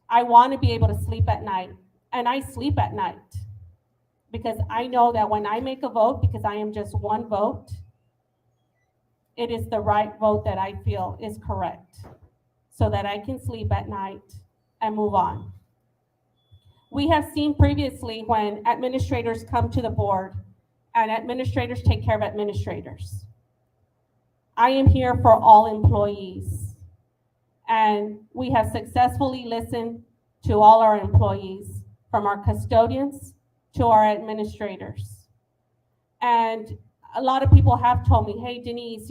I want to be able to sleep at night, and I sleep at night because I know that when I make a vote, because I am just one vote, it is the right vote that I feel is correct, so that I can sleep at night and move on. We have seen previously when administrators come to the board and administrators take care of administrators. I am here for all employees, and we have successfully listened to all our employees, from our custodians to our administrators. And a lot of people have told me, hey, Denise,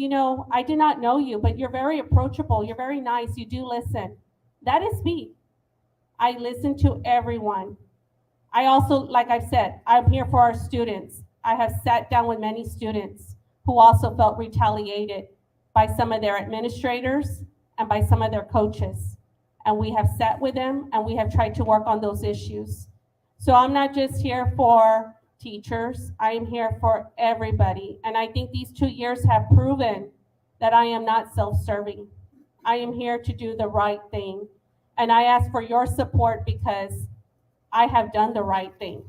I did not know you, but you're very approachable. You're very nice. You do listen. That is me. I listen to everyone. I also, like I've said, I'm here for our students. I have sat down with many students who also felt retaliated by some of their administrators and by some of their coaches. And we have sat with them and we have tried to work on those issues. So I'm not just here for teachers, I am here for everybody. And I think these 2 years have proven that I am not self-serving. I am here to do the right thing. And I ask for your support because I have done the right thing.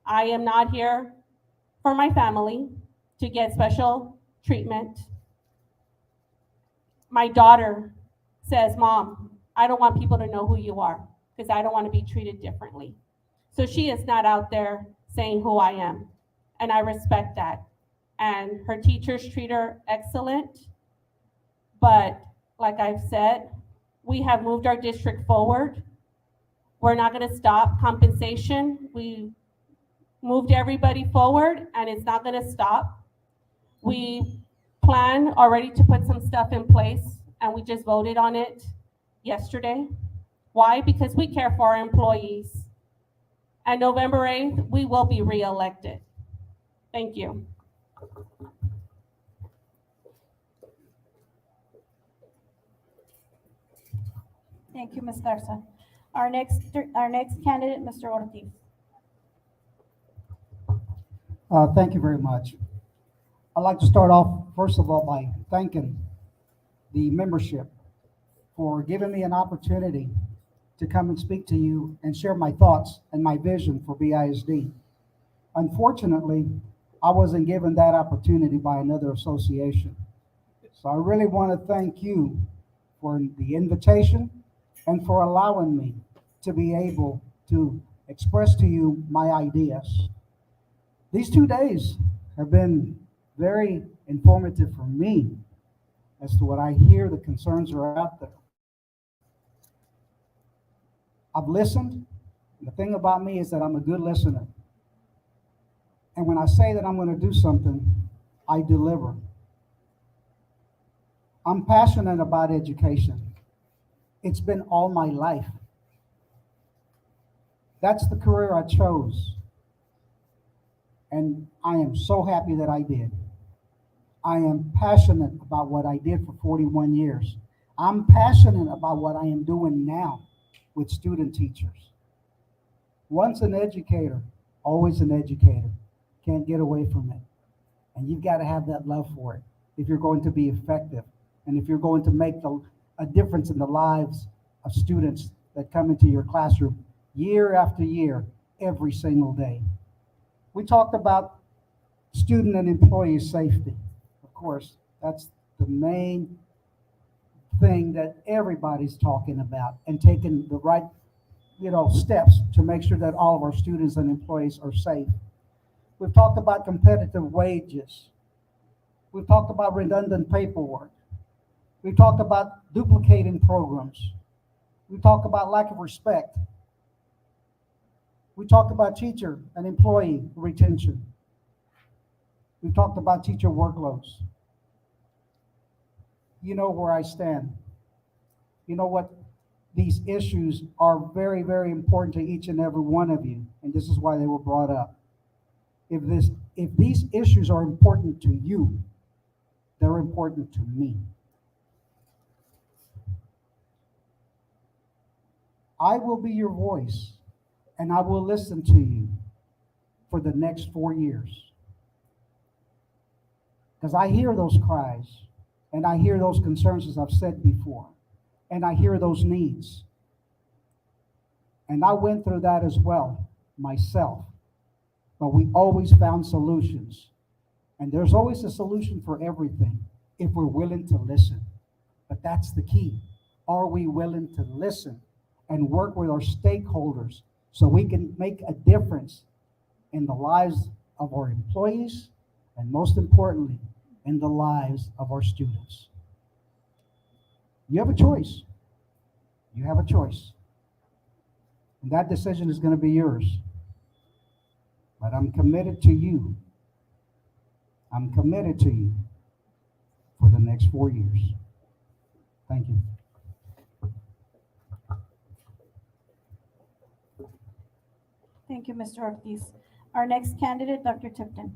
I am not here for my family to get special treatment. My daughter says, Mom, I don't want people to know who you are because I don't want to be treated differently. So she is not out there saying who I am, and I respect that. And her teachers treat her excellent, but like I've said, we have moved our district forward. We're not going to stop compensation. We moved everybody forward, and it's not going to stop. We plan already to put some stuff in place, and we just voted on it yesterday. Why? Because we care for our employees. And November 8th, we will be reelected. Thank you. Thank you, Ms. Garza. Our next candidate, Mr. Ortiz. Thank you very much. I'd like to start off, first of all, by thanking the membership for giving me an opportunity to come and speak to you and share my thoughts and my vision for BISD. Unfortunately, I wasn't given that opportunity by another association. So I really want to thank you for the invitation and for allowing me to be able to express to you my ideas. These 2 days have been very informative for me as to what I hear the concerns are out there. I've listened. The thing about me is that I'm a good listener. And when I say that I'm going to do something, I deliver. I'm passionate about education. It's been all my life. That's the career I chose. And I am so happy that I did. I am passionate about what I did for 41 years. I'm passionate about what I am doing now with student teachers. Once an educator, always an educator. Can't get away from it. And you've got to have that love for it if you're going to be effective and if you're going to make a difference in the lives of students that come into your classroom year after year, every single day. We talked about student and employee safety. Of course, that's the main thing that everybody's talking about and taking the right, steps to make sure that all of our students and employees are safe. We've talked about competitive wages. We've talked about redundant paperwork. We've talked about duplicating programs. We talked about lack of respect. We talked about teacher and employee retention. We talked about teacher workloads. You know where I stand. You know what? These issues are very, very important to each and every one of you, and this is why they were brought up. If these issues are important to you, they're important to me. I will be your voice, and I will listen to you for the next 4 years. Because I hear those cries, and I hear those concerns, as I've said before, and I hear those needs. And I went through that as well, myself. But we always found solutions. And there's always a solution for everything if we're willing to listen. But that's the key. Are we willing to listen and work with our stakeholders so we can make a difference in the lives of our employees and, most importantly, in the lives of our students? You have a choice. You have a choice. And that decision is going to be yours. But I'm committed to you. I'm committed to you for the next 4 years. Thank you. Thank you, Mr. Ortiz. Our next candidate, Dr. Tipton.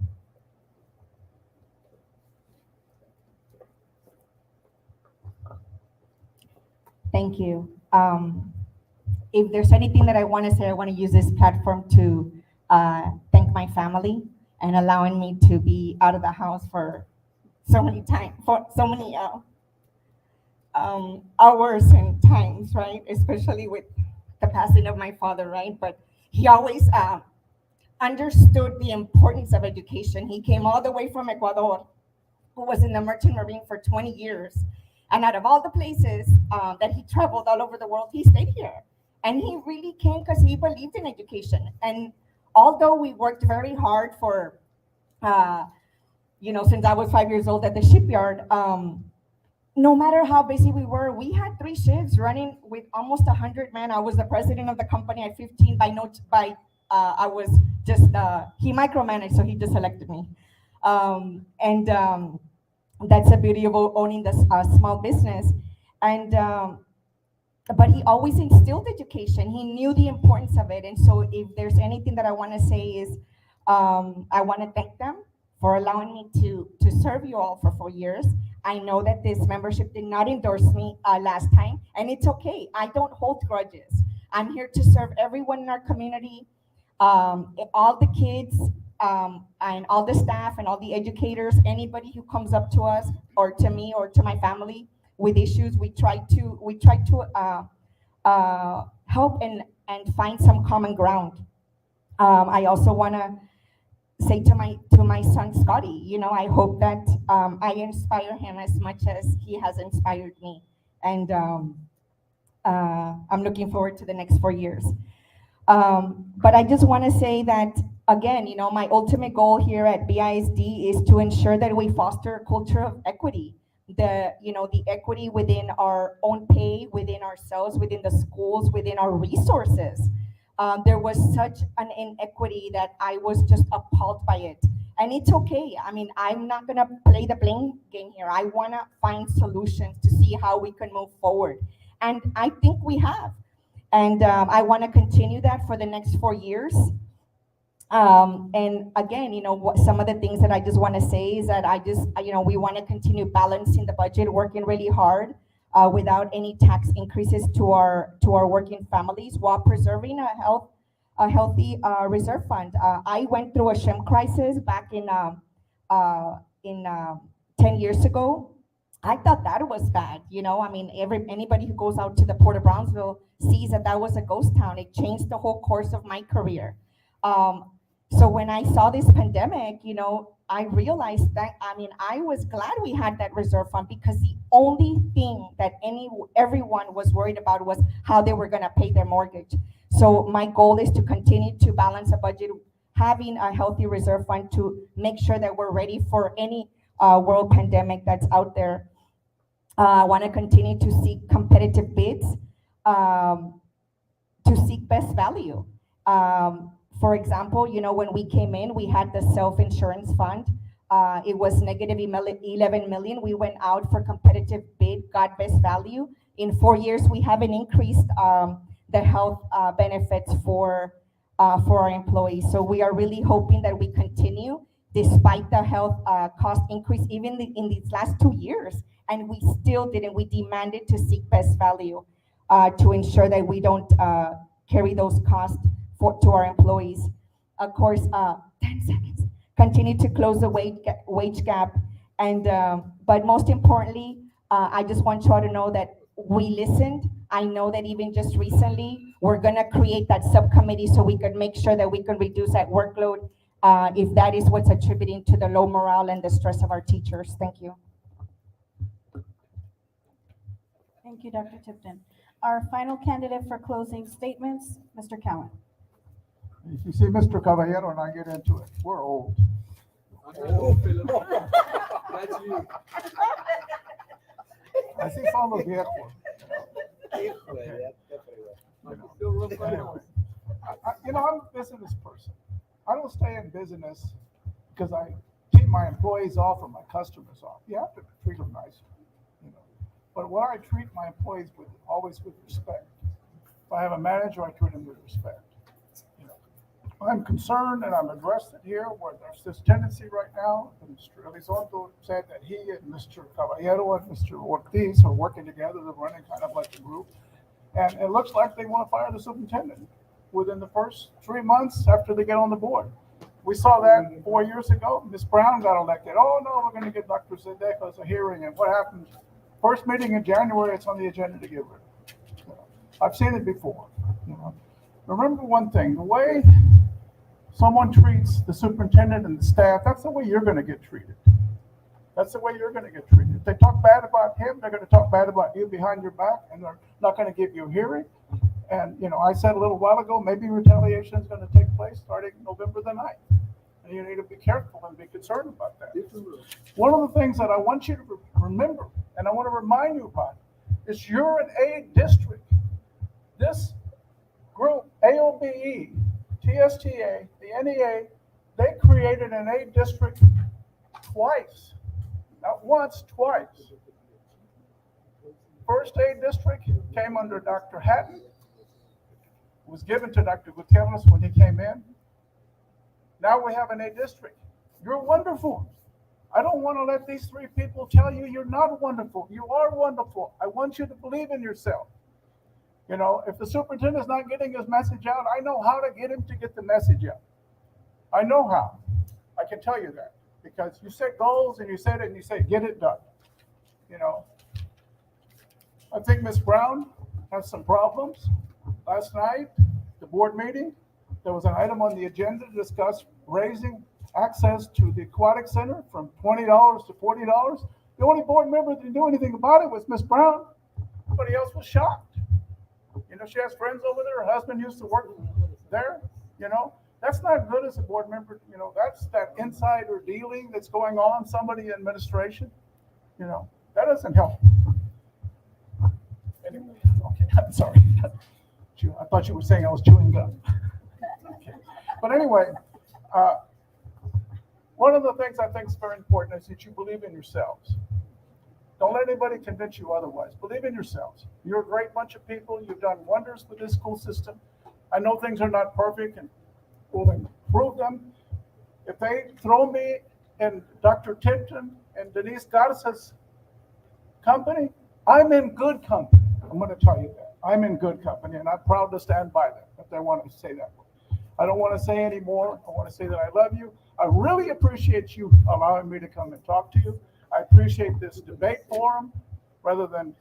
Thank you. If there's anything that I want to say, I want to use this platform to thank my family and allowing me to be out of the house for so many hours and times, right? Especially with the passing of my father, right? But he always understood the importance of education. He came all the way from Ecuador, who was in the Merchant Marine for 20 years. And out of all the places that he traveled all over the world, he stayed here. And he really came because he believed in education. And although we worked very hard for, since I was 5 years old at the shipyard, no matter how busy we were, we had 3 shifts running with almost 100 men. I was the president of the company at 15 I was just, he micromanaged, so he just elected me. That's the beauty of owning the small business. But he always instilled education. He knew the importance of it. And so if there's anything that I want to say is, I want to thank them for allowing me to serve you all for 4 years. I know that this membership did not endorse me last time, and it's okay. I don't hold grudges. I'm here to serve everyone in our community, all the kids, and all the staff and all the educators, anybody who comes up to us or to me or to my family with issues, we try to help and find some common ground. I also want to say to my son Scotty, I hope that I inspire him as much as he has inspired me, and I'm looking forward to the next 4 years. But I just want to say that again, my ultimate goal here at BISD is to ensure that we foster a culture of equity. The equity within our own pay, within ourselves, within the schools, within our resources. There was such an inequity that I was just appalled by it. And it's okay. I mean, I'm not going to play the blame game here. I want to find solutions to see how we can move forward. And I think we have. And I want to continue that for the next 4 years. And again, some of the things that I just want to say is that we want to continue balancing the budget, working really hard without any tax increases to our working families, while preserving a healthy reserve fund. I went through a shrimp crisis back in 10 years ago. I thought that was bad. I mean, anybody who goes out to the Port of Brownsville sees that was a ghost town. It changed the whole course of my career. So when I saw this pandemic, I realized that, I was glad we had that reserve fund, because the only thing that everyone was worried about was how they were going to pay their mortgage. So my goal is to continue to balance a budget, having a healthy reserve fund to make sure that we're ready for any world pandemic that's out there. I want to continue to seek competitive bids, to seek best value. For example, when we came in, we had the self-insurance fund. It was negative 11 million. We went out for competitive bid, got best value. In 4 years, we haven't increased the health benefits for our employees. So we are really hoping that we continue despite the health cost increase, even in these last 2 years. And we still didn't. We demanded to seek best value to ensure that we don't carry those costs to our employees. Of course, 10 seconds. Continue to close the wage gap. And but most importantly, I just want you all to know that we listened. I know that even just recently, we're gonna create that subcommittee so we can make sure that we can reduce that workload if that is what's attributing to the low morale and the stress of our teachers. Thank you. Thank you, Dr. Tipton. Our final candidate for closing statements, Mr. Cowan. If you see Mr. Caballero and I get into it, we're old. That's you. Así son los viejos. Híjole, Anyway, I'm a business person. I don't stay in business because I keep my employees off or my customers off. You have to treat them nice, But what I treat my employees with, always with respect. If I have a manager, I treat him with respect. I'm concerned, and I'm addressed it here, where there's this tendency right now. Mr. Elizondo said that he and Mr. Caballero and Mr. Ortiz are working together. They're running kind of like a group. And it looks like they want to fire the superintendent within the first 3 months after they get on the board. We saw that 4 years ago. Ms. Brown got elected. Oh, no, we're going to get Dr. Zedeko's a hearing. And what happened? First meeting in January, it's on the agenda to get rid of. I've seen it before. Remember one thing, the way someone treats the superintendent and the staff, that's the way you're gonna get treated. That's the way you're gonna get treated. If they talk bad about him, they're gonna talk bad about you behind your back, and they're not gonna give you a hearing. And, I said a little while ago, maybe retaliation is gonna take place starting November the 9th. And you need to be careful and be concerned about that. One of the things that I want you to remember, and I want to remind you about, is you're an A district. This group, AOBE, TSTA, the NEA, they created an A district twice. Not once, twice. First A district came under Dr. Hatton. It was given to Dr. Gutierrez when he came in. Now we have an A district. You're wonderful. I don't want to let these three people tell you you're not wonderful. You are wonderful. I want you to believe in yourself. If the superintendent's not getting his message out, I know how to get him to get the message out. I know how. I can tell you that because you set goals and you set it and you say, get it done. I think Ms. Brown has some problems. Last night, the board meeting, there was an item on the agenda to discuss raising access to the aquatic center from $20 to $40. The only board member that didn't do anything about it was Ms. Brown. Everybody else was shocked. She has friends over there. Her husband used to work there. That's not good as a board member. That's that insider dealing that's going on, somebody in administration. That doesn't help. Anyway, okay, I'm sorry. I thought you were saying I was chewing gum. Okay. But anyway, one of the things I think is very important is that you believe in yourselves. Don't let anybody convince you otherwise. Believe in yourselves. You're a great bunch of people. You've done wonders with this school system. I know things are not perfect, and we'll improve them. If they throw me in Dr. Tipton and Denise Garza's company, I'm in good company. I'm going to tell you that. I'm in good company, and I'm proud to stand by that if they want to say that. I don't want to say any more. I want to say that I love you. I really appreciate you allowing me to come and talk to you. I appreciate this debate forum rather than,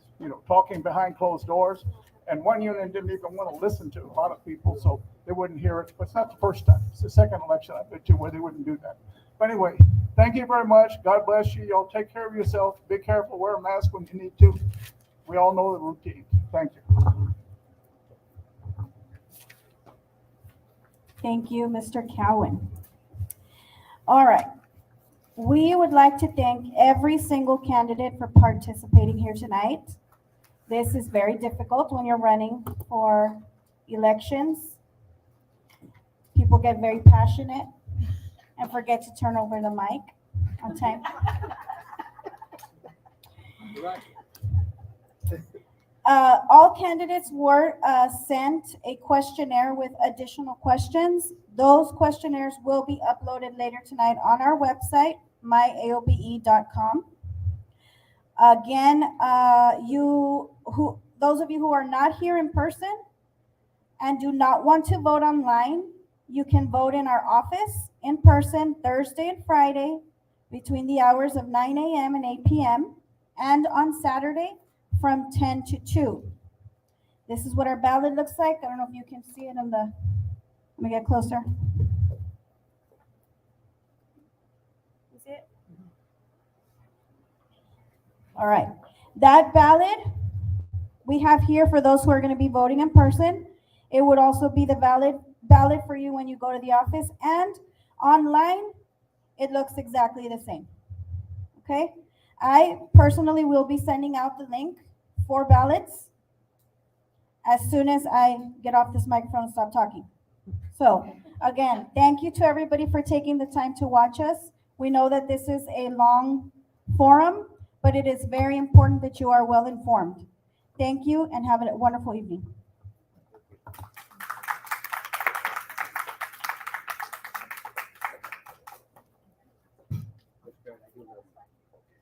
talking behind closed doors. And one union didn't even want to listen to a lot of people, so they wouldn't hear it. But it's not the first time. It's the second election, I bet you, where they wouldn't do that. But anyway, thank you very much. God bless you. Y'all take care of yourself. Be careful. Wear a mask when you need to. We all know the routine. Thank you. Thank you, Mr. Cowan. All right. We would like to thank every single candidate for participating here tonight. This is very difficult when you're running for elections. People get very passionate and forget to turn over the mic on time. All candidates were sent a questionnaire with additional questions. Those questionnaires will be uploaded later tonight on our website, myaobe.com. Again, those of you who are not here in person and do not want to vote online, you can vote in our office in person Thursday and Friday between the hours of 9 a.m. and 8 p.m. and on Saturday from 10 to 2. This is what our ballot looks like. I don't know if you can see it in the, let me get closer. You see it? All right. That ballot we have here for those who are going to be voting in person. It would also be the valid ballot for you when you go to the office, and online it looks exactly the same. Okay? I personally will be sending out the link for ballots as soon as I get off this microphone and stop talking. So again, thank you to everybody for taking the time to watch us. We know that this is a long forum, but it is very important that you are well informed. Thank you and have a wonderful evening.